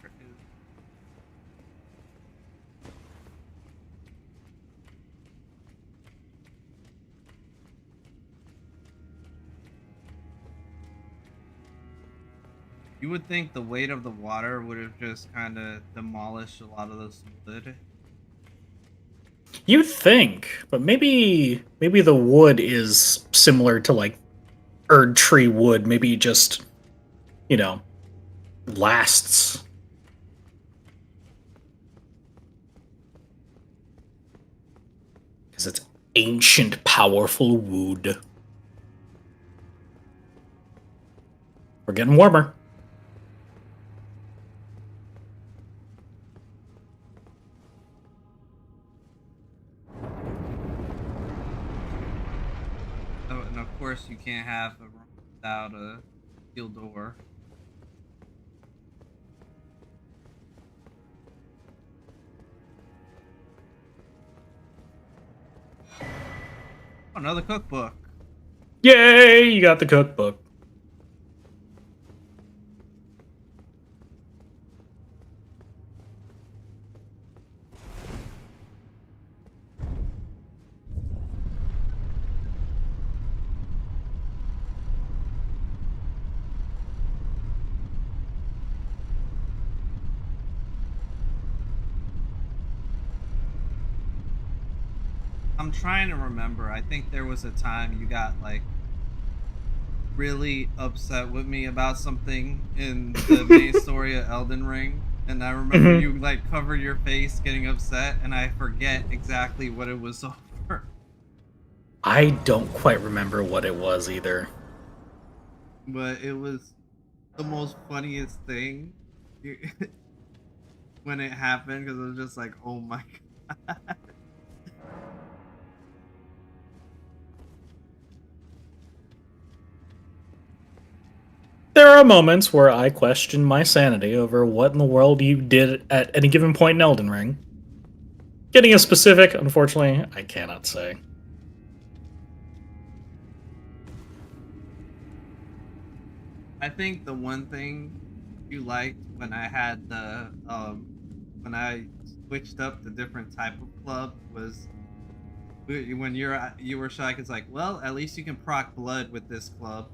S1: There is- You would think the weight of the water would have just kind of demolished a lot of this wood.
S2: You'd think, but maybe the wood is similar to like Erd tree wood. Maybe just, you know, lasts. Because it's ancient, powerful wood. We're getting warmer.
S1: Oh, and of course, you can't have a room without a steel door. Another cookbook.
S2: Yay! You got the cookbook.
S1: I'm trying to remember. I think there was a time you got like really upset with me about something in the main story of Elden Ring, and I remember
S2: Mhm.
S1: you like covered your face getting upset, and I forget exactly what it was over.
S2: I don't quite remember what it was either.
S1: But it was the most funniest thing when it happened because it was just like, oh my god.
S2: There are moments where I question my sanity over what in the world you did at any given point in Elden Ring. Getting a specific, unfortunately, I cannot say.
S1: I think the one thing you liked when I had the when I switched up the different type of club was when you were shy. It's like, well, at least you can proc blood with this club.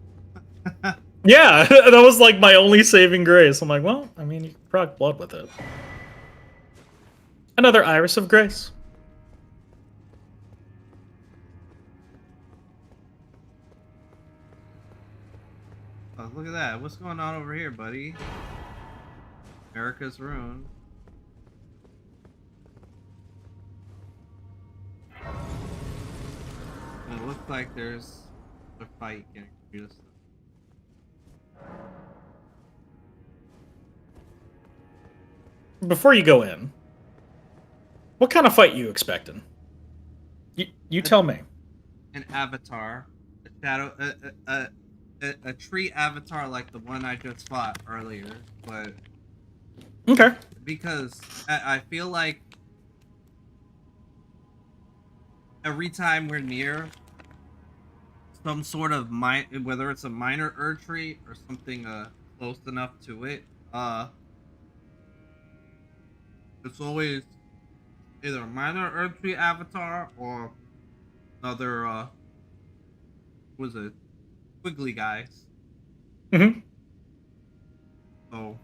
S2: Yeah, that was like my only saving grace. I'm like, well, I mean, you can proc blood with it. Another Iris of Grace.
S1: Oh, look at that! What's going on over here, buddy? Erica's rune. And it looks like there's a fight getting through this stuff.
S2: Before you go in, what kind of fight you expecting? You tell me.
S1: An avatar, a shadow, a tree avatar like the one I just fought earlier, but
S2: Okay.
S1: because I feel like every time we're near some sort of whether it's a minor Erdtree or something close enough to it. It's always either a minor Erdtree avatar or another what was it? Squiggly guys.
S2: Mm-hmm.
S1: So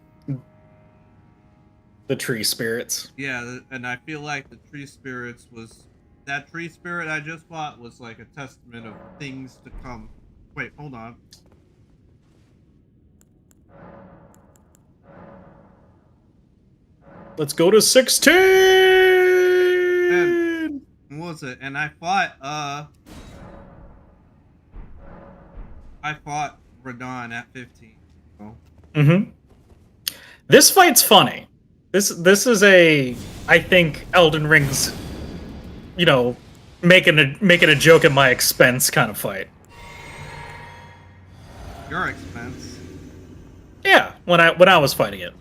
S2: The tree spirits.
S1: yeah, and I feel like the tree spirits was that tree spirit I just bought was like a testament of things to come. Wait, hold on.
S2: Let's go to 16.
S1: What was it? And I fought Radon at 15. So.
S2: Mm-hmm. This fight's funny. This is I think Elden Ring's, making a joke at my expense kind of fight.
S1: Your expense.
S2: Yeah, when I was fighting it.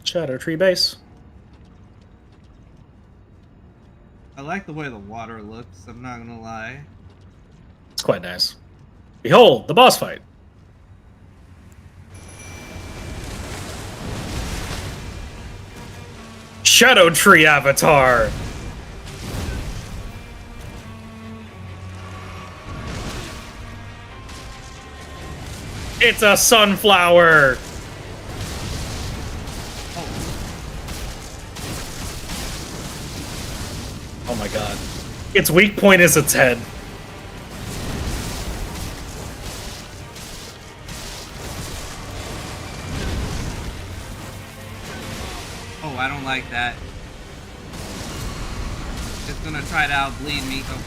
S2: Shadow Tree base.
S1: I like the way the water looks, I'm not gonna lie.
S2: It's quite nice. Behold, the boss fight. Shadow Tree Avatar. It's a sunflower. Oh my god. Its weak point is its head.
S1: Oh, I don't like that. It's gonna try to outbleed me. Oh.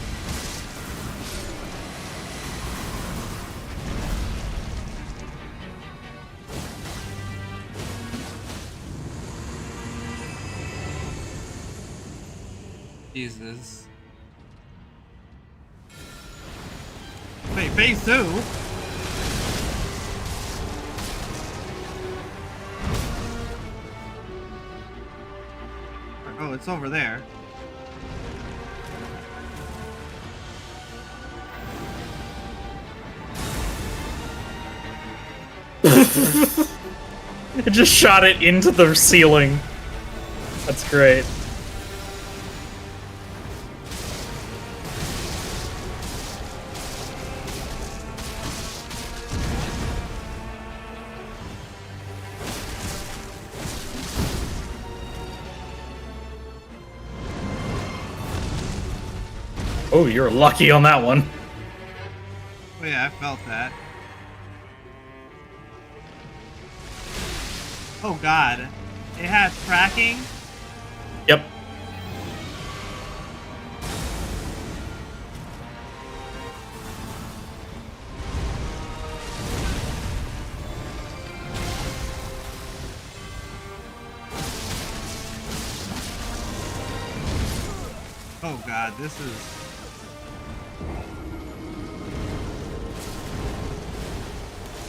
S1: Jesus. Wait, phase 2? Oh, it's over there.
S2: It just shot it into the ceiling. That's great. Oh, you're lucky on that one.
S1: Oh yeah, I felt that. Oh god. It has tracking?
S2: Yep.
S1: Oh god, this is...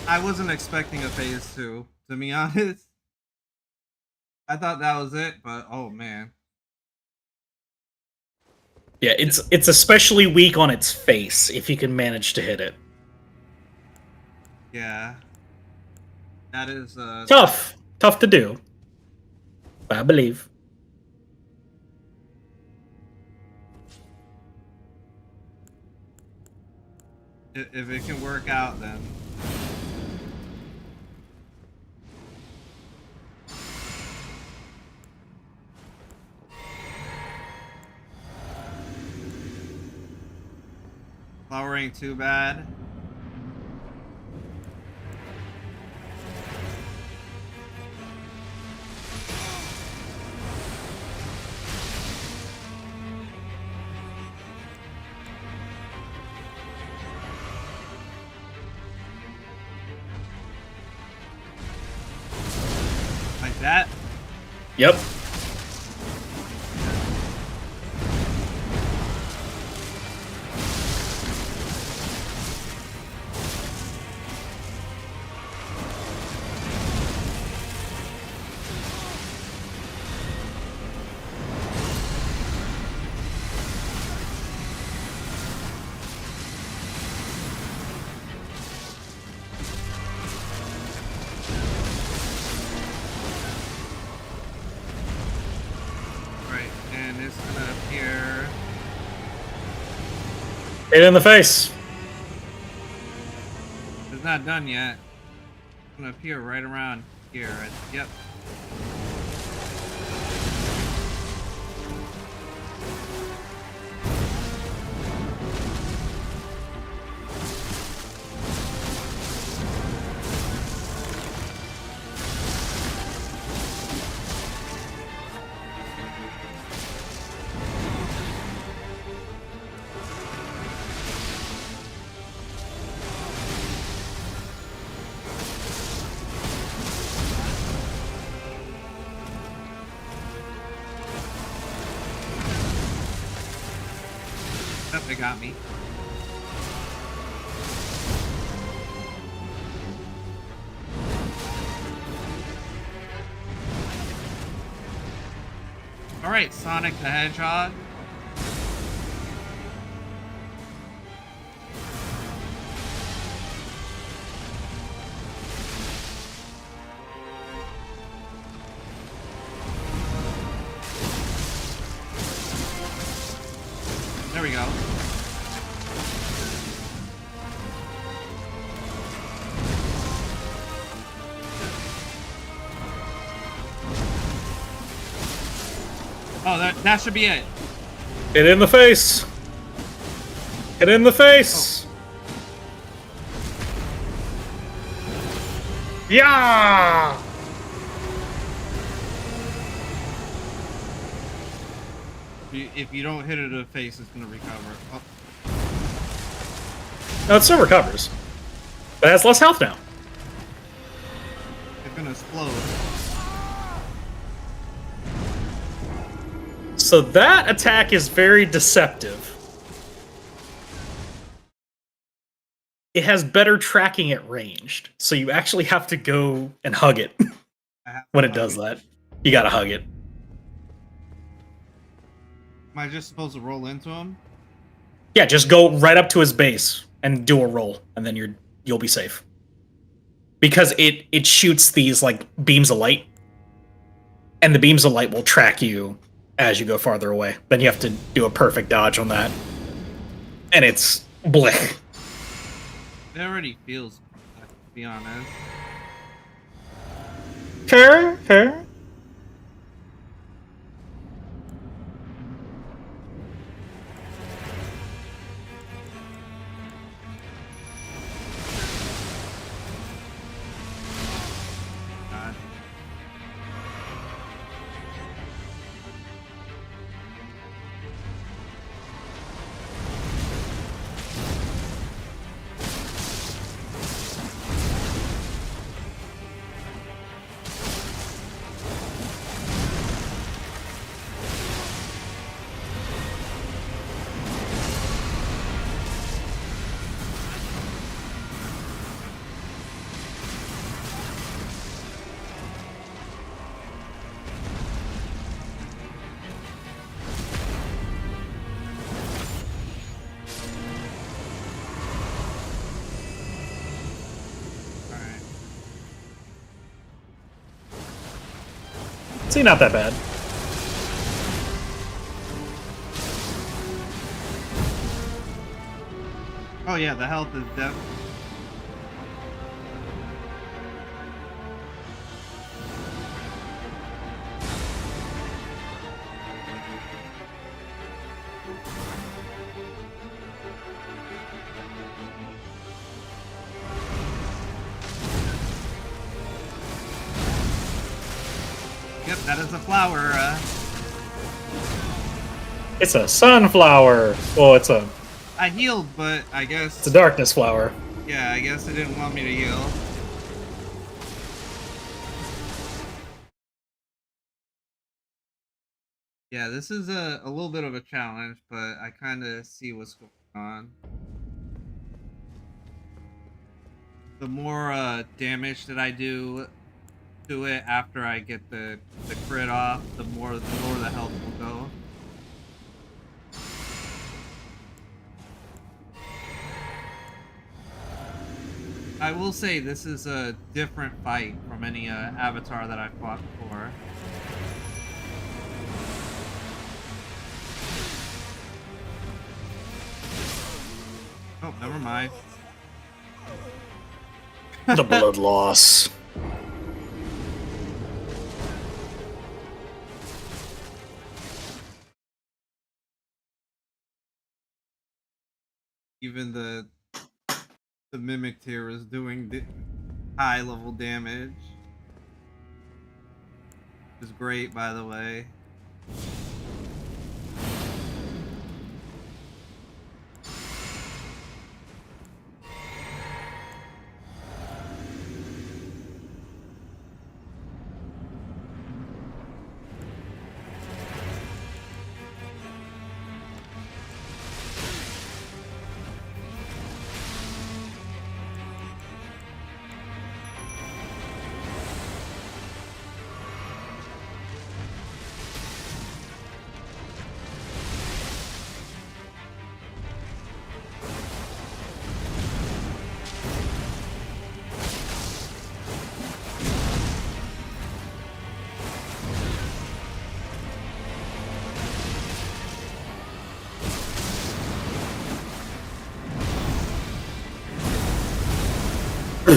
S1: I wasn't expecting a phase 2, to be honest. I thought that was it, but oh man.
S2: Yeah, it's especially weak on its face if you can manage to hit it.
S1: Yeah. That is
S2: Tough to do. But I believe.
S1: if it can work out, then flower ain't too bad. Like that?
S2: Yep.
S1: here.
S2: Hit it in the face.
S1: It's not done yet. It's gonna appear right around here. Yep. Yep, they got me. Alright, Sonic the Hedgehog. There we go. Oh, that should be it.
S2: Hit it in the face. Hit it in the face. Yeah.
S1: If you don't hit it in the face, it's gonna recover. Oh,
S2: No, it still recovers. But it has less health now.
S1: it's gonna explode.
S2: So that attack is very deceptive. It has better tracking at ranged, so you actually have to go and hug it when it does that. You gotta hug it.
S1: Am I just supposed to roll into him?
S2: Yeah, just go right up to his base and do a roll, and then you'll be safe. Because it shoots these like beams of light, and the beams of light will track you as you go farther away. Then you have to do a perfect dodge on that, and it's blech.
S1: It already feels, to be honest.
S2: Fair.
S1: God. Alright.
S2: See, not that bad.
S1: Oh yeah, the health is definitely. Yep, that is a flower.
S2: It's a sunflower. Well, it's a
S1: I healed, but I guess.
S2: darkness flower.
S1: Yeah, I guess it didn't want me to heal. Yeah, this is a little bit of a challenge, but I kind of see what's going on. The more damage that I do to it after I get the crit off, the more the health will go. I will say this is a different fight from any avatar that I've fought before. Oh, never mind.
S2: The blood loss.
S1: Even the mimic tier is doing the high level damage. Which is great, by the way.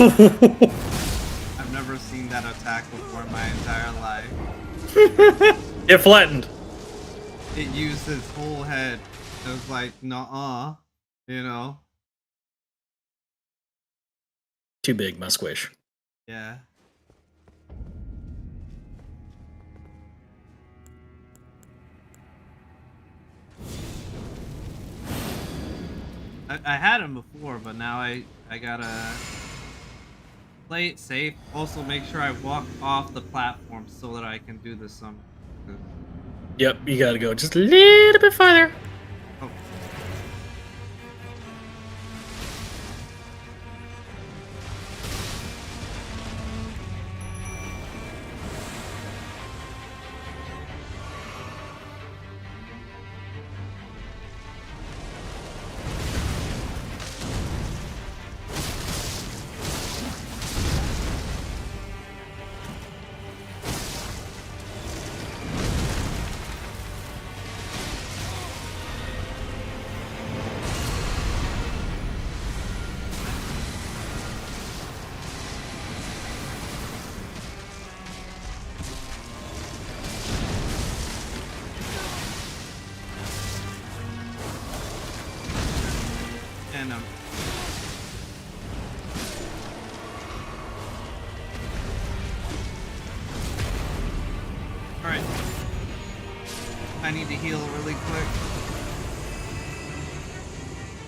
S1: I've never seen that attack before in my entire life.
S2: It flattened.
S1: It used his whole head. It was like, nuh-uh, you know?
S2: Too big, my squish.
S1: Yeah. I had him before, but now I gotta play it safe. Also, make sure I walk off the platform so that I can do this some.
S2: Yep, you gotta go just a little bit farther.
S1: Oh. And alright. I need to heal really quick.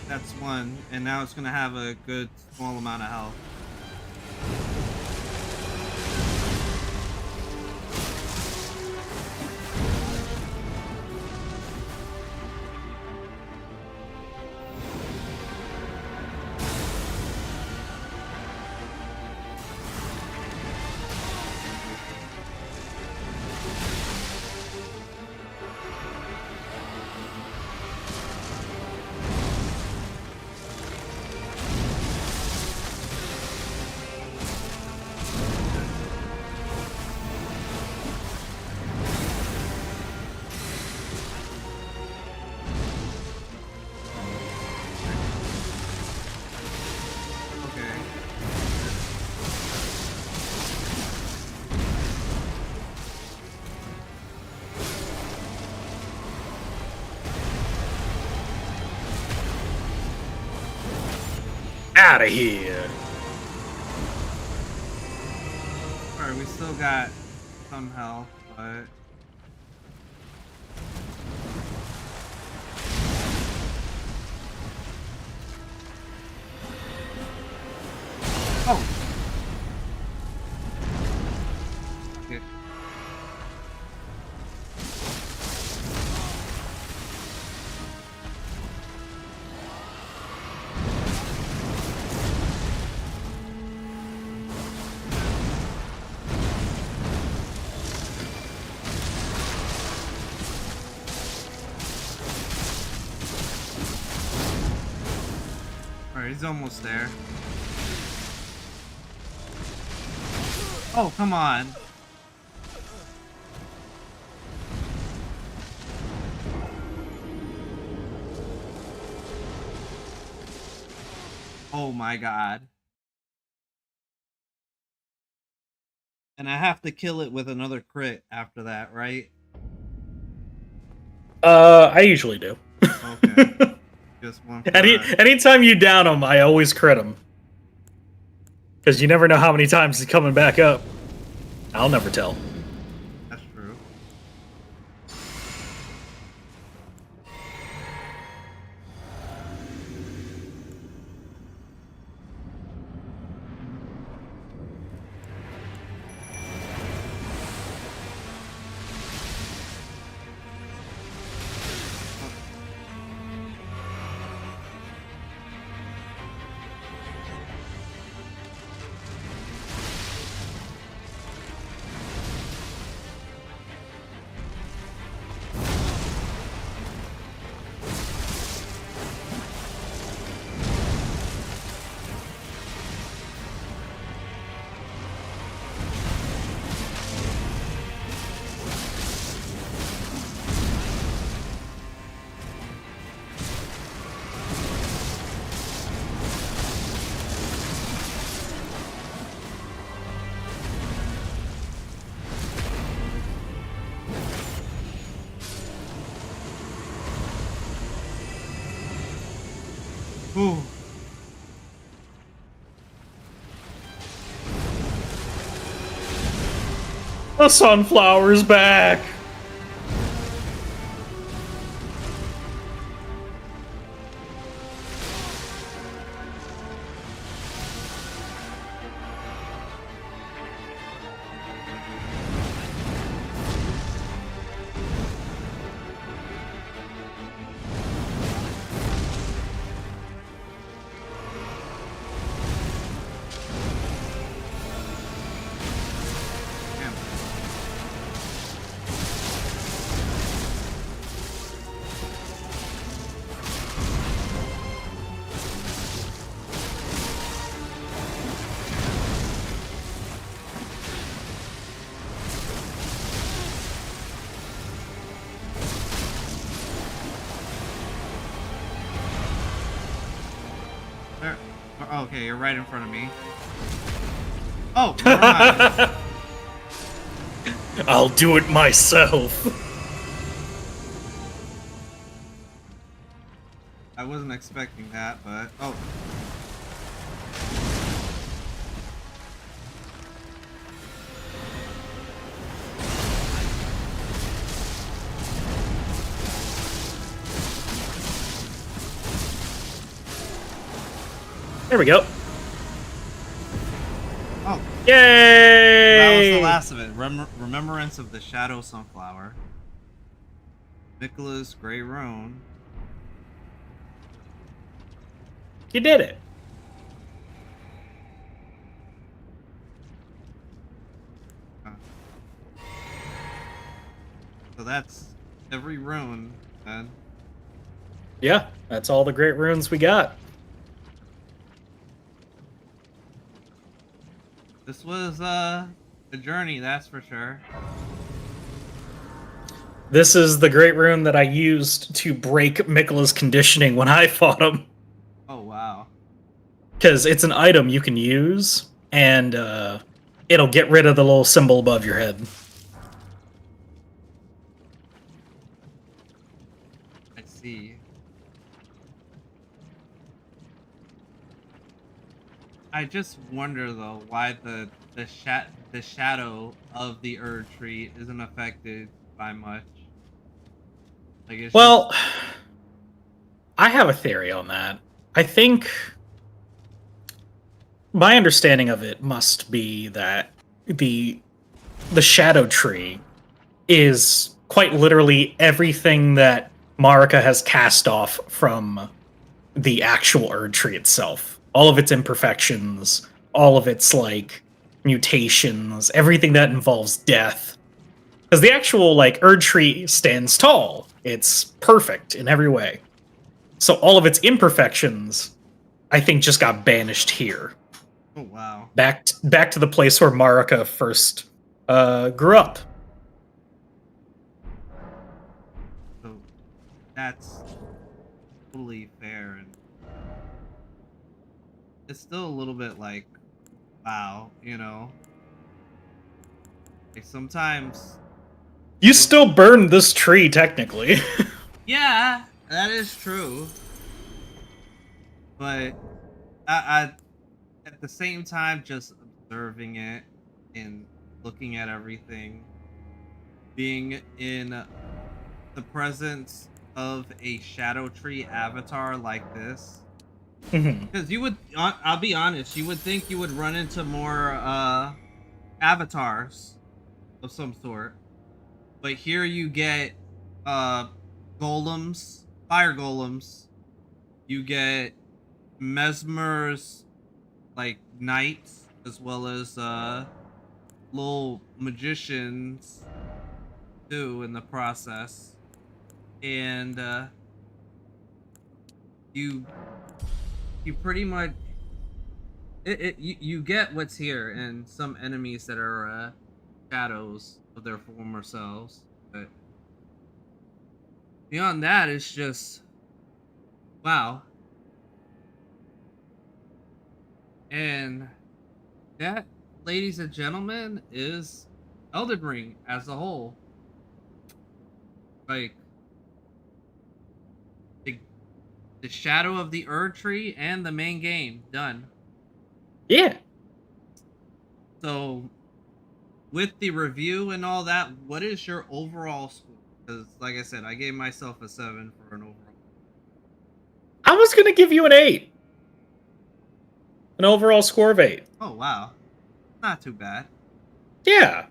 S1: That's one, and now it's gonna have a good small amount of health.
S2: Out of here.
S1: Alright, we still got some health, but oh. Okay. Alright, he's almost there. Oh, come on. Oh my god. And I have to kill it with another crit after that, right?
S2: I usually do.
S1: Okay. Just one for
S2: Anytime you down them, I always crit them. Because you never know how many times he's coming back up. I'll never tell.
S1: That's true. Ooh.
S2: The sunflower's back!
S1: Damn. There. Oh, okay, you're right in front of me. Oh, never mind.
S2: I'll do it myself.
S1: I wasn't expecting that, but oh.
S2: There we go.
S1: Oh,
S2: Yay!
S1: that was the last of it. Remembrance of the Shadow Sunflower. Nicholas Grey Roan.
S2: You did it.
S1: So that's every rune, then.
S2: Yeah, that's all the great runes we got.
S1: This was a journey, that's for sure.
S2: This is the great rune that I used to break Mikla's conditioning when I fought him.
S1: Oh wow.
S2: Because it's an item you can use, and it'll get rid of the little symbol above your head.
S1: I see. I just wonder though why the shadow of the Erd tree isn't affected by much. Like it's
S2: Well, I have a theory on that. I think my understanding of it must be that the shadow tree is quite literally everything that Marika has cast off from the actual Erd tree itself. All of its imperfections, all of its like mutations, everything that involves death. Because the actual like Erd tree stands tall. It's perfect in every way. So all of its imperfections, I think, just got banished here.
S1: oh wow.
S2: Back to the place where Marika first grew up.
S1: So that's totally fair and it's still a little bit like, wow, like sometimes,
S2: You still burned this tree, technically.
S1: yeah, that is true, but I at the same time just observing it and looking at everything, being in the presence of a Shadow Tree avatar like this.
S2: Mhm.
S1: Because I'll be honest, you would think you would run into more avatars of some sort, but here you get uh golems, fire golems. You get Mesmer's like knights, as well as little magicians too in the process, and you you pretty much you get what's here and some enemies that are shadows of their former selves, but beyond that it's just wow. And that, ladies and gentlemen, is Elden Ring as a whole. Like the, the shadow of the Erd Tree and the main game done.
S2: Yeah.
S1: So with the review and all that, what is your overall score? Because like I said, I gave myself a 7 for an overall.
S2: I was gonna give you an 8. An overall score of 8.
S1: Oh wow, not too bad.
S2: Yeah.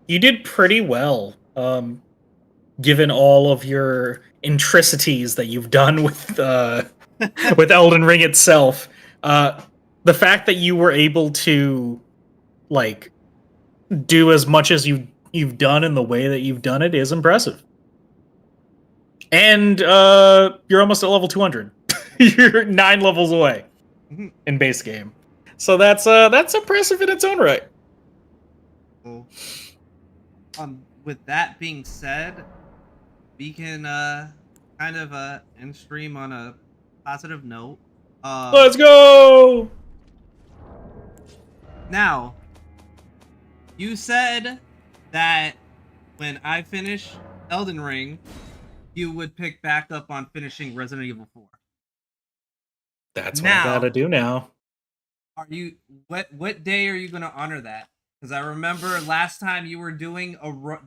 S2: You did pretty well. Given all of your intricities that you've done with Elden Ring itself. The fact that you were able to like do as much as you've done in the way that you've done it is impressive. And you're almost at level 200. You're 9 levels away
S1: Mhm.
S2: in base game. So that's impressive in its own right.
S1: Well, with that being said, we can kind of end stream on a positive note.
S2: Let's go.
S1: Now, you said that when I finish Elden Ring, you would pick back up on finishing Resident Evil 4.
S2: That's what I
S1: Now,
S2: gotta do now.
S1: are you what day are you going to honor that? Because I remember last time you were doing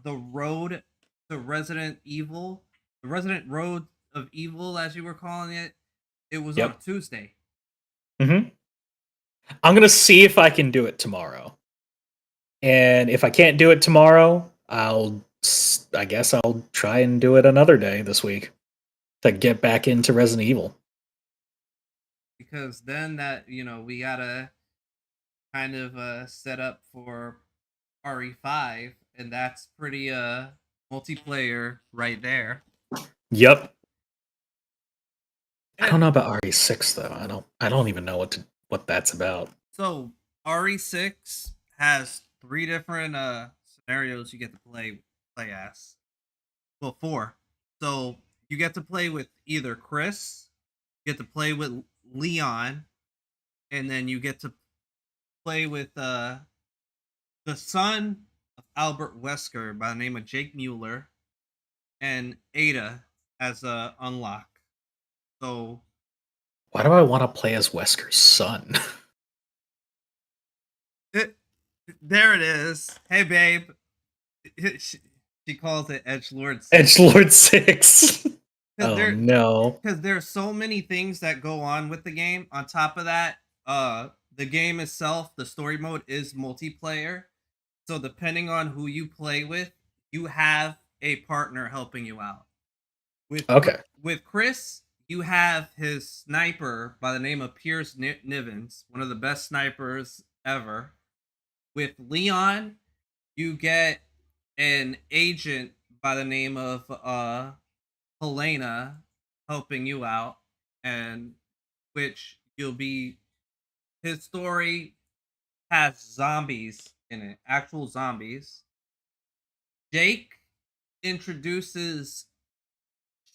S1: the road to Resident Evil, the Resident Road of Evil, as you were calling it. It was on a
S2: Yep.
S1: Tuesday.
S2: Mm-hmm. I'm gonna see if I can do it tomorrow. And if I can't do it tomorrow, I guess I'll try and do it another day this week to get back into Resident Evil.
S1: Because then that, we gotta kind of set up for RE5, and that's pretty multiplayer right there.
S2: Yep. I
S1: Yeah.
S2: don't know about RE6 though. I don't even know what that's about.
S1: So RE6 has 3 different scenarios you get to play as. Well, 4. So you get to play with either Chris, you get to play with Leon, and then you get to play with the son of Albert Wesker by the name of Jake Mueller, and Ada as a unlock. So
S2: Why do I want to play as Wesker's son?
S1: there it is. Hey babe. She calls it Edgelord 6.
S2: Edgelord 6. Oh
S1: there,
S2: no.
S1: because there's so many things that go on with the game. On top of that, the game itself, the story mode is multiplayer. So depending on who you play with, you have a partner helping you out.
S2: Okay.
S1: With Chris, you have his sniper by the name of Pierce Nivens, one of the best snipers ever. With Leon, you get an agent by the name of Helena helping you out, and which you'll be his story has zombies in it, actual zombies. Jake introduces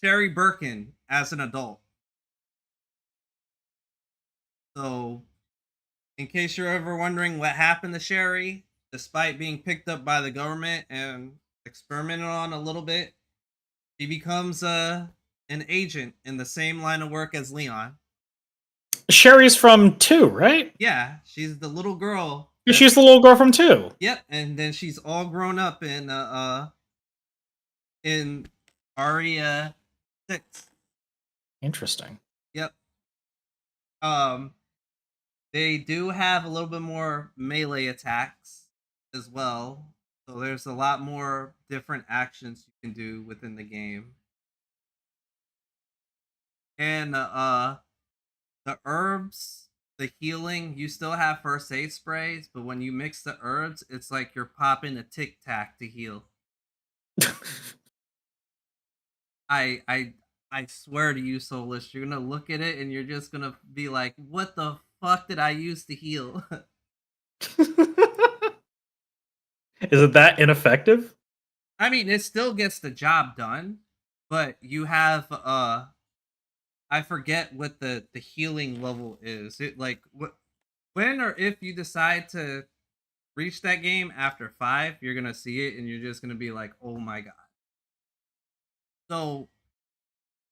S1: Sherry Birkin as an adult. So in case you're ever wondering what happened to Sherry, despite being picked up by the government and experimented on a little bit, she becomes an agent in the same line of work as Leon.
S2: Sherry's from 2, right?
S1: Yeah, she's the little girl.
S2: She's the little girl from 2.
S1: Yep, and then she's all grown up in Aria 6.
S2: Interesting.
S1: Yep. Um they do have a little bit more melee attacks as well. So there's a lot more different actions you can do within the game. And the herbs, the healing, you still have first aid sprays, but when you mix the herbs, it's like you're popping a Tic Tac to heal. I swear to you, Soulless, you're gonna look at it and you're just gonna be like, "What the fuck did I use to heal?"
S2: Is it that ineffective?
S1: I mean, it still gets the job done, but you have I forget what the healing level is. It like when or if you decide to reach that game after 5, you're gonna see it and you're just gonna be like, "Oh my god!" So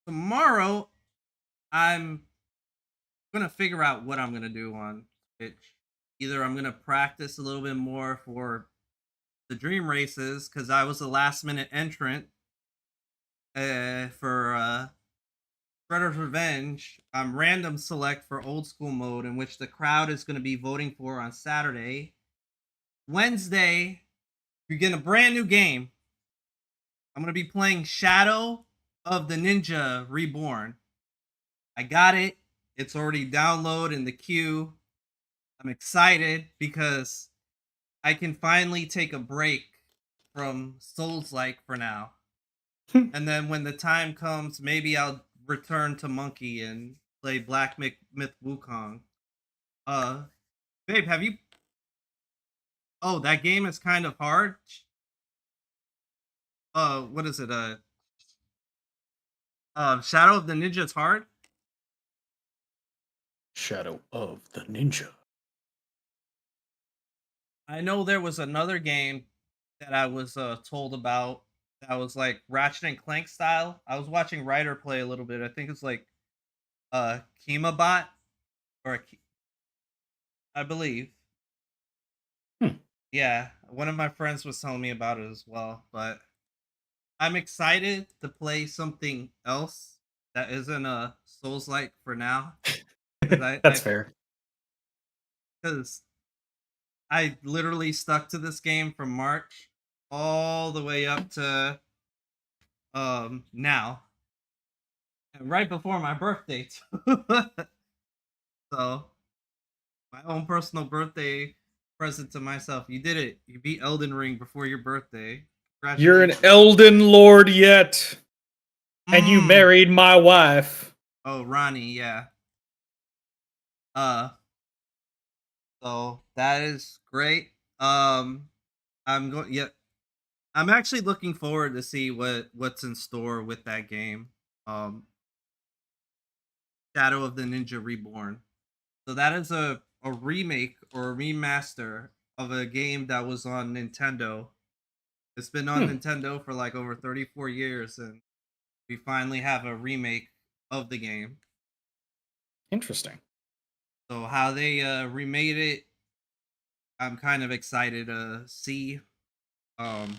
S1: tomorrow, I'm gonna figure out what I'm gonna do on Twitch. Either I'm gonna practice a little bit more for the dream races because I was a last minute entrant for Shredder's Revenge. I'm random select for old school mode, in which the crowd is going to be voting for on Saturday. Wednesday, we get a brand new game. I'm going to be playing Shadow of the Ninja Reborn. I got it. It's already downloaded in the queue. I'm excited because I can finally take a break from Souls-like for now. And then when the time comes, maybe I'll return to Monkey and play Black Myth Wukong. Babe, have you... Oh, that game is kind of hard? What is it? Shadow of the Ninja is hard?
S2: Shadow of the Ninja.
S1: I know there was another game that I was told about that was like Ratchet and Clank style. I was watching Ryder play a little bit. I think it's like Kimabot or I believe. Yeah, one of my friends was telling me about it as well, but I'm excited to play something else that isn't a Souls-like for now.
S2: That's fair.
S1: Because I literally stuck to this game from March all the way up to now, and right before my birthday too. So my own personal birthday present to myself. You did it. You beat Elden Ring before your birthday.
S2: You're an Elden Lord yet. And you married my wife.
S1: Oh, Ronnie, yeah. So that is great. I'm going. Yeah, I'm actually looking forward to see what's in store with that game. Shadow of the Ninja Reborn. So that is a remake or a remaster of a game that was on Nintendo. It's been on Nintendo for like over 34 years, and we finally have a remake of the game.
S2: Interesting.
S1: So how they remade it, I'm kind of excited to see. But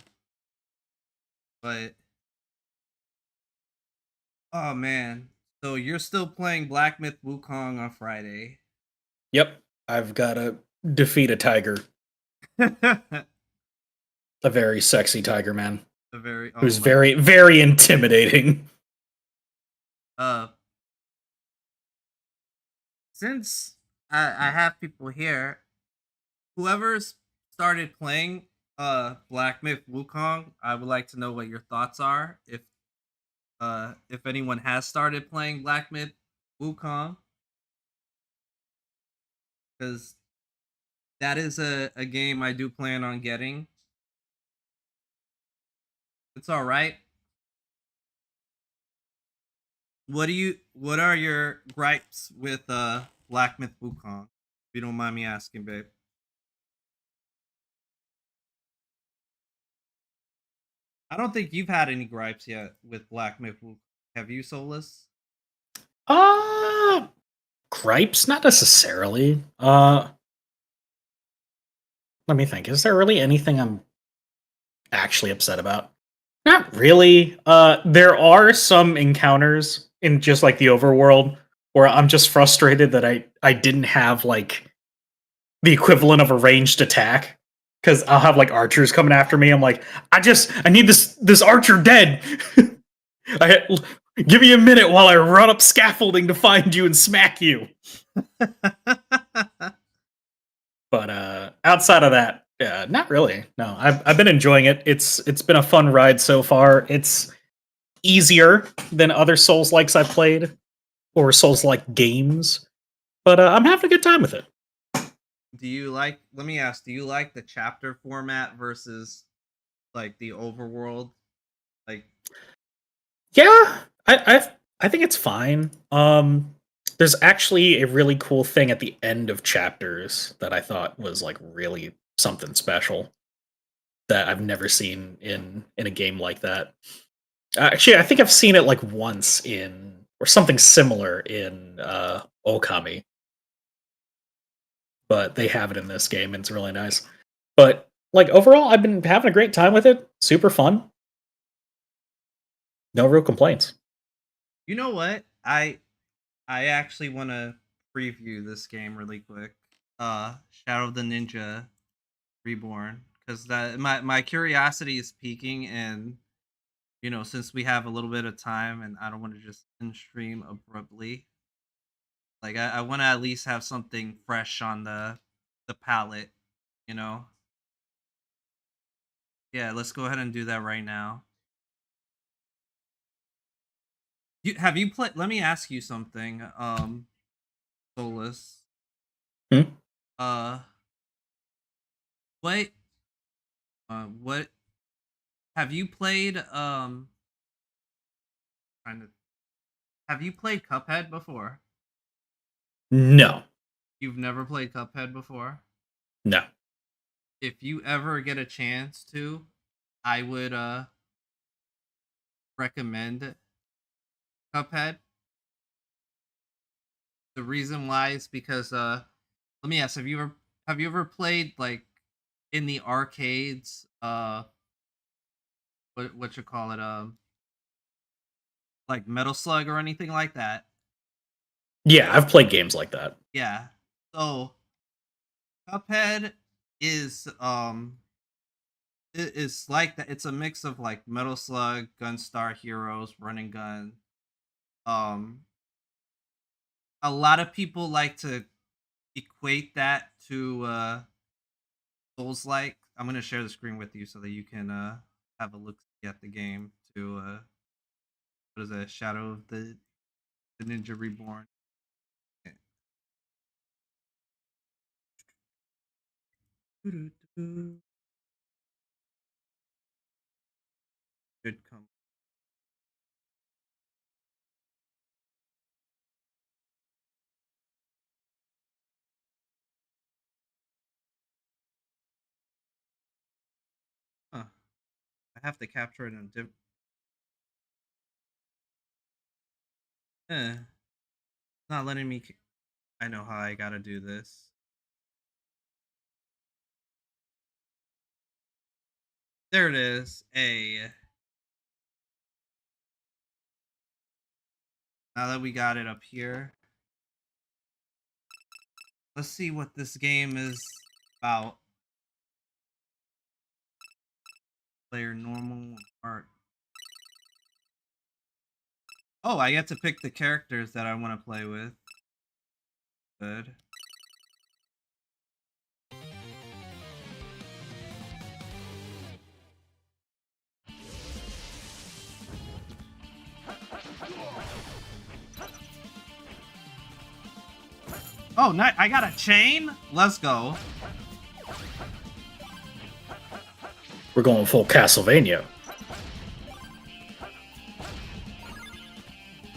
S1: oh man, so you're still playing Black Myth Wukong on Friday?
S2: Yep, I've got to defeat a tiger.
S1: A
S2: very sexy tiger man.
S1: Who's
S2: very, very intimidating.
S1: Since I have people here, whoever's started playing Black Myth Wukong, I would like to know what your thoughts are. If anyone has started playing Black Myth Wukong, because that is a game I do plan on getting. It's all right. What are your gripes with Black Myth Wukong? you don't mind me asking, babe. I don't think you've had any gripes yet with Black Myth Wukong. Have you, Solus?
S2: Gripes? Not necessarily. Let me think. Is there really anything I'm actually upset about? Not really. There are some encounters in just like the overworld where I'm just frustrated that I didn't have like the equivalent of a ranged attack. Because I'll have like archers coming after me. I'm like, I need this archer dead. Give me a minute while I run up scaffolding to find you and smack you. But outside of that, not really. No, I've been enjoying it. It's been a fun ride so far. It's easier than other Souls-likes I've played or Souls-like games, but I'm having a good time with it.
S1: Do you like? Let me ask. Do you like the chapter format versus like the overworld? Like,
S2: Yeah, I think it's fine. There's actually a really cool thing at the end of chapters that I thought was like really something special that I've never seen in a game like that. Actually, I think I've seen it like once in or something similar in Okami, but they have it in this game and it's really nice. But like overall, I've been having a great time with it. Super fun. No real complaints.
S1: you know what? I actually want to preview this game really quick. Shadow of the Ninja Reborn, because that my curiosity is peaking, and you know, since we have a little bit of time, and I don't want to just end stream abruptly. Like I want to at least have something fresh on the palette, you know. Yeah, let's go ahead and do that right now. Have you played? Let me ask you something, Solus.
S2: Hmm?
S1: Uh, what? What? Have you played? Trying to. Have you played Cuphead before?
S2: No,
S1: You've never played Cuphead before?
S2: no.
S1: If you ever get a chance to, I would recommend Cuphead. The reason why is because let me ask, have you ever played like in the arcades what you call it like Metal Slug or anything like that?
S2: Yeah, I've played games like that.
S1: Yeah. So Cuphead is it is like that. It's a mix of like Metal Slug, Gunstar Heroes, Run and Gun. Um a lot of people like to equate that to Souls like. I'm gonna share the screen with you so that you can have a look at the game to what is that? Shadow of the Ninja Reborn. Should come. Huh. I have to capture it in a different. Not letting me. I know how I gotta do this. There it is. Now that we got it up here, let's see what this game is about. Player normal art. Oh, I get to pick the characters that I want to play with. Good. Oh, I got a chain? Let's go.
S2: We're going full Castlevania.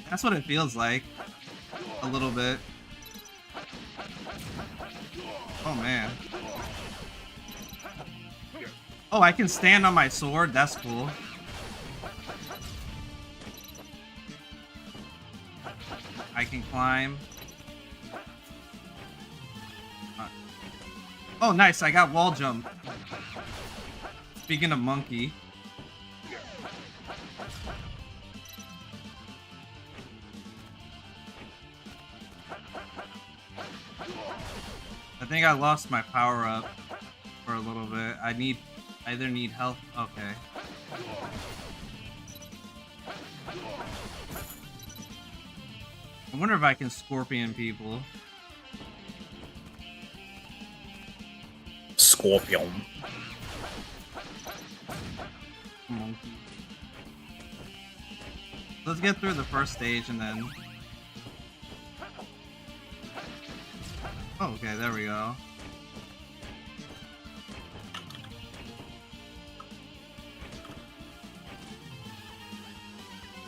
S1: That's what it feels like. A little bit. Oh man. Oh, I can stand on my sword. That's cool. I can climb. Oh, nice. I got wall jump. Speaking of monkey. I think I lost my power up for a little bit. I either need health. Okay. I wonder if I can scorpion people.
S2: Scorpion.
S1: Monkey. Let's get through the first stage and then... Oh, okay, there we go.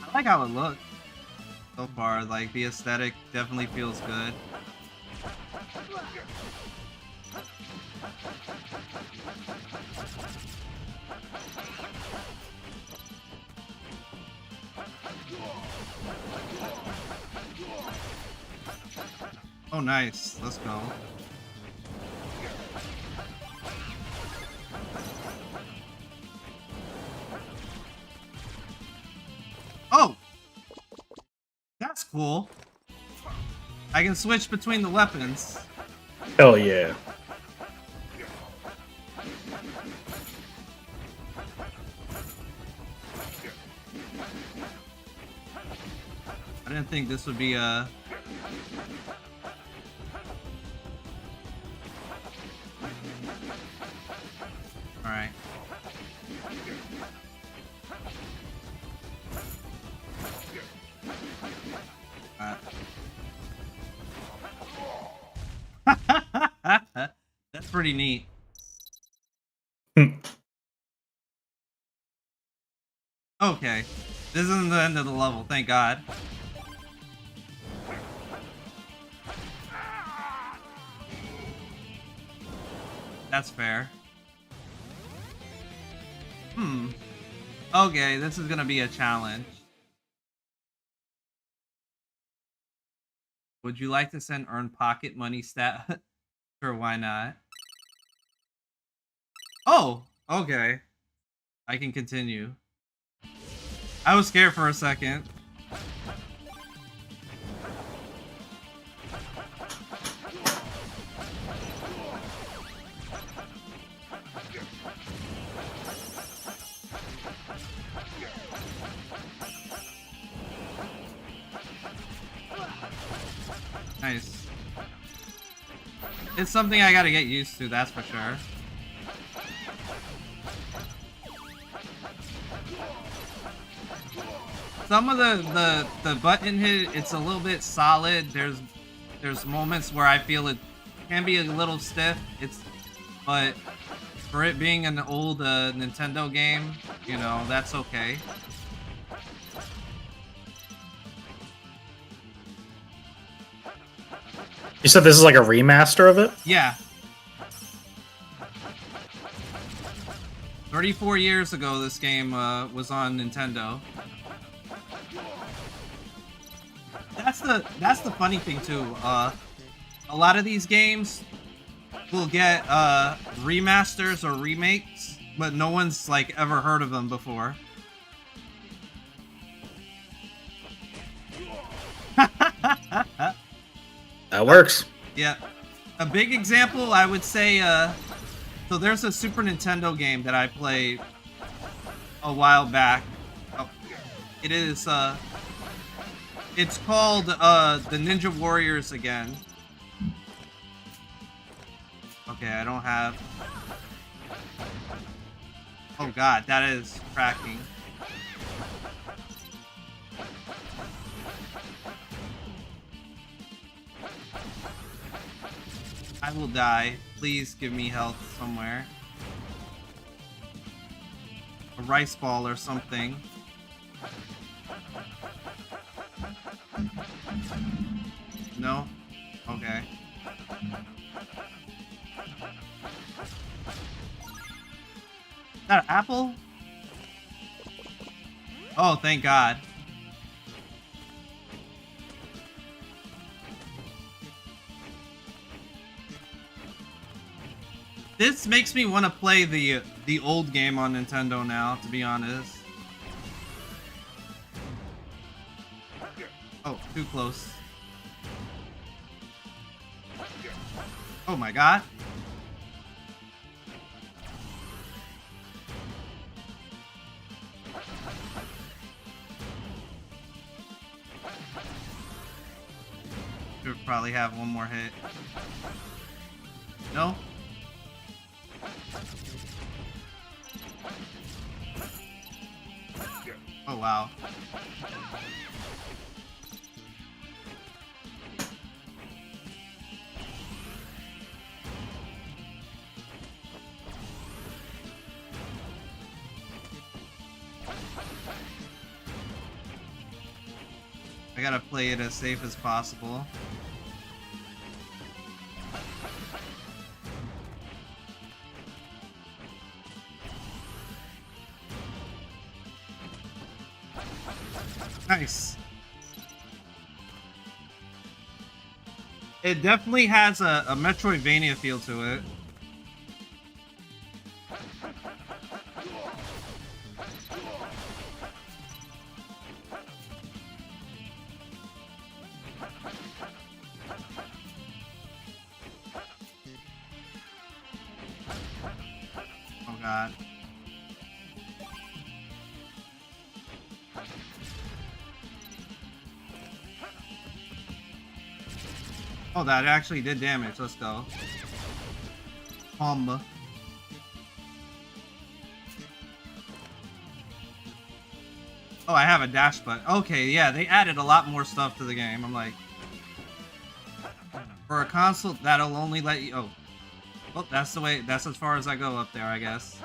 S1: I like how it looks so far. Like, the aesthetic definitely feels good. Oh, nice. Let's go. Oh! That's cool. I can switch between the weapons.
S2: Hell yeah.
S1: I didn't think this would be a... Alright. That's pretty neat. Okay. This isn't the end of the level, thank God. That's fair. Okay, this is gonna be a challenge. Would you like to send earn pocket money stat? Sure, why not? Oh, okay. I can continue. I was scared for a second. Nice. It's something I gotta get used to, that's for sure. Some of the button hit, it's a little bit solid. There's moments where I feel it can be a little stiff. But for it being an old Nintendo game, you know, that's okay.
S2: You said this is like a remaster of it?
S1: Yeah. 34 years ago, this game was on Nintendo. That's the funny thing too. A lot of these games will get remasters or remakes, but no one's like ever heard of them before.
S2: That works.
S1: Yeah. A big example, I would say, so there's a Super Nintendo game that I played a while back. Oh, it is, it's called, the Ninja Warriors again. Okay, I don't have... Oh god, that is cracking. I will die. Please give me health somewhere. A rice ball or something. No? Okay. that an apple? Oh, thank God. This makes me want to play the old game on Nintendo now, to be honest. Oh, too close. Oh my God. Should probably have one more hit. No? Oh wow. I gotta play it as safe as possible. Nice. It definitely has a Metroidvania feel to it. Oh God. Oh, that actually did damage. Let's go. Oh, I have a dash button. Okay, yeah, they added a lot more stuff to the game. I'm like, for a console, that'll only let you. Oh, well, that's the way. That's as far as I go up there, I guess.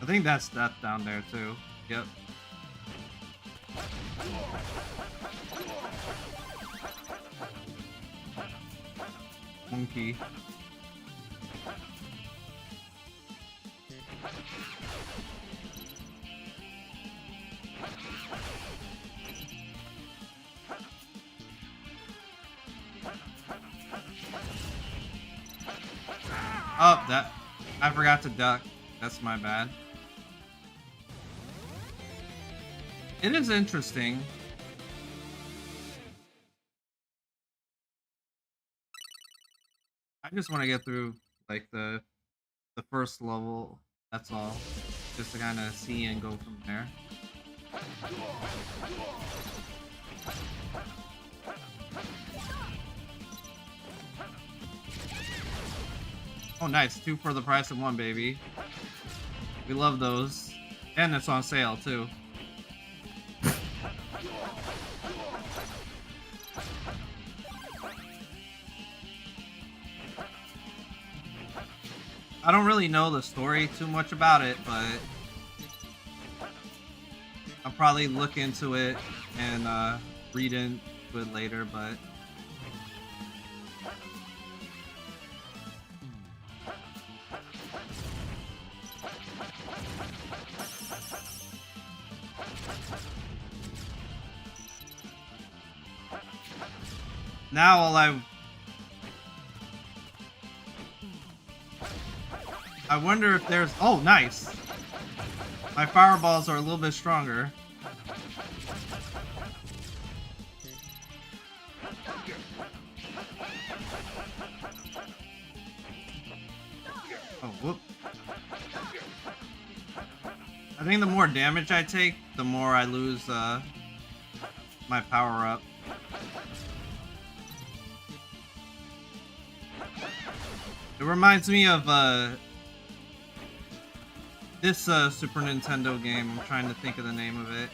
S1: I think that's that down there too. Yep. Monkey. Oh, that I forgot to duck. That's my bad. It is interesting. I just want to get through like the first level. That's all. Just to kind of see and go from there. Oh, nice. 2 for the price of 1, baby. We love those. And it's on sale, too. I don't really know the story too much about it, but I'll probably look into it and read into it later, but now all I wonder if there's... Oh, nice! My fireballs are a little bit stronger. Oh, whoop. I think the more damage I take, the more I lose my power-up. It reminds me of this Super Nintendo game. I'm trying to think of the name of it.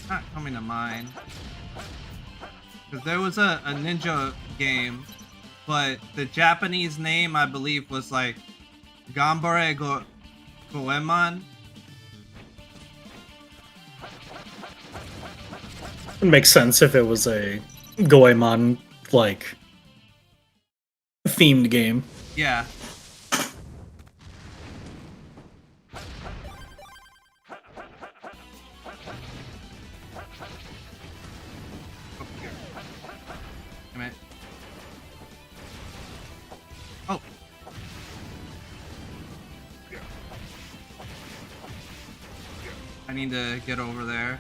S1: Not coming to mind. Because there was a ninja game, but the Japanese name I believe was like Gambare Goemon.
S2: It makes sense if it was a Goemon like themed game.
S1: Yeah. Damn it. Oh. I need to get over there.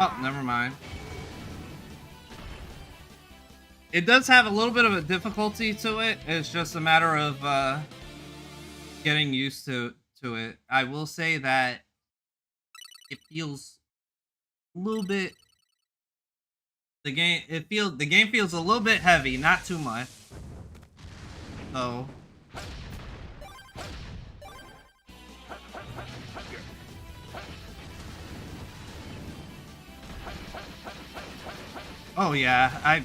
S1: Oh, never mind. It does have a little bit of a difficulty to it. It's just a matter of getting used to it. I will say that it feels a little bit. The game feels a little bit heavy, not too much. So. Oh yeah,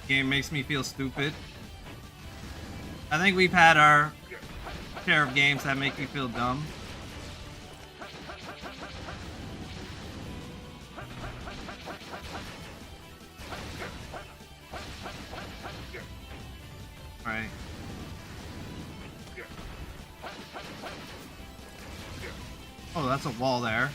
S1: game makes me feel stupid. I think we've had our share of games that make me feel dumb. Right. Oh, that's a wall there.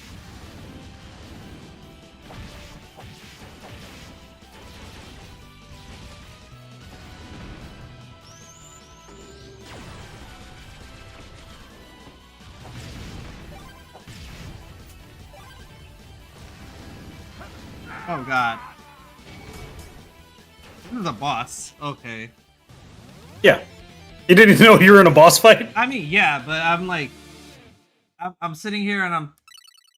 S1: Oh god. This is a boss. Okay.
S2: Yeah. You didn't know you were in a boss fight?
S1: I mean, yeah, but I'm like, I'm sitting here and I'm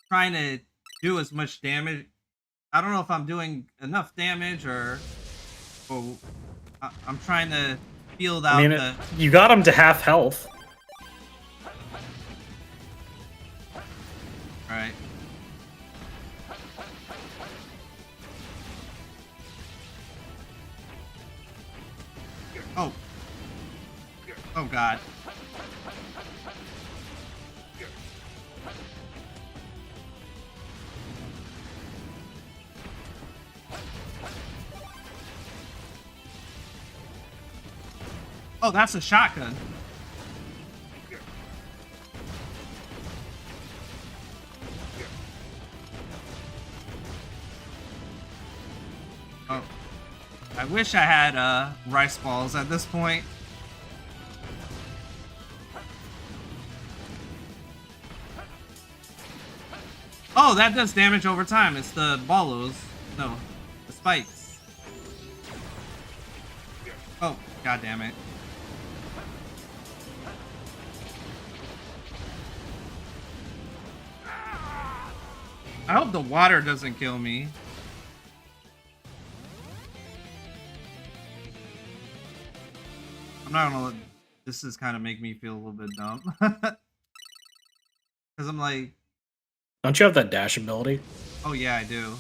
S1: trying to do as much damage. I don't know if I'm doing enough damage or I'm trying to field out
S2: you got him to half health.
S1: Alright. Oh. Oh god. Oh, that's a shotgun. Oh. I wish I had rice balls at this point. Oh, that does damage over time. It's the ballos. No, the spikes. Oh, god damn it. I hope the water doesn't kill me. I'm not gonna let this is kind of make me feel a little bit dumb. Because I'm like,
S2: don't you have that dash ability?
S1: Oh yeah, I do.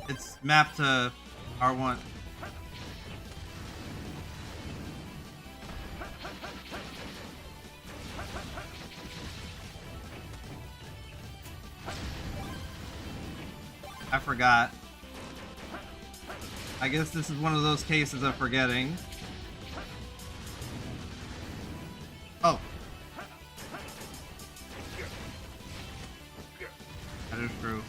S1: It's mapped to R1. I forgot. I guess this is one of those cases of forgetting. Oh. That is true.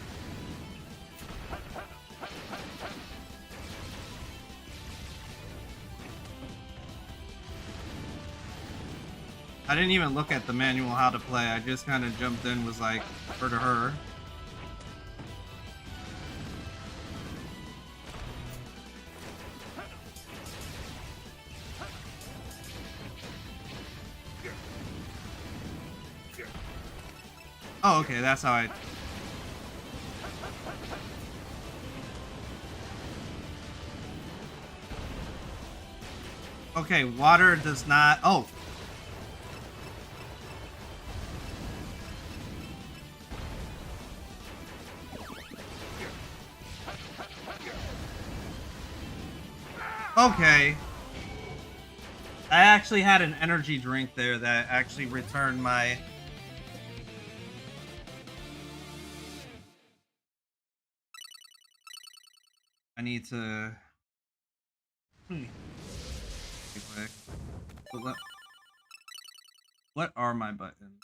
S1: I didn't even look at the manual how to play. I just kind of jumped in, was like, her to her. Oh, okay, that's how I... Okay, water does not... Oh! Okay. I actually had an energy drink there that actually returned my... I need to... Be quick. What are my buttons?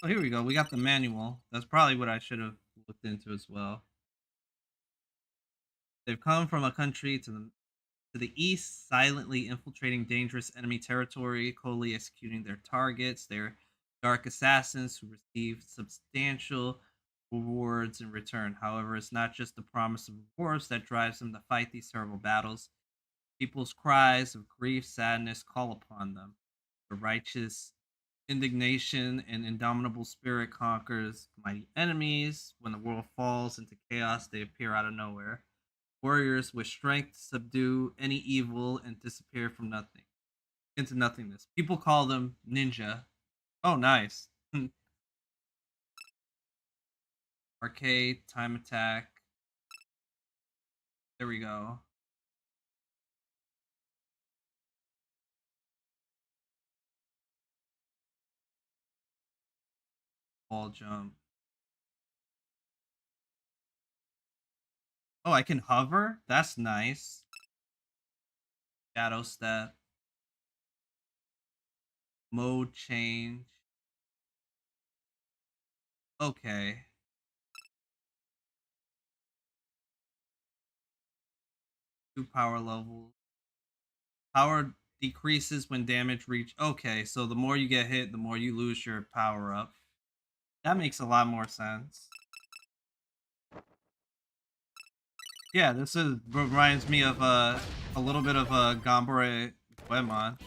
S1: Oh, here we go. We got the manual. That's probably what I should have looked into as well. They've come from a country to the east, silently infiltrating dangerous enemy territory, coldly executing their targets. They're dark assassins who receive substantial rewards in return. However, it's not just the promise of rewards that drives them to fight these terrible battles. People's cries of grief, sadness call upon them. The righteous indignation and indomitable spirit conquers mighty enemies. When the world falls into chaos, they appear out of nowhere. Warriors with strength to subdue any evil and disappear from nothing into nothingness. People call them ninja. Oh, nice. Arcade, time attack. There we go. Ball jump. Oh, I can hover? That's nice. Shadow step. Mode change. Okay. Two power levels. Power decreases when damage reach. Okay, so the more you get hit, the more you lose your power up. That makes a lot more sense. Yeah, this reminds me of a little bit of Ganbare Goemon.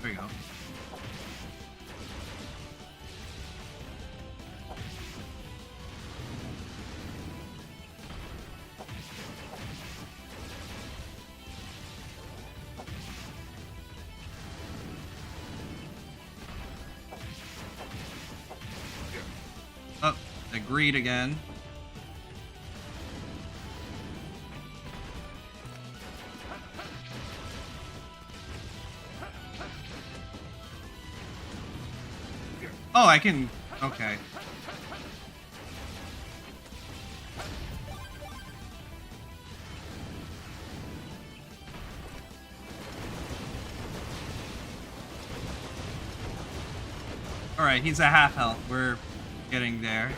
S1: There you go. Oh, agreed again. Oh, I can... Okay. Alright, he's a half health. We're getting there.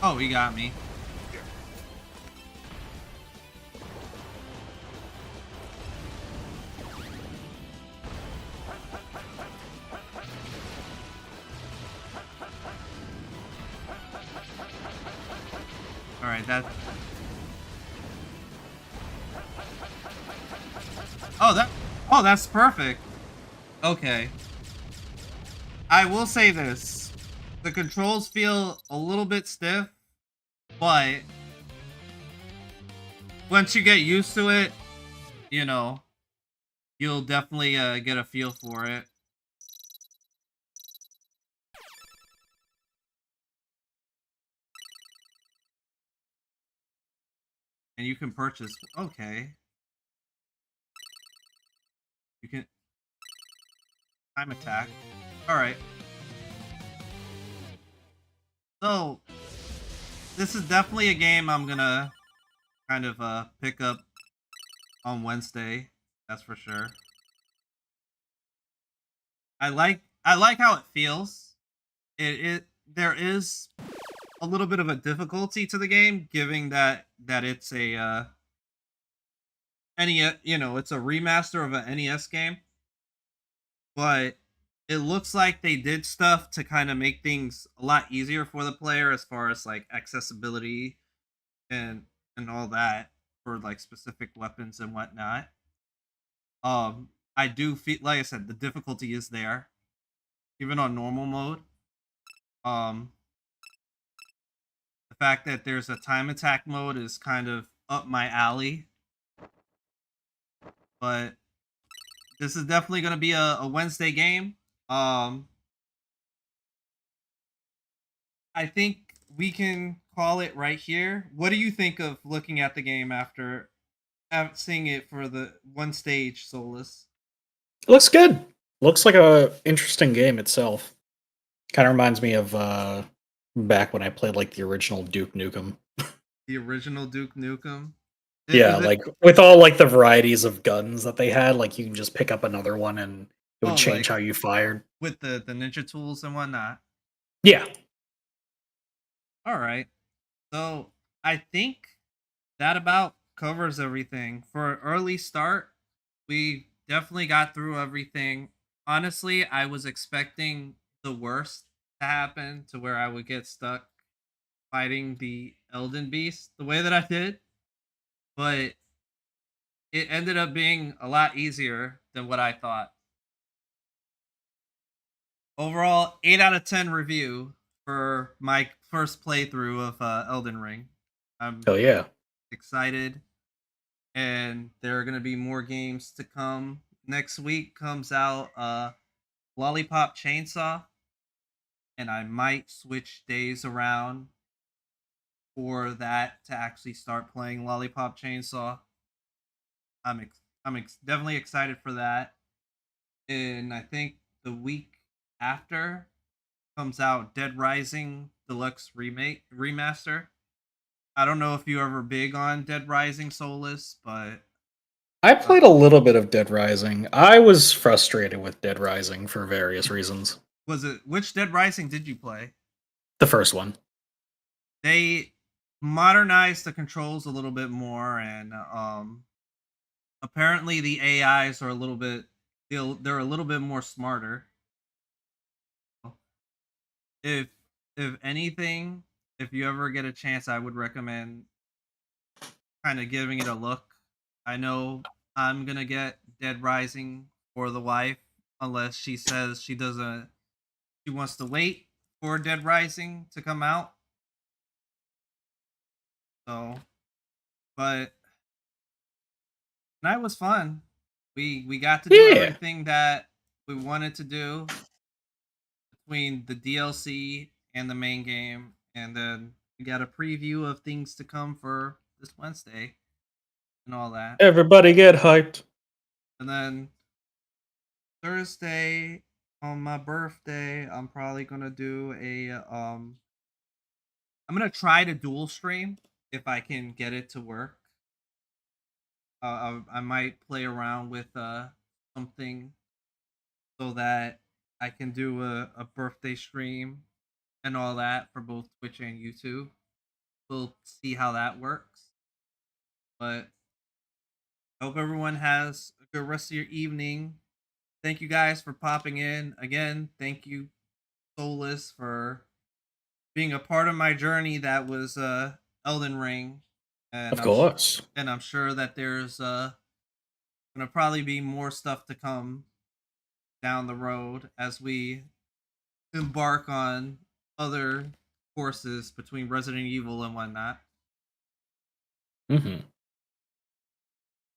S1: Oh, he got me. Alright, that... Oh, that's perfect. Okay. I will say this. The controls feel a little bit stiff, but once you get used to it, you know, you'll definitely get a feel for it. And you can purchase... Okay. You can... Time attack. Alright. So, this is definitely a game I'm gonna kind of pick up on Wednesday. That's for sure. I like how it feels. There is a little bit of a difficulty to the game, given that it's a NES, you know, it's a remaster of an NES game. But it looks like they did stuff to kind of make things a lot easier for the player as far as like accessibility and all that for like specific weapons and whatnot. I do feel, like I said, the difficulty is there, even on normal mode. The fact that there's a time attack mode is kind of up my alley. But this is definitely going to be a Wednesday game. I think we can call it right here. What do you think of looking at the game after seeing it for the one stage, Solus?
S2: It looks good. Looks like a interesting game itself. Kind of reminds me of back when I played like the original Duke Nukem.
S1: The original Duke Nukem?
S2: Yeah,
S1: Is it,
S2: like with all like the varieties of guns that they had, like you can just pick up another one and it would
S1: Oh,
S2: change
S1: like
S2: how you fired.
S1: with the ninja tools and whatnot?
S2: Yeah.
S1: All right. So I think that about covers everything. For an early start, we definitely got through everything. Honestly, I was expecting the worst to happen, to where I would get stuck fighting the Elden Beast the way that I did, but it ended up being a lot easier than what I thought. Overall, 8 out of 10 review for my first playthrough of Elden Ring. I'm
S2: Oh yeah.
S1: excited, and there are going to be more games to come. Next week comes out Lollipop Chainsaw, and I might switch days around for that to actually start playing Lollipop Chainsaw. Definitely excited for that. And I think the week after comes out Dead Rising Deluxe Remake Remaster. I don't know if you ever big on Dead Rising, Solus, but
S2: I played a little bit of Dead Rising. I was frustrated with Dead Rising for various reasons.
S1: which Dead Rising did you play?
S2: The first one.
S1: They modernized the controls a little bit more, and apparently the AIs are a little bit, they're a little bit more smarter. If if anything, if you ever get a chance, I would recommend kind of giving it a look. I know I'm gonna get Dead Rising for the wife, unless she says she doesn't, she wants to wait for Dead Rising to come out. So, but night was fun. We got to do
S2: Yeah.
S1: everything that we wanted to do between the DLC and the main game, and then we got a preview of things to come for this Wednesday and all that.
S2: Everybody get hyped.
S1: And then Thursday on my birthday, I'm probably gonna do a I'm gonna try to dual stream if I can get it to work. I might play around with something so that I can do a birthday stream and all that for both Twitch and YouTube. We'll see how that works. But I hope everyone has a good rest of your evening. Thank you guys for popping in. Again, thank you, Solus, for being a part of my journey that was Elden Ring. And
S2: Of course.
S1: and I'm sure that there's gonna probably be more stuff to come down the road as we embark on other courses between Resident Evil and whatnot.
S2: Hmm.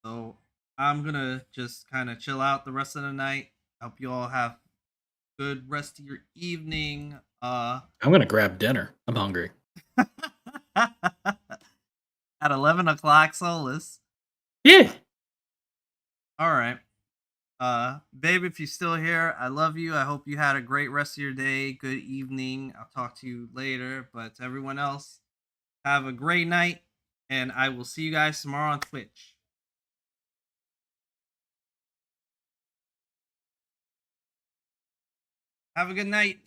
S1: So I'm gonna just kind of chill out the rest of the night. Hope you all have good rest of your evening.
S2: I'm gonna grab dinner. I'm hungry.
S1: At 11 o'clock, Solus.
S2: Yeah.
S1: All right. Babe, if you're still here, I love you. I hope you had a great rest of your day. Good evening. I'll talk to you later. But to everyone else, have a great night, and I will see you guys tomorrow on Twitch. Have a good night.